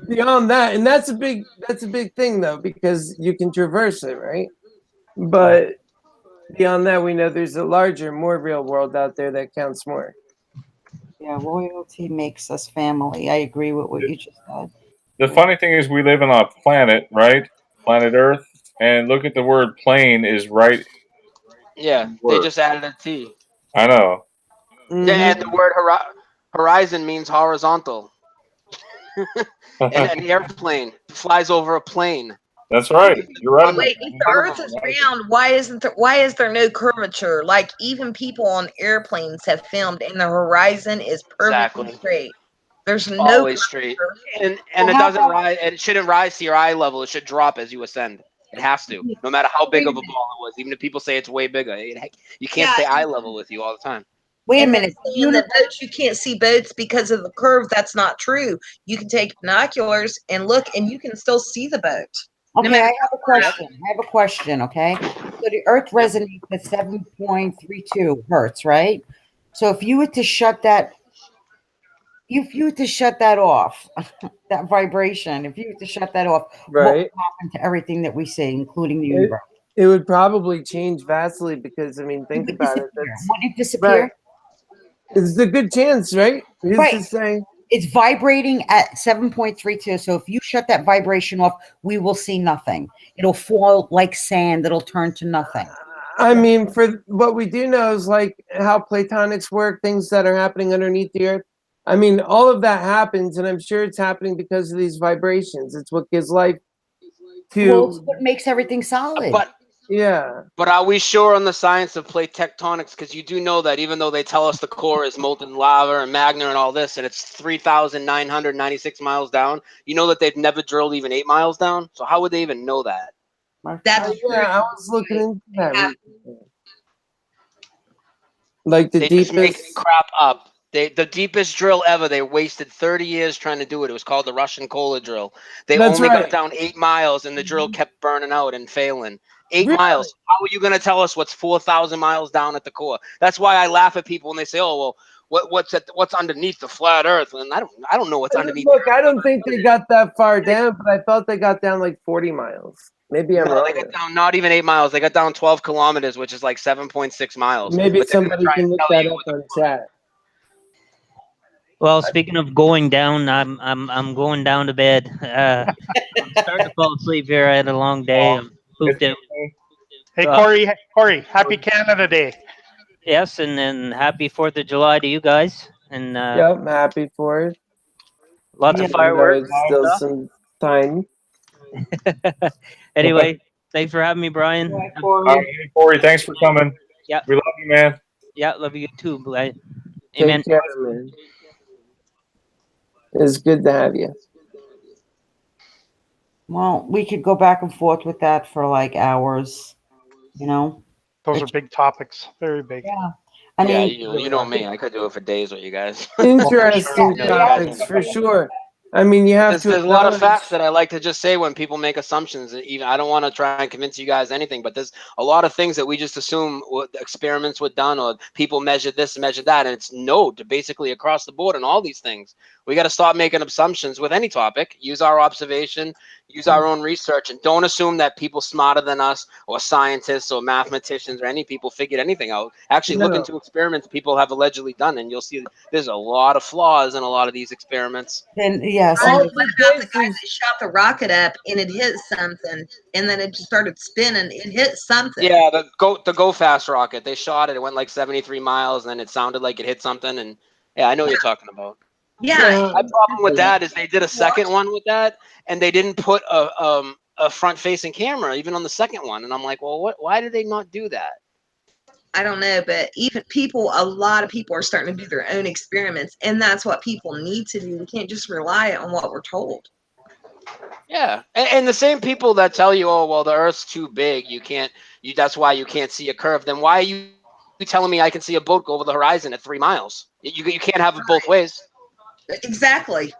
beyond that, and that's a big thing though, because you can traverse it, right? But beyond that, we know there's a larger, more real world out there that counts more. Yeah, loyalty makes us family. I agree with what you just said. The funny thing is we live on a planet, right? Planet Earth. And look at the word plane is right. Yeah, they just added a T. I know. Mm-hmm. Yeah, and the word horizon means horizontal. And an airplane flies over a plane. That's right. You're right. Wait, if the Earth is round, why is there no curvature? Like even people on airplanes have filmed, and the horizon is perfectly straight. There's no always straight, and it doesn't rise. And it shouldn't rise to your eye level. It should drop as you ascend. It has to, no matter how big of a ball it was. Even if people say it's way bigger, you can't stay eye level with you all the time. Wait a minute. You can't see boats because of the curve. That's not true. You can take binoculars and look, and you can still see the boat. Okay, I have a question. Okay, so the Earth resonates at 7.32 hertz, right? So if you were to shut that, off, that vibration, if you were to shut that off, what would happen to everything that we see, including the universe? It would probably change vastly because, I mean, think about it. Would it disappear? Right. It's a good chance, right? Who's to say? It's vibrating at 7.32. So if you shut that vibration off, we will see nothing. It'll fall like sand. It'll turn to nothing. I mean, for what we do know is like how platonics work, things that are happening underneath the earth. I mean, all of that happens, and I'm sure it's happening because of these vibrations. It's what gives life to. Well, it's what makes everything solid. But are we sure on the science of plate tectonics? Because you do know that even though they tell us the core is molten lava and magma and all this, and it's 3,996 miles down, you know that they've never drilled even 8 miles down. So how would they even know that? That's I was looking into that. Like the They deepest. just make crap up. The deepest drill ever. They wasted 30 years trying to do it. It was called the Russian Kola drill. They That's only right. got down 8 miles, and the drill kept burning out and failing. 8 Really? miles. How are you going to tell us what's 4,000 miles down at the core? That's why I laugh at people when they say, "Oh, well, what's underneath the flat Earth?" And I don't know what's underneath. Look, I don't think they got that far down, but I thought they got down like 40 miles. Maybe I'm No, wrong. they got down not even 8 miles. They got down 12 kilometers, which is like 7.6 miles. Maybe But they're gonna somebody try can and look tell that you up on chat. Well, speaking of going down, I'm going down to bed. I'm starting to fall asleep here. I had a long day. I'm pooped out. Hey, Corey, happy Canada Day. Yes, and then happy 4th of July to you guys. And Yep, I'm happy for it. lots of fireworks. Still some time. Anyway, thanks for having me, Brian. All right, Corey, thanks for coming. Yeah. We love you, man. Yeah, love you too. Bye. Take Amen. care, man. It's good to have you. Well, we could go back and forth with that for like hours, you know? Those are big topics. Very big. Yeah. I mean, you know me. I could do it for days with you guys. Interesting topics for sure. I mean, you have to. There's a lot of acknowledge- facts that I like to just say when people make assumptions. Even I don't want to try and convince you guys anything, but there's a lot of things that we just assume experiments were done or people measured this, measured that, and it's basically across the board on all these things. We got to stop making assumptions with any topic. Use our observation, use our own research, and don't assume that people smarter than us or scientists or mathematicians or any people figured anything out. Actually, look into experiments people have allegedly done, and you'll see there's a lot of flaws in a lot of these experiments. Then yes. What about the guy that shot the rocket up and it hit something, and then it just started spinning? It hit something. Yeah, the Go Fast rocket. They shot it. It went like 73 miles, and then it sounded like it hit something. And yeah, I know what you're talking about. Yeah. My problem with that is they did a second one with that, and they didn't put a front-facing camera even on the second one. And I'm like, well, why did they not do that? I don't know, but a lot of people are starting to do their own experiments, and that's what people need to do. We can't just rely on what we're told. Yeah, and the same people that tell you, oh, well, the Earth's too big, that's why you can't see a curve. Then why are you telling me I can see a boat go over the horizon at 3 miles? You can't have it both ways. Exactly.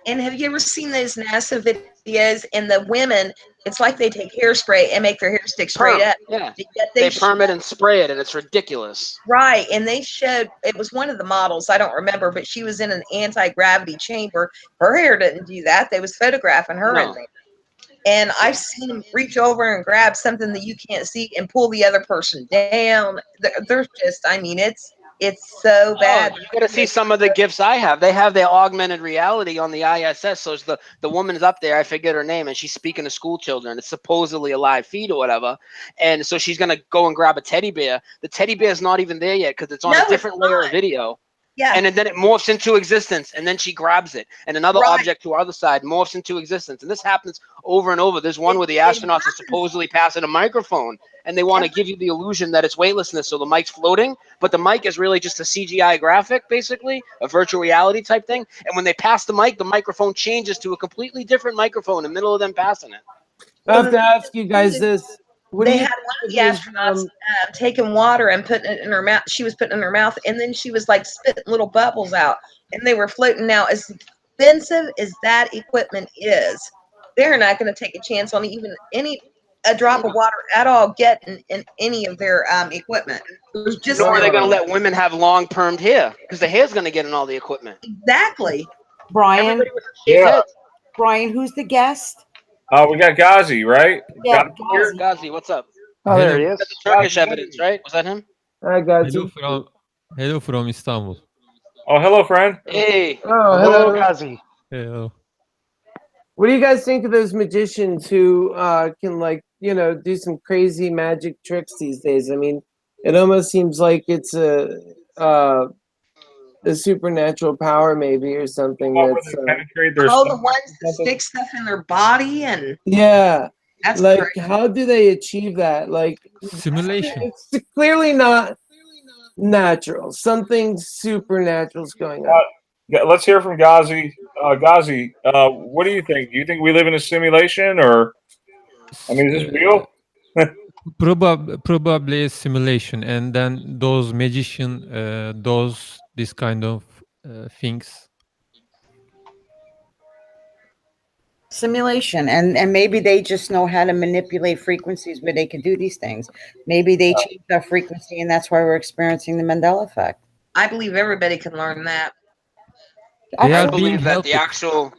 And have you ever seen those NASA videos? And the women, it's like they take hairspray and make their hair stick straight up. Yeah. Yet They perm it and spray it, and it's ridiculous. Right. And they showed, it was one of the models, I don't remember, but she was in an anti-gravity chamber. Her hair didn't do that. They was photographing her in there. And I've seen them reach over and grab something that you can't see and pull the other person down. They're just, I mean, it's so bad. You got to see some of the gifts I have. They have their augmented reality on the ISS. So it's the woman's up there. I forget her name, and she's speaking to school children. It's supposedly a live feed or whatever. And so she's going to go and grab a teddy bear. The teddy bear is not even there yet because it's on a different layer of video. Yeah. And then it morphs into existence, and then she grabs it, and another object to our other side morphs into existence. And this happens over and over. There's one where the astronauts are supposedly passing a microphone, and they want to give you the illusion that it's weightlessness, so the mic's floating, but the mic is really just a CGI graphic, basically, a virtual reality type thing. And when they pass the mic, the microphone changes to a completely different microphone in the middle of them passing it. I have to ask you guys this. They had one of the astronauts taking water and putting it in her mouth. She was putting it in her mouth, and then she was like spitting little bubbles out, and they were floating. Now, as expensive as that equipment is, they're not going to take a chance on even a drop of water at all getting in any of their equipment. Just Nor are they going to let women have long permed hair, because the hair's going to get in all the equipment. Exactly. Brian. Yeah. Brian, who's the guest? We got Ghazi, right? Yeah, Ghazi, what's up? Oh, there he is. That's the Turkish evidence, right? Was that him? I got Hello from Istanbul. Oh, hello, friend. Hey. Oh, Hello, hello. Gazi. Hello. What do you guys think of those magicians who can, like, you know, do some crazy magic tricks these days? I mean, it almost seems like it's a supernatural power, maybe, or something. Where That's they penetrate their Oh, the stomach ones or that something? stick stuff in their body, and yeah. that's Like, crazy. how do they achieve that? Like, Simulation. it's clearly not natural. Something supernatural's going on. Let's hear from Ghazi. Ghazi, what do you think? Do you think we live in a simulation, or I mean, is this real? Probably a simulation, and then those magician does this kind of things. Simulation, and maybe they just know how to manipulate frequencies where they can do these things. Maybe they change our frequency, and that's why we're experiencing the Mandela effect. I believe everybody can learn that. They I are being believe that the helped. actual.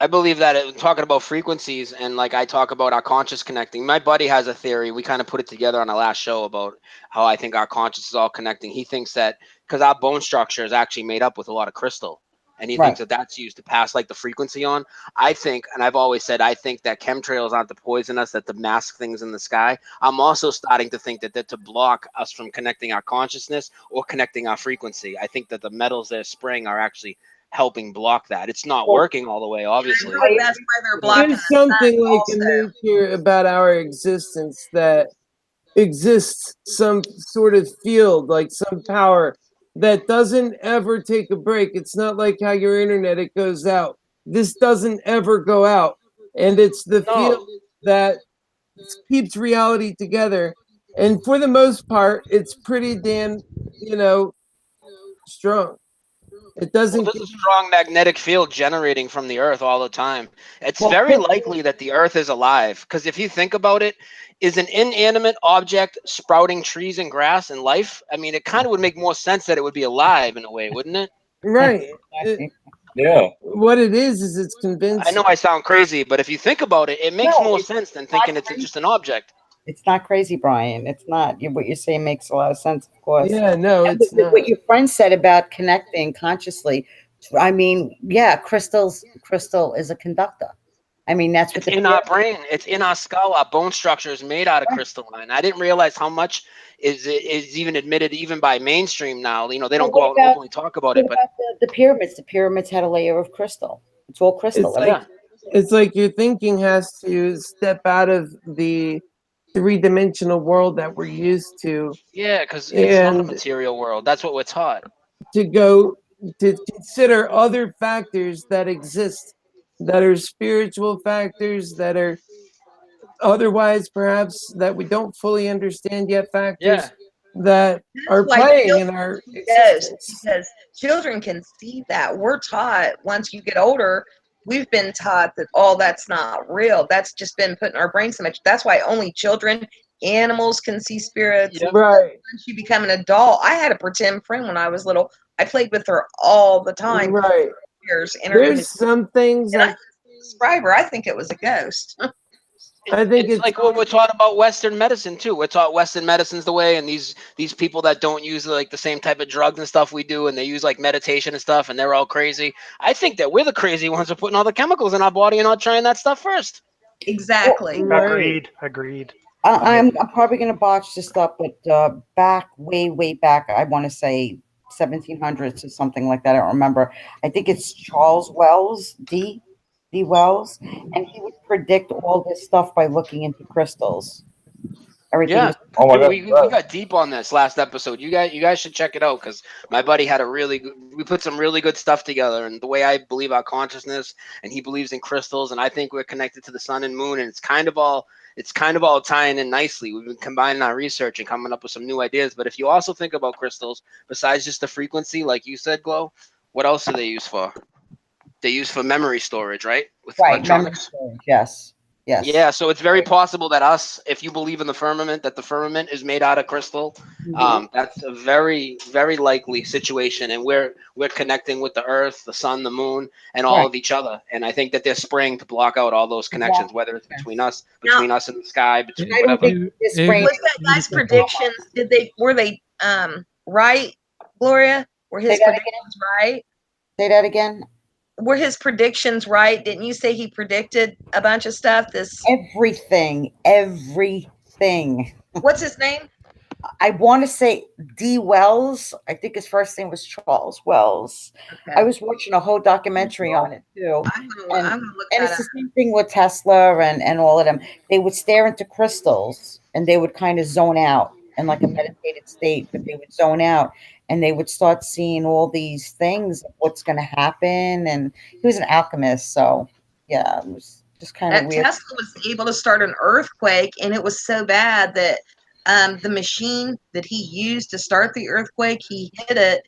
I believe that talking about frequencies and like I talk about our conscious connecting. My buddy has a theory. We kind of put it together on the last show about how I think our conscious is all connecting. He thinks that because our bone structure is actually made up with a lot of crystal, and he thinks that that's used to pass like the frequency on. I think, and I've always said, I think that chemtrails aren't to poison us, that to mask things in the sky. I'm also starting to think that they're to block us from connecting our consciousness or connecting our frequency. I think that the metals they're spraying are actually helping block that. It's not working all the way, obviously. I heard that's why they're blocking There's the sun something like also. in nature about our existence that exists some sort of field, like some power that doesn't ever take a break. It's not like how your internet, it goes out. This doesn't ever go out. And it's the field that keeps reality together. And for the most part, it's pretty damn, you know, strong. It Well, doesn't there's a strong magnetic field generating from the Earth all the time. It's Well, very likely that the Earth is alive because if you think about it, is an inanimate object sprouting trees and grass and life? I mean, it kind of would make more sense that it would be alive in a way, wouldn't it? right. Yeah. What it is it's I convincing. know I sound crazy, but if you think about it, it makes No, more it's sense than not thinking it's crazy. just an object. It's not crazy, Brian. It's not. What you're saying makes a lot of sense, of course. Yeah, no, And it's not. what your friend said about connecting consciously, I mean, yeah, crystal is a conductor. I mean, that's what It's in our brain. It's in our skull. Our bone structure is made out of crystalline. I didn't realize how much is even admitted even by mainstream now. You know, they don't go out and openly talk about it, but the pyramids. The pyramids had a layer of crystal. It's all crystal. It's like it's like your thinking has to step out of the three-dimensional world that we're used to. yeah, because it's not a And material world. That's what we're taught. to go to consider other factors that exist, that are spiritual factors, that are otherwise perhaps that we don't fully understand yet, factors that are That's why playing in children our see those, existence. because children can see that. We're taught once you get older, we've been taught that all that's not real. That's just been put in our brains so much. That's why only children, animals can see spirits. And Right. once you become an adult, I had a pretend friend when I was little. I played with her all the time. Right. Years, There's some things that describe her. I think it was a ghost. I think It's like what we're taught about Western medicine too. We're taught Western medicine's the way, and these people that don't use like the same type of drugs and stuff we do, and they use like meditation and stuff, and they're all crazy. I think that we're the crazy ones for putting all the chemicals in our body and not trying that stuff first. Exactly. Agreed. I'm probably going to botch this up, but back, way back, I want to say 1700s or something like that. I don't remember. I think it's Charles Wells, D. Wells, and he would predict all this stuff by looking into crystals. Everything. Yeah. Was- Oh my God. We got deep on this last episode. You guys should check it out because my buddy had a really good, we put some really good stuff together, and the way I believe our consciousness, and he believes in crystals, and I think we're connected to the sun and moon, and it's kind of all tying in nicely. We've been combining our research and coming up with some new ideas. But if you also think about crystals, besides just the frequency, like you said, Glow, what else are they used for? They use for memory storage, right? With electronics. Memory storage, yes. Yeah, so it's very possible that if you believe in the firmament, that the firmament is made out of crystal. That's a very, very likely situation, and we're connecting with the earth, the sun, the moon, and all of each other. And I think that they're spraying to block out all those connections, whether it's between us and the sky, between whatever. Was that guy's predictions? Were they right, Gloria? Were Say his that predictions right? Say that again. Were his predictions right? Didn't you say he predicted a bunch of stuff? Everything. What's his name? I want to say D. Wells. I think his first name was Charles Wells. Okay. I was watching a whole documentary on it too. I'm gonna look And that it's the up. same thing with Tesla and all of them. They would stare into crystals and they would kind of zone out in like a meditated state, but they would zone out and they would start seeing all these things, what's going to happen. And he was an alchemist. So, yeah, it was just kind of That weird. Tesla was able to start an earthquake, and it was so bad that the machine that he used to start the earthquake, he hit it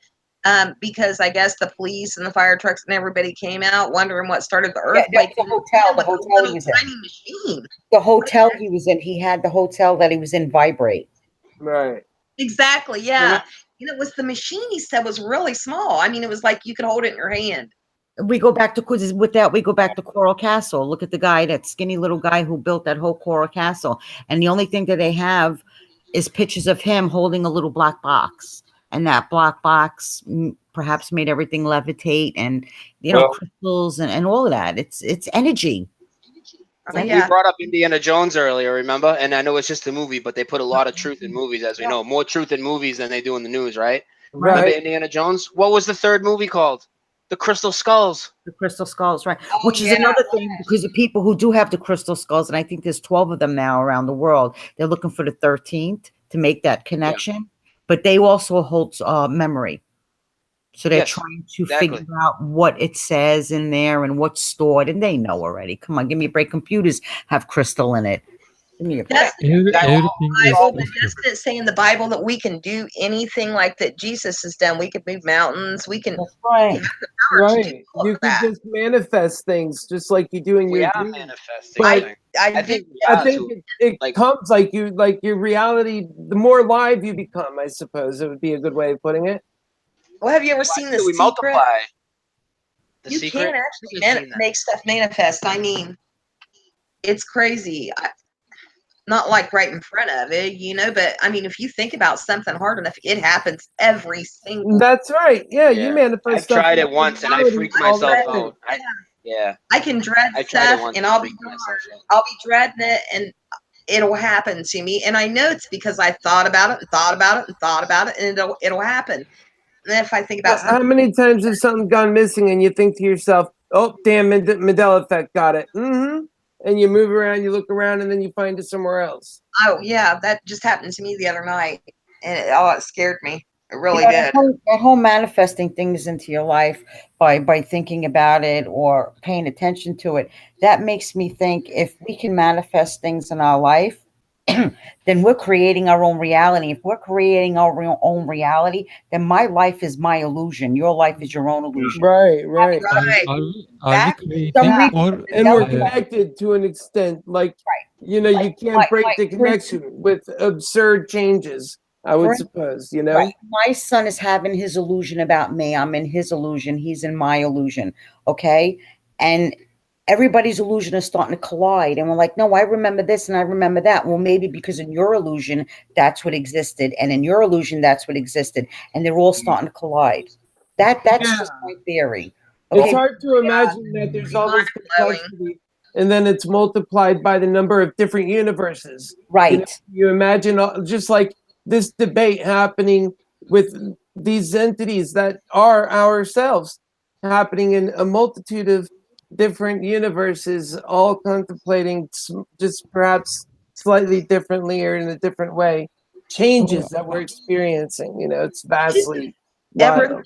because I guess the police and the fire trucks and everybody came out wondering what started the Yeah, earthquake. that's the hotel he was in. Tiny machine. The hotel he was in, he had the hotel that he was in vibrate. Right. Exactly, yeah. And it was the machine he said was really small. I mean, it was like you could hold it in your hand. We go back to with that. We go back to Coral Castle. Look at the guy, that skinny little guy who built that whole Coral Castle, and the only thing that they have is pictures of him holding a little black box, and that black box perhaps made everything levitate, and crystals and all of that. It's energy. We brought up Indiana Jones earlier, remember? And I know it's just a movie, but they put a lot of truth in movies, as we know. More truth in movies than they do in the news, right? Remember Indiana Jones? What was the third movie called? The Crystal Skulls. The Crystal Skulls, right. Which is another thing, because the people who do have the crystal skulls, and I think there's 12 of them now around the world, they're looking for the 13th to make that connection. But they also hold memory. So they're trying to figure out what it says in there and what's stored, and they know already. Come on, give me a break. Computers have crystal in it. Give me a break. Everything is Bible, but doesn't it say in the Bible that we can do anything like that Jesus has done? We can move mountains. We can. Right. Right. You can just manifest things just like you do in your dreams. But I think it comes like your reality. The more live you become, I suppose it would be a good way of putting it. Well, have you ever seen The Secret? Multiply. You can actually make stuff manifest. I mean, it's crazy. Not like right in front of it, but I mean, if you think about something hard enough, it happens every single. That's right. Yeah, you manifest I've stuff. tried it once and I freaked myself out. I can dread stuff and I'll be dreading it and it'll happen to me. And I know it's because I thought about it and thought about it and thought about it, and it'll happen. And then if I think about how many times has something gone missing and you think to yourself, "Oh, damn, Mandela effect, got it." Mm-hmm. And you move around, you look around, and then you find it somewhere else. Oh yeah, that just happened to me the other night, and it scared me. It really did. That whole manifesting things into your life by thinking about it or paying attention to it, that makes me think if we can manifest things in our life, then we're creating our own reality. If we're creating our own reality, then my life is my illusion. Your life is your own illusion. Right. Are we creating or and we're connected to an extent, like you can't break the connection with absurd changes. I would suppose, Right. My son is having his illusion about me. I'm in his illusion. He's in my illusion. Okay. And everybody's illusion is starting to collide. And we're like, no, I remember this and I remember that. Well, maybe because in your illusion, that's what existed. And in your illusion, that's what existed. And they're all starting to collide. That's just my theory. Okay? It's hard to imagine that there's all this complexity and then it's multiplied by the number of different universes. Right. You imagine just like this debate happening with these entities that are ourselves, happening in a multitude of different universes, all contemplating just perhaps slightly differently or in a different way changes that we're experiencing. It's vastly wild.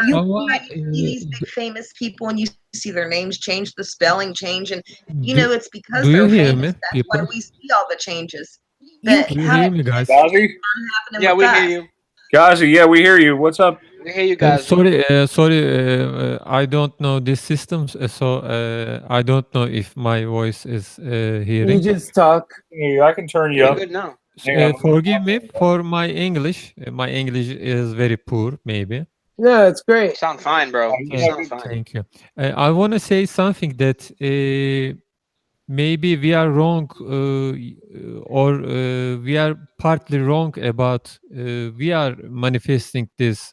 You see these big famous people and you see their names change, the spelling change, and it's because do you they're hear famous. me, That's people? why we see all the changes. Do you hear me, guys? Yeah, we hear you. Gazi, yeah, we hear you. What's up? We hear you guys. Sorry, I don't know these systems, so I don't know if my voice is hearing. You just talk. I can turn you up. Good now. Forgive me for my English. My English is very poor, maybe. No, it's great. Sound fine, bro. You sound fine. Thank you. I want to say something that maybe we are wrong or we are partly wrong about we are manifesting this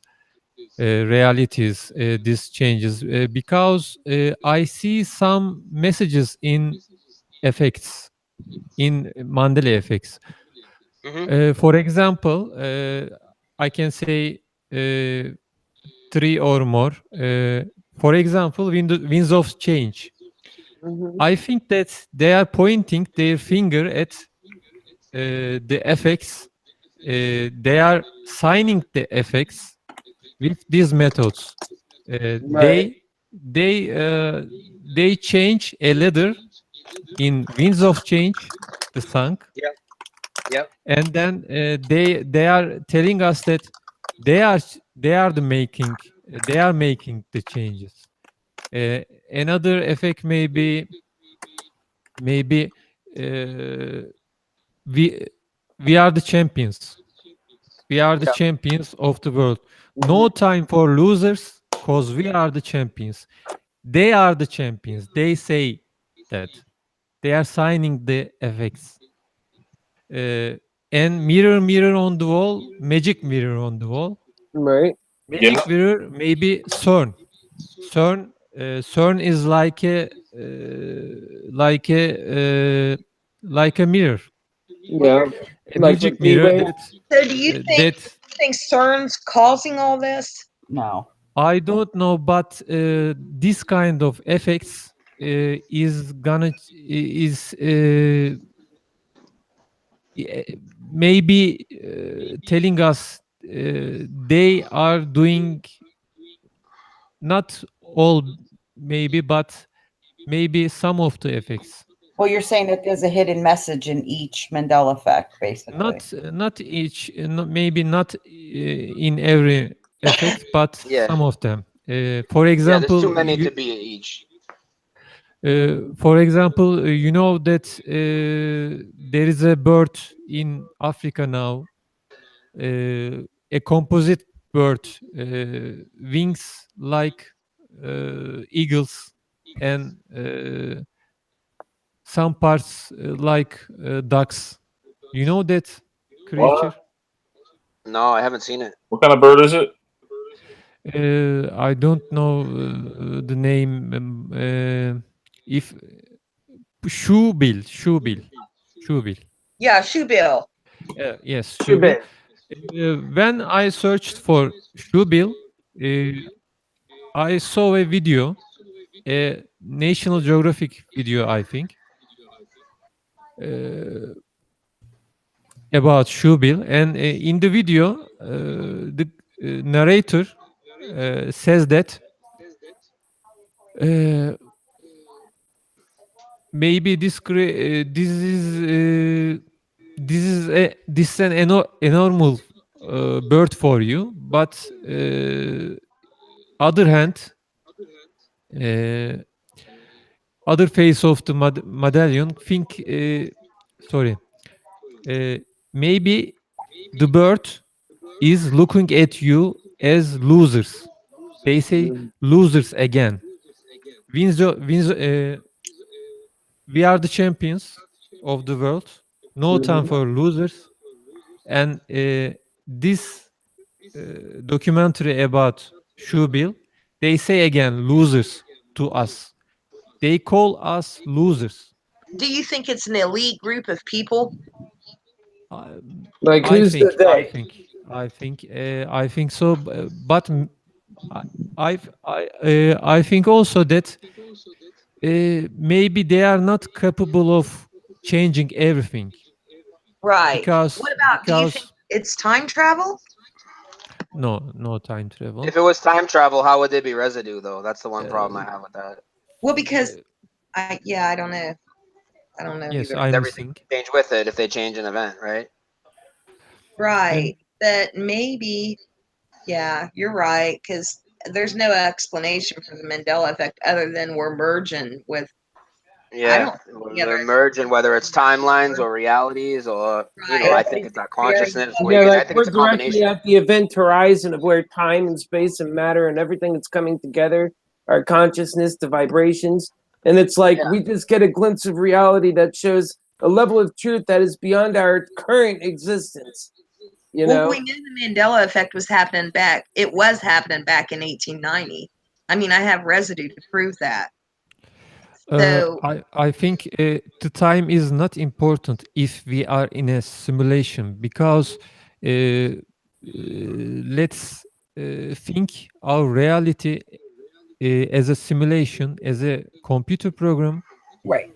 realities, these changes, because I see some messages in effects, in Mandela effects. For example, I can say 3 or more. For example, winds of change. I think that they are pointing their finger at the effects. They are signing the effects with these methods. Right. They change a letter in winds of change, the song. Yep. And then they are telling us that they are making the changes. Another effect may be we are the champions. We are the Yep. champions of the world. No time for losers, because we are the champions. They are the champions. They say that. They are signing the effects. And mirror, mirror on the wall, magic mirror on the wall. Right. Magic mirror, maybe CERN. CERN is like a mirror. Yeah. A Like magic with mirror Beebe. So do you think CERN's causing all this? No. I don't know, but this kind of effects is maybe telling us they are doing not all, maybe, but maybe some of the effects. Well, you're saying that there's a hidden message in each Mandela effect, basically. Not each, maybe not in every effect, but Yeah. some of them. For Yeah, example, there's too many to be each. For example, you know that there is a bird in Africa now, a composite bird, wings like eagles, and some parts like ducks. You know that creature? No, I haven't seen it. What kind of bird is it? I don't know the name. If shoebill. Yeah, shoebill. Yes, shoebill. Shoebill. When I searched for shoebill, I saw a video, a National Geographic video, I think, about shoebill. And in the video, the narrator says that maybe this is an enormous bird for you, but other hand, other face of the medallion think sorry, maybe the bird is looking at you as losers. They say losers again. We are the champions of the world. No time for losers. And this documentary about Shubil, they say again losers to us. They call us losers. Do you think it's an elite group of people? Like I who's think, the I they? think, I think so. But I think also that maybe they are not capable of changing everything. Right. Because What about, do you think it's time travel? no time travel. If it was time travel, how would they be residue though? That's the one problem I have with that. Well, because I don't know. I don't know Yes, either. I'm Everything listening. change with it if they change an event, right? Right. That maybe, yeah, you're right, because there's no explanation for the Mandela effect other than we're merging with. Yeah, they're merging, whether it's timelines or realities or, you know, I think it's that consciousness. Yeah, I like think we're it's a directly combination. at the event horizon of where time and space and matter and everything is coming together, our consciousness, the vibrations. And it's like we just get a glimpse of reality that shows a level of truth that is beyond our current existence. You Well, know, we knew the Mandela effect was happening back. It was happening back in 1890. I mean, I have residue to prove that. So I think the time is not important if we are in a simulation, because let's think our reality as a simulation, as a computer program. Right.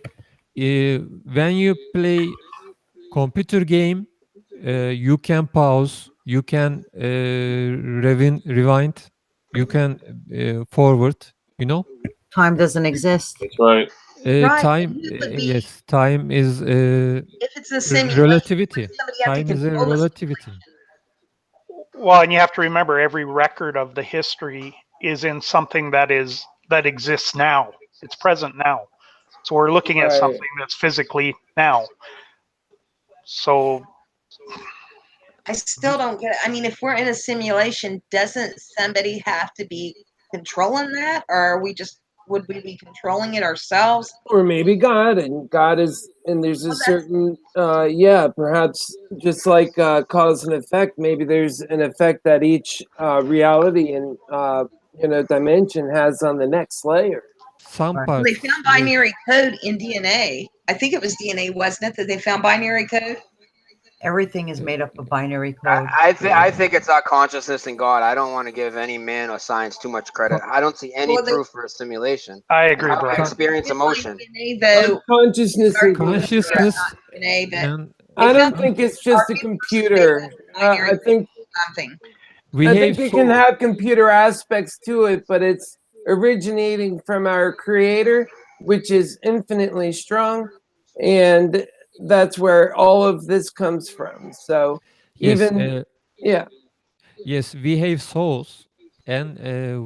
When you play computer game, you can pause, you can rewind, you can forward. You know, Time doesn't exist. That's right. Right, time. and it would be Yes, time is if it's a simulation, relativity. somebody have to Time is a control the relativity. Well, and you have to remember every record of the history is in something that exists now. It's present now. So we're looking at Right. something that's physically now. So I still don't get it. I mean, if we're in a simulation, doesn't somebody have to be controlling that, or are we just would we be controlling it ourselves? or maybe God, and God is, and there's a Well, that's certain, yeah, perhaps just like cause and effect. Maybe there's an effect that each reality and dimension has on the next layer. Some Right. well, they parts. found Yes. binary code in DNA. I think it was DNA, wasn't it, that they found binary code? Everything is made up of binary code. I think it's our consciousness and God. I don't want to give any man or science too much credit. I don't see any Well, they proof for a simulation. I agree, How do I Brian. experience did find emotion? DNA, though. Consciousness is Consciousness DNA, but and they I don't found think it's our just a universe is made computer. up of binary I think something. we I have think it can soul. have computer aspects to it, but it's originating from our creator, which is infinitely strong, and that's where all of this comes from. So Yes, even yeah, yes, we have souls, and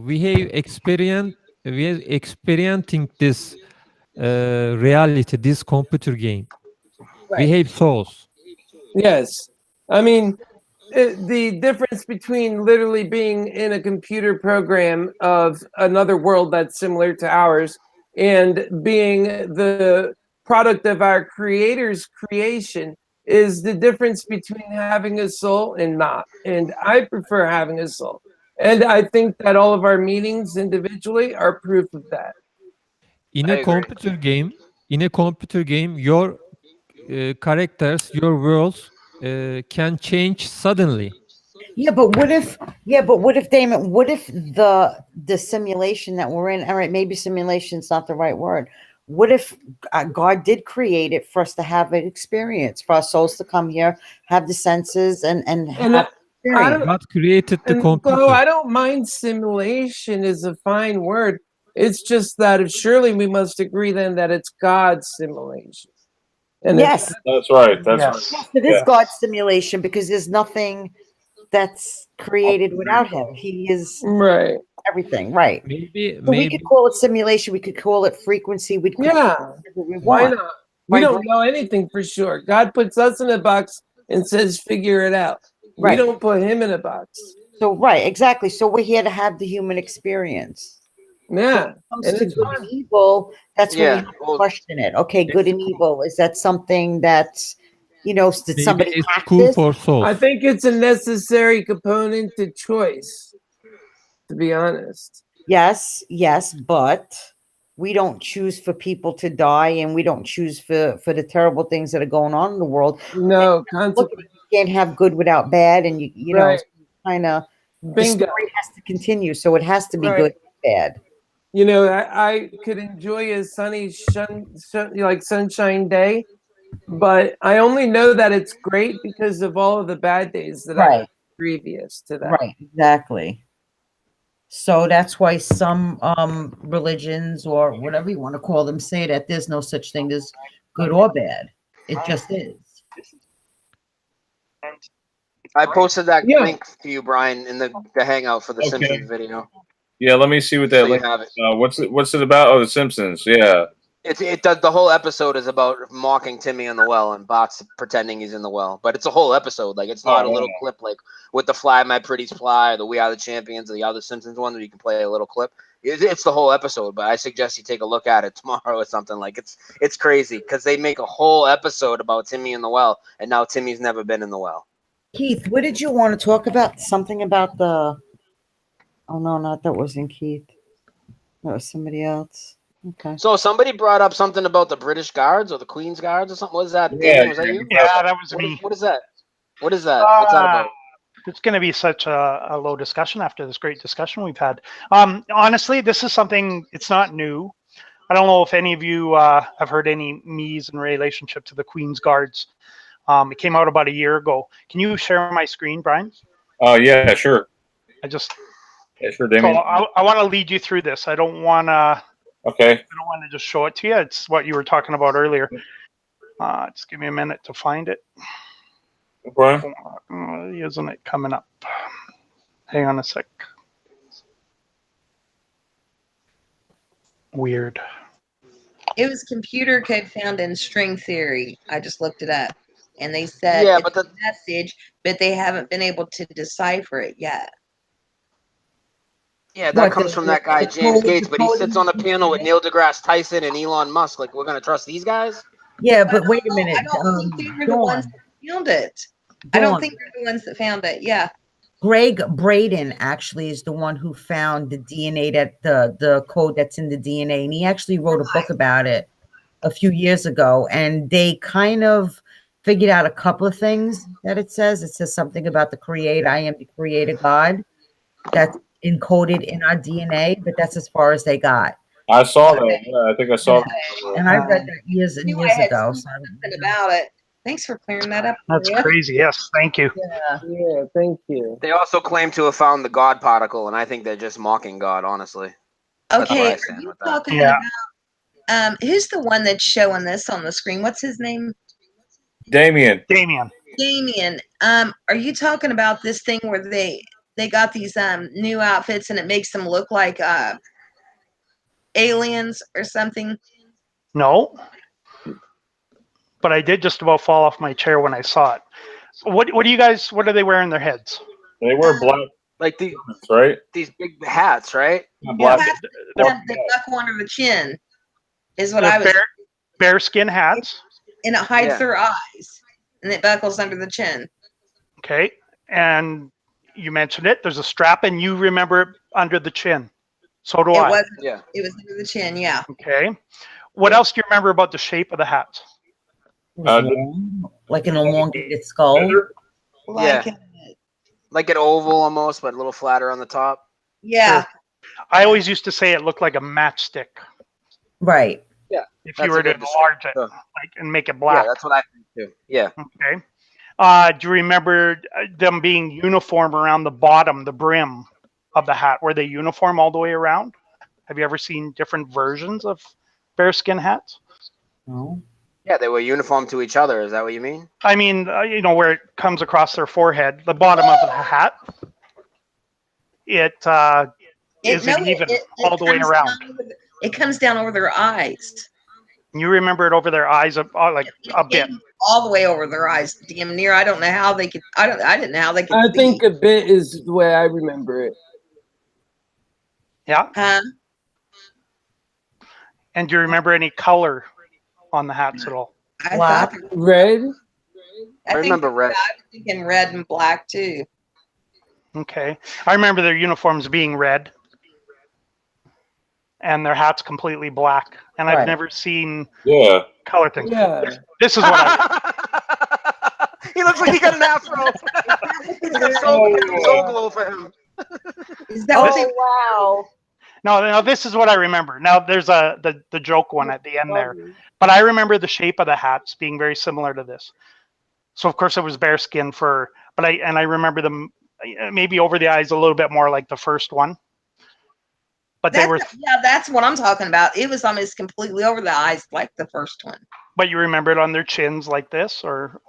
we are experiencing this reality, this computer game. We right. have souls. Yes. I mean, the difference between literally being in a computer program of another world that's similar to ours and being the product of our creator's creation is the difference between having a soul and not. And I prefer having a soul. And I think that all of our meetings individually are proof of that. In I a agree. computer game, your characters, your worlds can change suddenly. Yeah, but what if Damon, what if the simulation that we're in, all right, maybe simulation's not the right word. What if God did create it for us to have an experience, for our souls to come here, have the senses and And have I don't, God created the and though computer. I don't mind simulation is a fine word. It's just that surely we must agree then that it's God's simulation. And yes, That's right. That's Yes. right. it is Yeah. God's simulation because there's nothing that's created without him. He is right. everything, right? Maybe, So we could call it simulation, we could call it frequency, we could Yeah. call it whatever we Why want. not? We Right, don't know anything for sure. God puts us in a box and says, figure it out. We Right. don't put him in a box. So right, exactly. So we're here to have the human experience. Yeah. When it And comes to it's good fun. and evil, that's when we Yeah. have to Well, question it. Okay, good and evil. Is that something that's, did maybe somebody it's hack cool this? for souls. I think it's a necessary component to choice, to be honest. Yes, but we don't choose for people to die, and we don't choose for the terrible things that are going on in the world. No, Look, consequence. you can't have good without bad, and you know, Right. kind of the Bingo. story has to continue, so it has to be Right. good and bad. You know, I could enjoy a sunny, like sunshine day, but I only know that it's great because of all of the bad days that I've Right. had previous to that. Right, exactly. So that's why some religions or whatever you want to call them say that there's no such thing as good or bad. It just is. I posted that Yeah. link to you, Brian, in the Hangout for the Okay. Simpsons video. Yeah, let me see what that So you link. have it. What's it about? Oh, The Simpsons. Yeah. It does. The whole episode is about mocking Timmy in the well and Bot's pretending he's in the well. But it's a whole episode. Like, it's not a little clip like with the Fly My Pretties Fly or the We Are the Champions or the other Simpsons one where you can play a little clip. It's the whole episode. But I suggest you take a look at it tomorrow or something. Like, it's crazy because they make a whole episode about Timmy in the well, and now Timmy's never been in the well. Keith, what did you want to talk about? Something about the... Oh, no, not that wasn't Keith. That was somebody else. Okay. So somebody brought up something about the British Guards or the Queen's Guards or something. What is that? Yeah, Damien, was that you? Yeah, that was me. What is that? What is that? What's that about? It's going to be such a low discussion after this great discussion we've had. Honestly, this is something, it's not new. I don't know if any of you have heard any Meegs in relationship to the Queen's Guards. It came out about a year ago. Can you share my screen, Brian? Yeah, sure. Yeah, sure, Damien. So I want to lead you through this. I don't want to. Okay. I don't want to just show it to you. It's what you were talking about earlier. Just give me a minute to find it. Okay. Isn't it coming up? Hang on a sec. Weird. It was computer code found in string theory. I just looked it up. And they said Yeah, it's a message, but they haven't been able to decipher it yet. Yeah, that comes from that guy, James Gates, but he sits on a panel with Neil deGrasse Tyson and Elon Musk. Like, we're going to trust these guys? Yeah, but wait a minute. I don't think they were the ones that found it. I don't think they're the ones that found it. Yeah. Greg Braden actually is the one who found the DNA, that the code that's in the DNA, and he actually wrote a book about it a few years ago. And they kind of figured out a couple of things that it says. It says something about the creator. I am the creator God. That's encoded in our DNA, but that's as far as they got. I saw that. Yeah, I think I saw that. And I read that years and years ago. Something about it. Thanks for clearing that up. That's Maria. crazy. Yes, thank you. Yeah, thank you. They also claim to have found the God particle, and I think they're just mocking God, honestly. That's where Okay, I are stand you with that. talking about who's the one that's showing this on the screen? What's his name? Damien. Damien. Are you talking about this thing where they got these new outfits and it makes them look like aliens or something? No. But I did just about fall off my chair when I saw it. What do you guys, what do they wear in their heads? They wear black, like these, right? These big hats, right? Black. They buckle under the chin is what I was. Bear skin hats. And it hides their eyes, and it buckles under the chin. Okay, and you mentioned it. There's a strap, and you remember it under the chin. So do I. It was under the chin. Yeah. Okay. What else do you remember about the shape of the hats? Like an elongated skull. Like an oval almost, but a little flatter on the top. Yeah. Sure. I always used to say it looked like a matchstick. Right. Yeah. If you were to enlarge it and make it black. Yeah, that's what I think too. Yeah. Okay. Do you remember them being uniform around the bottom, the brim of the hat? Were they uniform all the way around? Have you ever seen different versions of bearskin hats? No. Yeah, they were uniform to each other. Is that what you mean? I mean, where it comes across their forehead, the bottom of the hat, it isn't even all the way around. It comes down over their eyes. You remember it over their eyes, like a bit. All the way over their eyes, damn near. I don't know how they could. I didn't know how they could. I think a bit is the way I remember it. Yeah. Huh? And do you remember any color on the hats at all? Black, red. I remember red. I was thinking red and black too. Okay. I remember their uniforms being red and their hats completely black. And I've never seen color things. Yeah. This is what I... He looks like he got an afro. He's got so glow for him. Is that wow. No, this is what I remember. Now there's the joke one at the end there. But I remember the shape of the hats being very similar to this. So of course it was bearskin fur, but I remember them maybe over the eyes a little bit more like the first one. But they were that's what I'm talking about. It was almost completely over the eyes like the first one. But you remember it on their chins like this or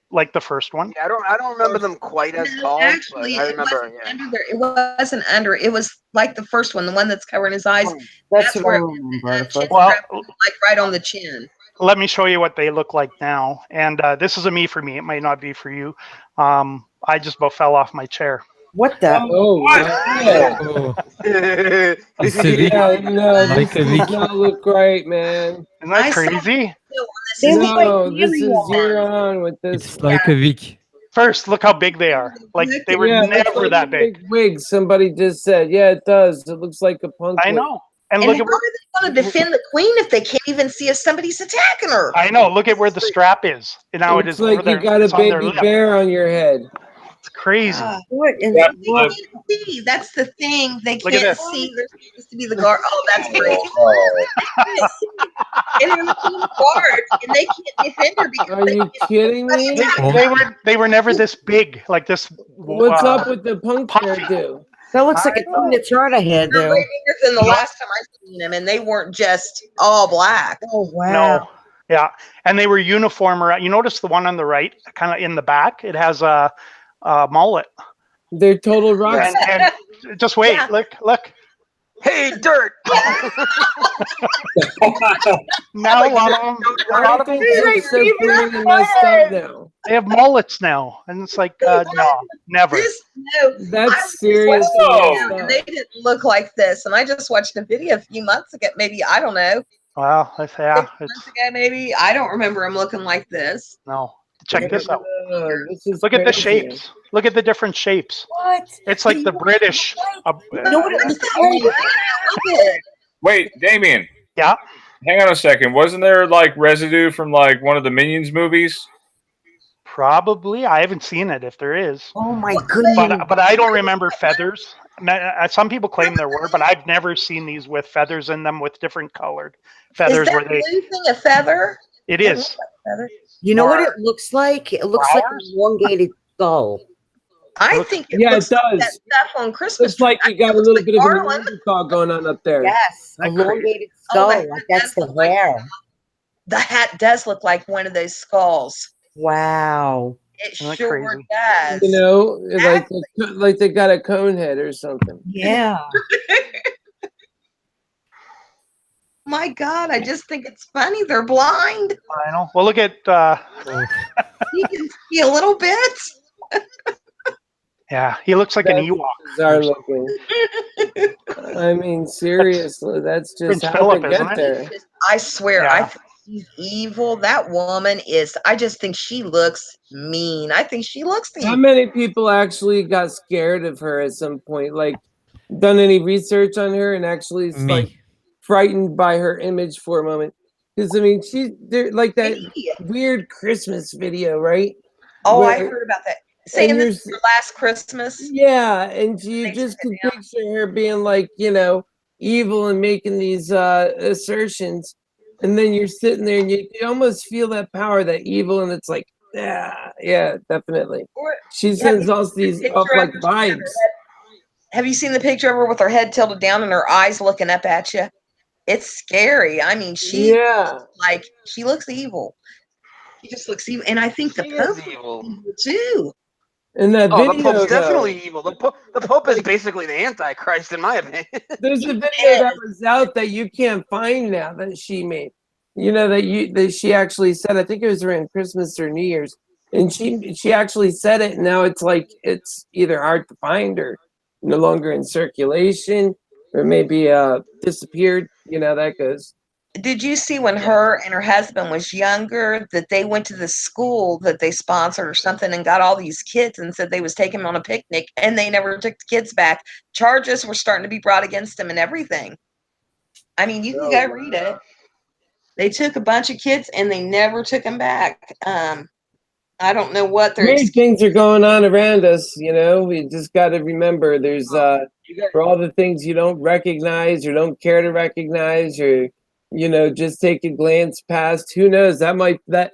like the first one? Yeah, I don't remember them quite as tall. Actually, but I remember. It wasn't under. It was like the first one, the one that's covering his eyes. That's where what I remember. Well, like right on the chin. Let me show you what they look like now. And this is a me for me. It might not be for you. I just about fell off my chair. What the? It's a week. Yeah, no, this does not look great, man. Isn't that crazy? No, this is zero on with this. It's like a week. First, look how big they are. Like they were Yeah, it looks never like that a big. wig. Somebody just said, "Yeah, it does. It looks like a punk." I wig." know. And And look how at where are they going to defend the queen if they can't even see if somebody's attacking her? I know. Look at where the strap is. And now it It's is over like you there. got a It's on their baby lip. bear on your head. It's crazy. What in Yeah, They can't see. That's the thing. They Look at can't this. see. They're supposed to be the guard. Oh, that's crazy. They can't see. And they're the queen of guards, and they can't defend her because Are you kidding me? They were never this big. Like this. What's up with the punk puffy. hairdo? That looks like I a thing that Charter had, they're though. way bigger than the last time I seen them, and they weren't just all black. Oh wow! No. Yeah. And they were uniform. You notice the one on the right, kind of in the back. It has a mullet. They're total rock. And just wait. Yeah. Look. Hey, dirt! Now a lot of them, They're so clean and messed up now. they have mullets now, and it's like no, never. That's seriously messed And up. they didn't look like this. And I just watched a video a few months ago. Maybe I don't know. Well, yeah, Months ago, maybe I don't remember them looking like this. no. Check this out. This is Look at the crazy. shapes. Look at the different shapes. What? It's like the British. Wait, Damien. Yeah. Hang on a second. Wasn't there like residue from like one of the Minions movies? Probably. I haven't seen it. If there is. Oh my goodness! But I don't remember feathers. Some people claim there were, but I've never seen these with feathers in them with different colored feathers. Is Where that they? blue thing a feather? It is. You know what it looks like? It looks like an elongated skull. I think it Yeah, it looks like that does. stuff on Christmas. It's like you got a little bit of a Neanderthal going on up there. Yes, That elongated Oh, skull. that Like that's does the look hair. The hat does look like one of those skulls. Wow. It Isn't that sure crazy? does. You know, like they got a cone head or something. Yeah. My God, I just think it's funny. They're blind. I know. Well, look at. You can see a little bit. Yeah, he looks like an That's Ewok. bizarre looking. I mean, seriously, that's just Prince how Philip, they isn't get it? there. I swear, Yeah. I think she's evil. That woman is. I just think she looks mean. I think she looks How evil. many people actually got scared of her at some point? Like, done any research on her and actually Me. like frightened by her image for a moment? Because I mean, they're like that weird Christmas video, right? Oh, I Where- heard about that. Saying and this is you're- your last Christmas. Yeah, and you just could picture her being like, evil and making these assertions, and then you're sitting there and you almost feel that power, that evil, and it's like, yeah, definitely. She sends us these up like vibes. Have you seen the picture of her with her head tilted down and her eyes looking up at you? It's scary. I mean, she looks evil. She just looks evil, and I think the Pope is evil too. In that Oh, the video, Pope's though, definitely evil. The Pope is basically the Antichrist, in my opinion. there's a video that was out that you can't find now that she made. That she actually said. I think it was around Christmas or New Year's, and she actually said it. And now it's like it's either hard to find or no longer in circulation, or maybe disappeared. That goes. Did you see when her and her husband was younger that they went to the school that they sponsored or something and got all these kids and said they was taking them on a picnic and they never took the kids back? Charges were starting to be brought against them and everything. I mean, you can go read it. They took a bunch of kids and they never took them back. I don't know what they're. Many things are going on around us. We just got to remember there's for all the things you don't recognize or don't care to recognize or just take a glance past. Who knows? That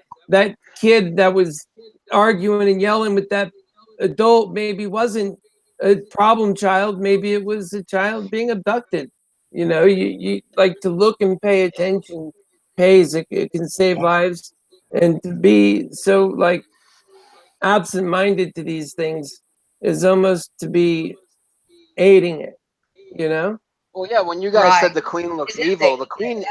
kid that was arguing and yelling with that adult maybe wasn't a problem child. Maybe it was a child being abducted. You like to look and pay attention. Pays. It can save lives, and to be so like absent-minded to these things is almost to be aiding it. Well, yeah, when you guys said the queen looks evil, the queen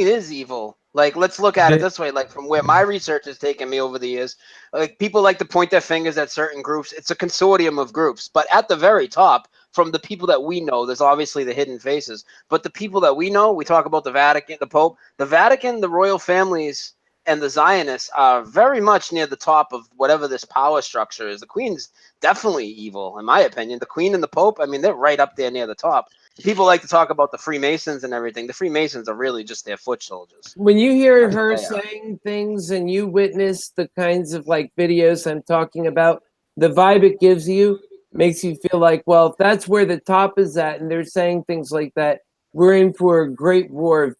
is evil. Like, let's look at it this way. Like, from where my research has taken me over the years, like people like to point their fingers at certain groups. It's a consortium of groups, but at the very top, from the people that we know, there's obviously the hidden faces. But the people that we know, we talk about the Vatican, the Pope, the Vatican, the royal families, and the Zionists are very much near the top of whatever this power structure is. The Queen's definitely evil, in my opinion. The Queen and the Pope, I mean, they're right up there near the top. People like to talk about the Freemasons and everything. The Freemasons are really just their foot soldiers. When you hear That's what her they are. saying things and you witness the kinds of like videos I'm talking about, the vibe it gives you makes you feel like, well, if that's where the top is at and they're saying things like that, we're in for a great war of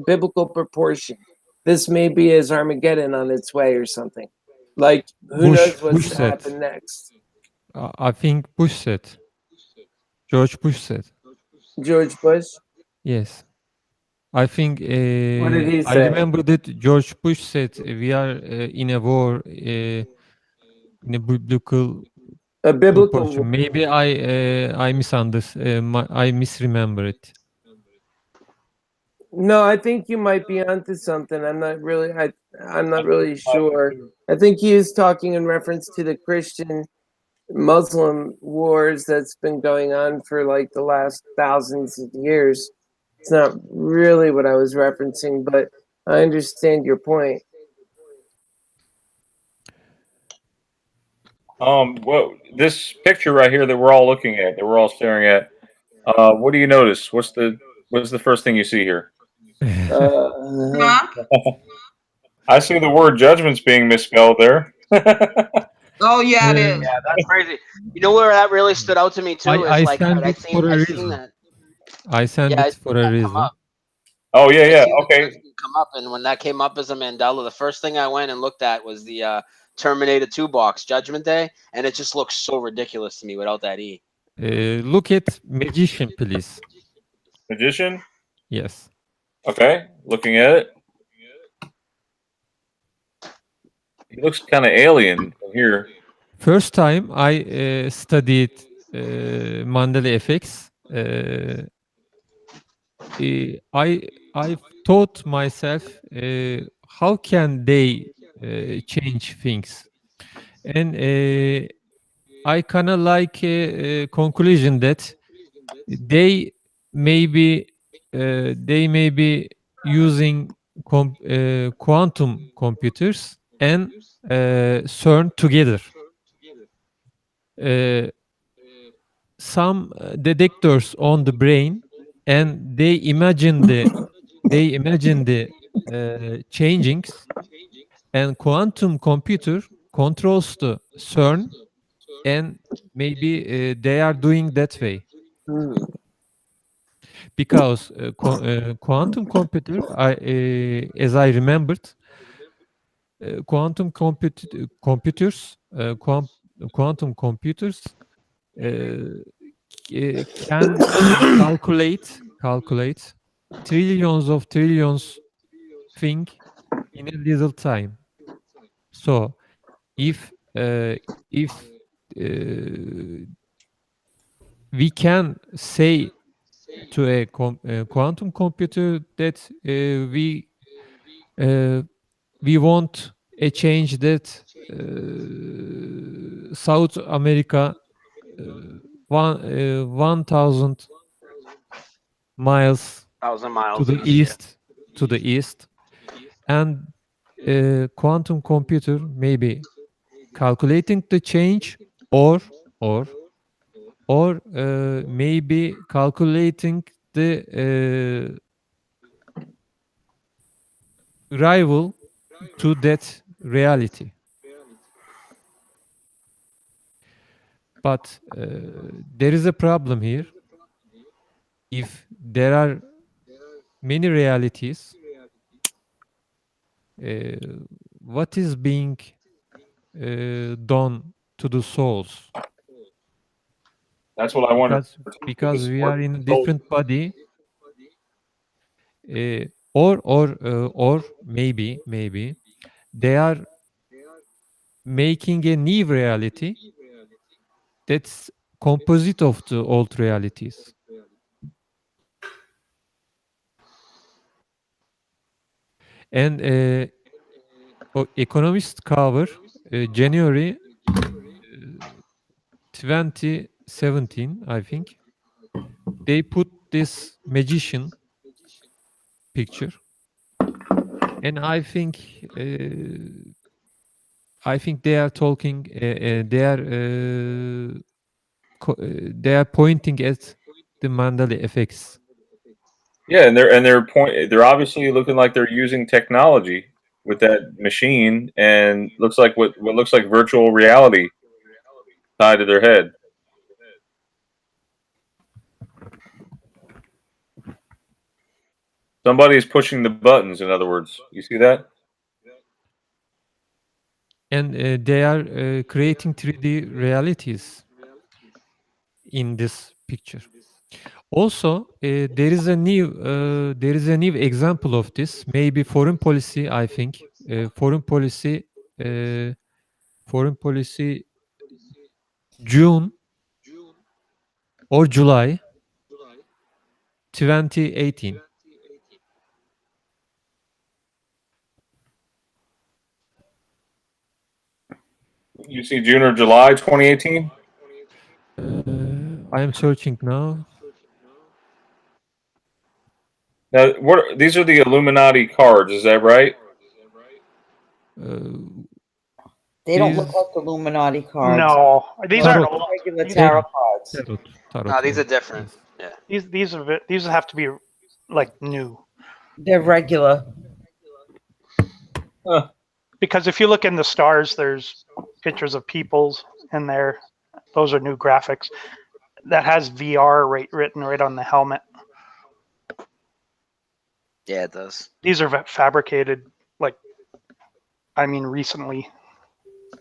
biblical proportion. This may be as Armageddon on its way or something. Like, who knows what's Bush to said. happen next? I think Bush said. George Bush said. George Bush? Yes. I think What did he I say? remember that George Bush said we are in a war in a biblical war. Maybe I misunderstood. I misremember it. No, I think you might be onto something. I'm not really sure. I think he is talking in reference to the Christian Muslim wars that's been going on for like the last thousands of years. It's not really what I was referencing, but I understand your point. Well, this picture right here that we're all looking at, that we're all staring at, what do you notice? What's the first thing you see here? I see the word judgment's being misspelled there. Oh yeah, it is. Yeah, that's crazy. You know where that really stood out to me too I is like sent I it for a seen reason. that. I sent Yeah, I it for a reason. Oh yeah, I yeah. seen the Okay. judgment come up, and when that came up as a Mandela, the first thing I went and looked at was the Terminator 2 box, Judgment Day, and it just looks so ridiculous to me without that E. Look at magician, please. Magician? Yes. Okay, looking at it. He looks kind of alien from here. First time I studied Mandela effects, I thought myself how can they change things, and I kind of like a conclusion that they may be using quantum computers and CERN together. Some detectors on the brain, and they imagine the changings, and quantum computer controls the CERN, and maybe they are doing that way. Because quantum computer, as I remembered, quantum computers can calculate trillions thing in a little time. So if we can say to a quantum computer that we want a change that South America 1,000 miles 1,000 miles to the east, east, and quantum computer maybe calculating the change, or maybe calculating the rival to that reality. But there is a problem here. If there are many realities, what is being done to the souls? That's what I wonder. Because we are in a different body, or maybe they are making a new reality that's composite of the old realities. And Economist cover January 2017, I think. They put this magician picture, And I think they are talking. They are pointing at the Mandela effects. Yeah, and they're obviously looking like they're using technology with that machine, and looks like what looks like virtual reality tied to their head. Somebody's pushing the buttons. In other words, you see that? And they are creating 3D realities in this picture. Also, there is a new example of this. Maybe foreign policy. I think foreign policy, June or July 2018. You see June or July 2018? I am searching now. Now, these are the Illuminati cards, is that right? They don't look like Illuminati cards. No, these Tarot. aren't regular these tarot are- cards. No, these are different. Yeah. These have to be like new. They're regular. Because if you look in the stars, there's pictures of peoples in there. Those are new graphics. That has VR written right on the helmet. Yeah, it does. These are fabricated, recently,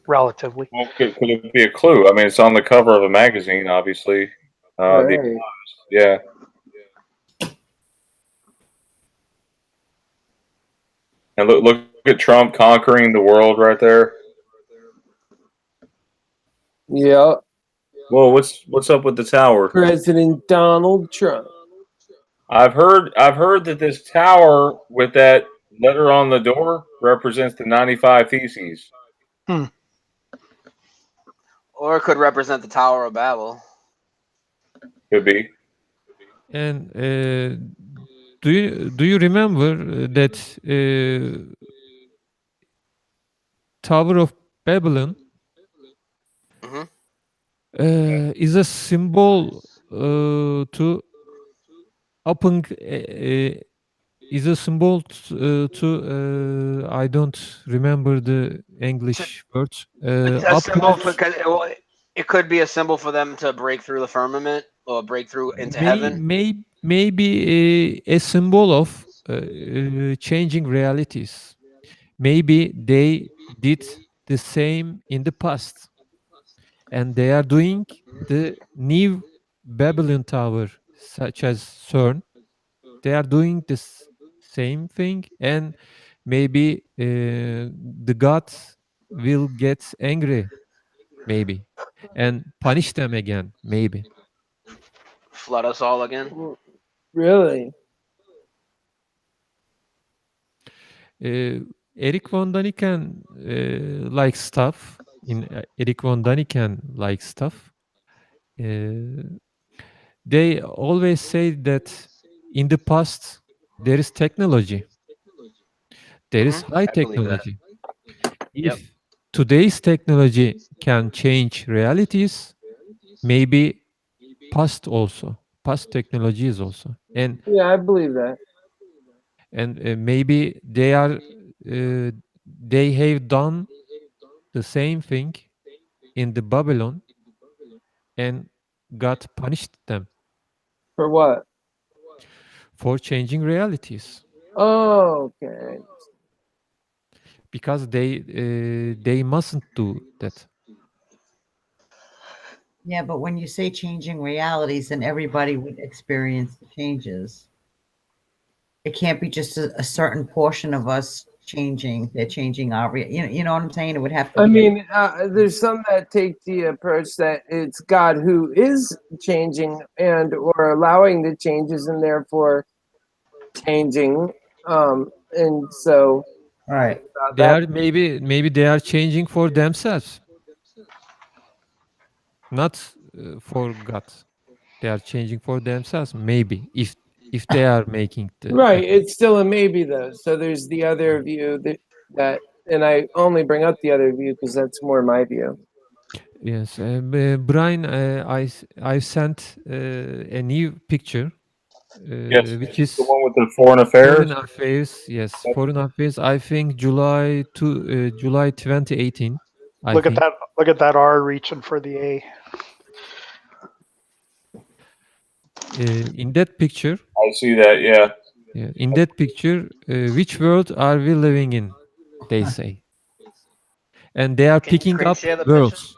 relatively. Well, could it be a clue? I mean, it's on the cover of a magazine, obviously. Right. Yeah. And look at Trump conquering the world right there. Yeah. Well, what's up with the tower? President Donald Trump. I've heard that this tower with that letter on the door represents the 95 Theses. Or it could represent the Tower of Babel. Could be. And do you remember that Tower of Babylon is a symbol to open is a symbol to I don't remember the English word. A symbol because it could be a symbol for them to break through the firmament or break through into heaven. Maybe a symbol of changing realities. Maybe they did the same in the past, and they are doing the new Babylon Tower, such as CERN. They are doing this same thing, and maybe the gods will get angry, maybe, and punish them again, maybe. Flood us all again. Really? Eric von Daniken likes stuff. Eric von Daniken likes stuff. They always say that in the past there is technology. There is high technology. If today's technology can change realities, maybe past technologies also, and Yeah, I believe that. and maybe they have done the same thing in the Babylon and God punished them For what? for changing realities Oh, okay. because they mustn't do that. Yeah, but when you say changing realities, then everybody would experience the changes. It can't be just a certain portion of us changing. They're changing our, you know what I'm saying? It would have to. I mean, there's some that take the approach that it's God who is changing and or allowing the changes, and therefore changing. And so, right, They are maybe they are changing for themselves, not for God. They are changing for themselves. Maybe if they are making the Right. effect. It's still a maybe though. So there's the other view that and I only bring up the other view because that's more my view. Yes, Brian, I sent a new picture, Yes, which the is one with the foreign Foreign affairs. Affairs. Yes, Foreign Affairs. I think July 2018. I Look at think that! Look at that R reaching for the A. in that picture, I see that. Yeah. yeah, in that picture, which world are we living in? They say, and they are Can you picking screen up share the picture? worlds.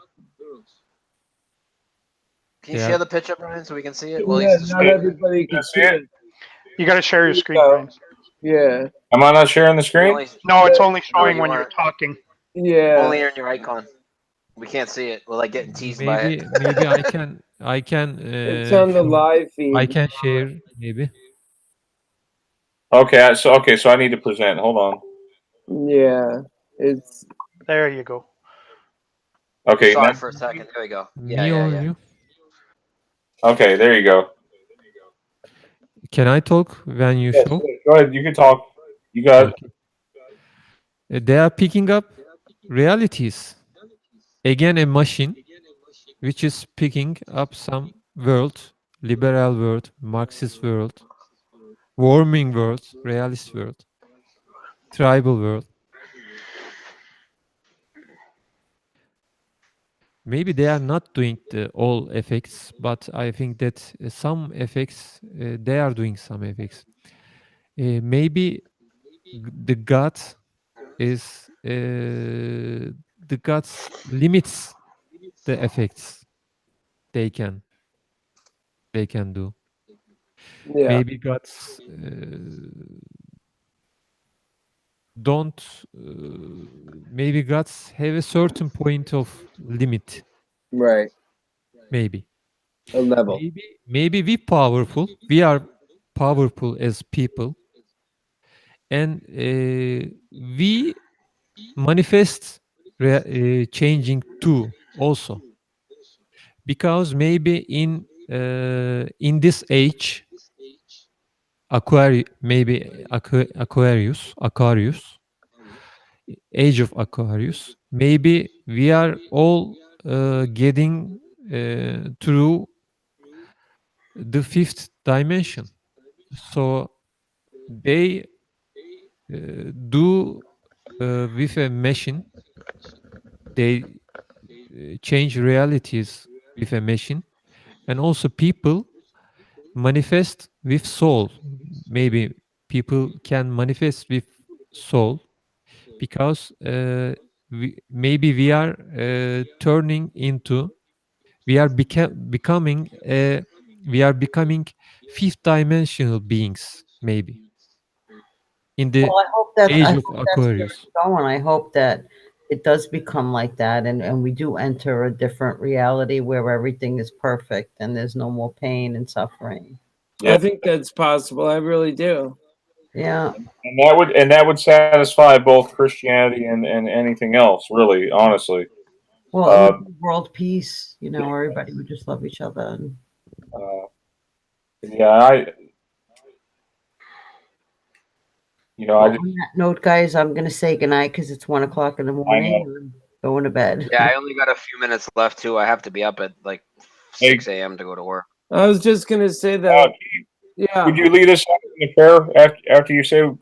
Can you They share are. the picture, Brian, so we can see it? Well, Yeah, he's not describing it. everybody Can I can see see it? it. You got to share your screen, So, Brian. yeah. Am I not sharing the We screen? only, No, it's Yeah. only no, showing you when you're aren't. talking. Yeah. Only in your icon. We can't see it. We're like getting teased by it. Maybe I can It's on the live feed. I can share maybe. Okay. So I need to present. Hold on. Yeah. It's There you go. Okay. Saw Now, it for a second. There we go. Me Yeah. overview. okay. There you go. Can I talk when you Yes. show? Go ahead. You can talk. You got it. Okay. They are picking up realities. Again, a machine which is picking up some world, liberal world, Marxist world, warming world, realist world, tribal world. Maybe they are not doing the all effects, but I think that some effects, they are doing some effects. Maybe the God is the gods limits the effects they can do. yeah. Maybe gods don't. Maybe gods have a certain point of limit. Right. Maybe. A level. Maybe we powerful. We are powerful as people, and we manifest changing too also, because maybe in this age, Aquarius, age of Aquarius, maybe we are all getting through the fifth dimension. So they do with a machine, they change realities with a machine, and also people manifest with soul. Maybe people can manifest with soul, because maybe we are turning into, we are becoming we are becoming fifth dimensional beings, maybe in the Well, I age of hope that's where Aquarius. it's going. I hope that it does become like that, and we do enter a different reality where everything is perfect and there's no more pain and suffering. I think that's possible. I really do. Yeah. And that would satisfy both Christianity and anything else, really, honestly. Well, it would be world peace. You know, everybody would just love each other. And yeah, on that note, guys, I'm gonna say goodnight because it's 1 o'clock in the morning. know. I'm going to bed. Yeah, I only got a few minutes left too. I have to be up at like 6 a.m. to go to work. I was just gonna say that. Yeah. Would you lead us out in the prayer after you say what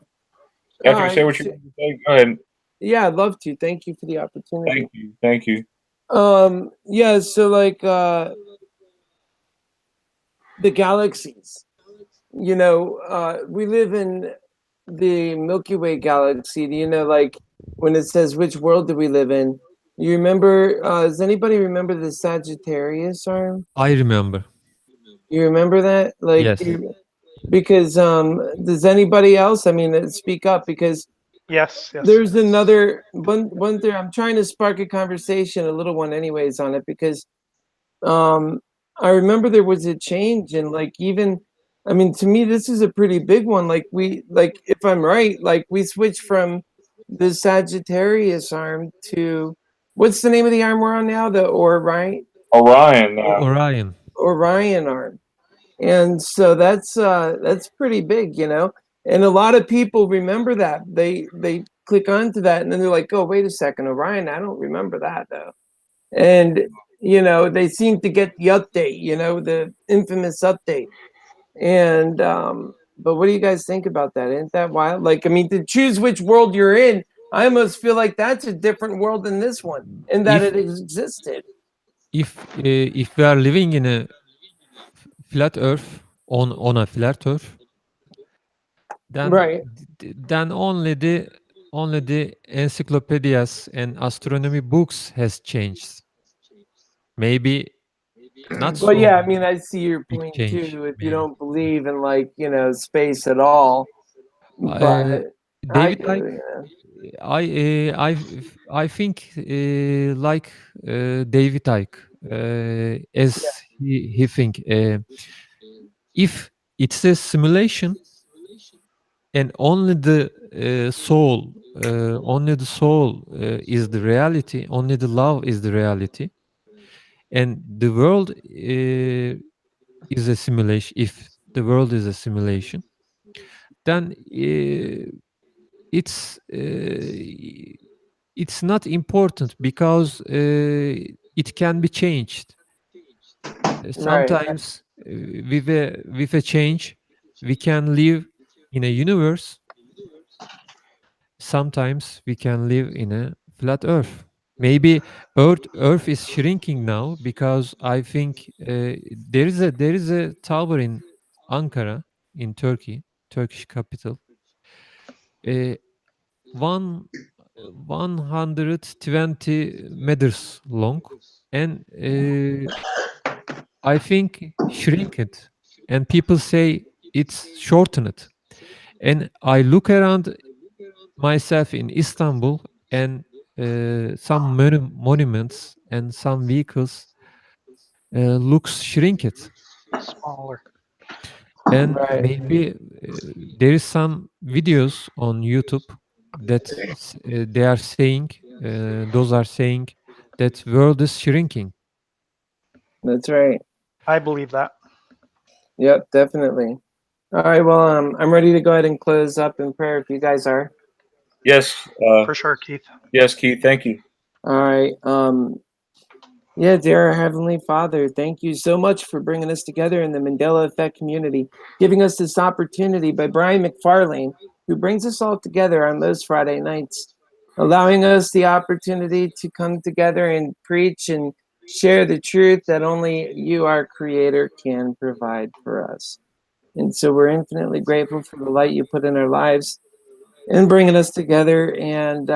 you want to say? Go ahead. Yeah, I'd love to. Thank you for the opportunity. Thank you. Yeah, so like the galaxies. You know, we live in the Milky Way galaxy. You know, like when it says which world do we live in? You remember, does anybody remember the Sagittarius arm? I remember. You remember that? Like Yes. because does anybody else? I mean, speak up because Yes. there's another one thing. I'm trying to spark a conversation, a little one anyways, on it because I remember there was a change and like even I mean to me this is a pretty big one. Like if I'm right, like we switched from the Sagittarius arm to what's the name of the arm we're on now? The Orion Orion. Orion. Orion arm. And so that's pretty big, you know. And a lot of people remember that. They click onto that and then they're like, oh, wait a second, Orion, I don't remember that though. And you know, they seem to get the update, you know, the infamous update. And but what do you guys think about that? Isn't that wild? Like, I mean, to choose which world you're in, I almost feel like that's a different world than this one, in that it existed. If we are living in a flat Earth, on a flat Earth, then right, then only the encyclopedias and astronomy books has changed. Maybe not well, so yeah, I mean, I see your big point change. too. If you Maybe. don't believe in, like, you know, space at all, but I David, do. Yeah. I think like David Icke, as he think if it's a simulation and only the soul, is the reality, only the love is the reality, and the world is a simulation. If the world is a simulation, then it's not important because it can be changed. Right. Sometimes with a change, we can live in a universe. Sometimes we can live in a flat Earth. Maybe Earth is shrinking now because I think there is a tower in Ankara, in Turkey, Turkish capital. Uh, one 120 meters long, and I think shrink it, and people say it's shortened. And I look around myself in Istanbul, and some monuments and some vehicles looks shrinked. Smaller. And Right. maybe there is some videos on YouTube that they are saying, those are saying that world is shrinking. That's right. I believe that. Yep, definitely. All right, well, I'm ready to go ahead and close up in prayer if you guys are. Yes. For sure, Keith. Yes, Keith. Thank you. All right. Yeah, dear Heavenly Father, thank you so much for bringing us together in the Mandela Effect community, giving us this opportunity by Brian McFarlane, who brings us all together on most Friday nights, allowing us the opportunity to come together and preach and share the truth that only you, our Creator, can provide for us. And so we're infinitely grateful for the light you put in our lives and bringing us together, and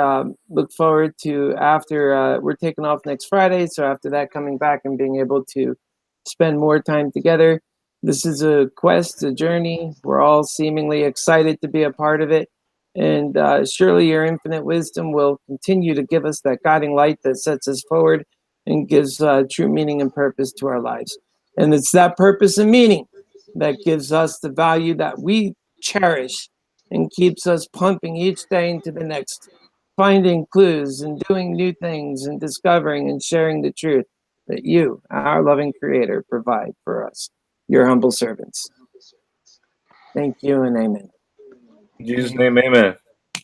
look forward to after we're taking off next Friday. So after that, coming back and being able to spend more time together. This is a quest, a journey. We're all seemingly excited to be a part of it. And surely your infinite wisdom will continue to give us that guiding light that sets us forward and gives true meaning and purpose to our lives. And it's that purpose and meaning that gives us the value that we cherish and keeps us pumping each day into the next, finding clues and doing new things and discovering and sharing the truth that you, our loving Creator, provide for us, your humble servants. Thank you and amen. In Jesus' name, amen.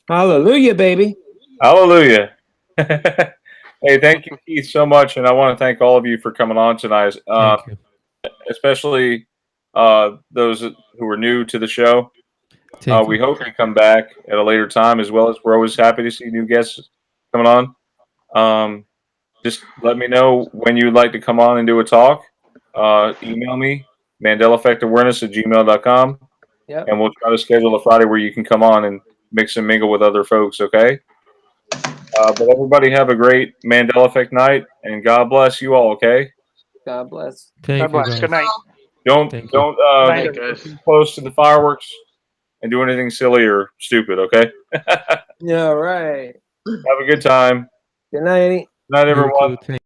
Hallelujah, baby. Hallelujah. Hey, thank you, Keith, so much. And I want to thank all of you for coming on tonight, Thank you. especially those who are new to the show. Thank We you. hope you come back at a later time, as well as we're always happy to see new guests coming on. Just let me know when you'd like to come on and do a talk. Email me, mandelaeffectawareness@gmail.com, Yep. and we'll try to schedule a Friday where you can come on and mix and mingle with other folks, okay? But everybody have a great Mandela Effect night, and God bless you all, okay? God bless. Thank God you, bless. guys. Good night. Don't Thank you. Night, get guys. too close to the fireworks and do anything silly or stupid, okay? Yeah, right. Have a good time. Good night. Good night, You everyone. too. Thank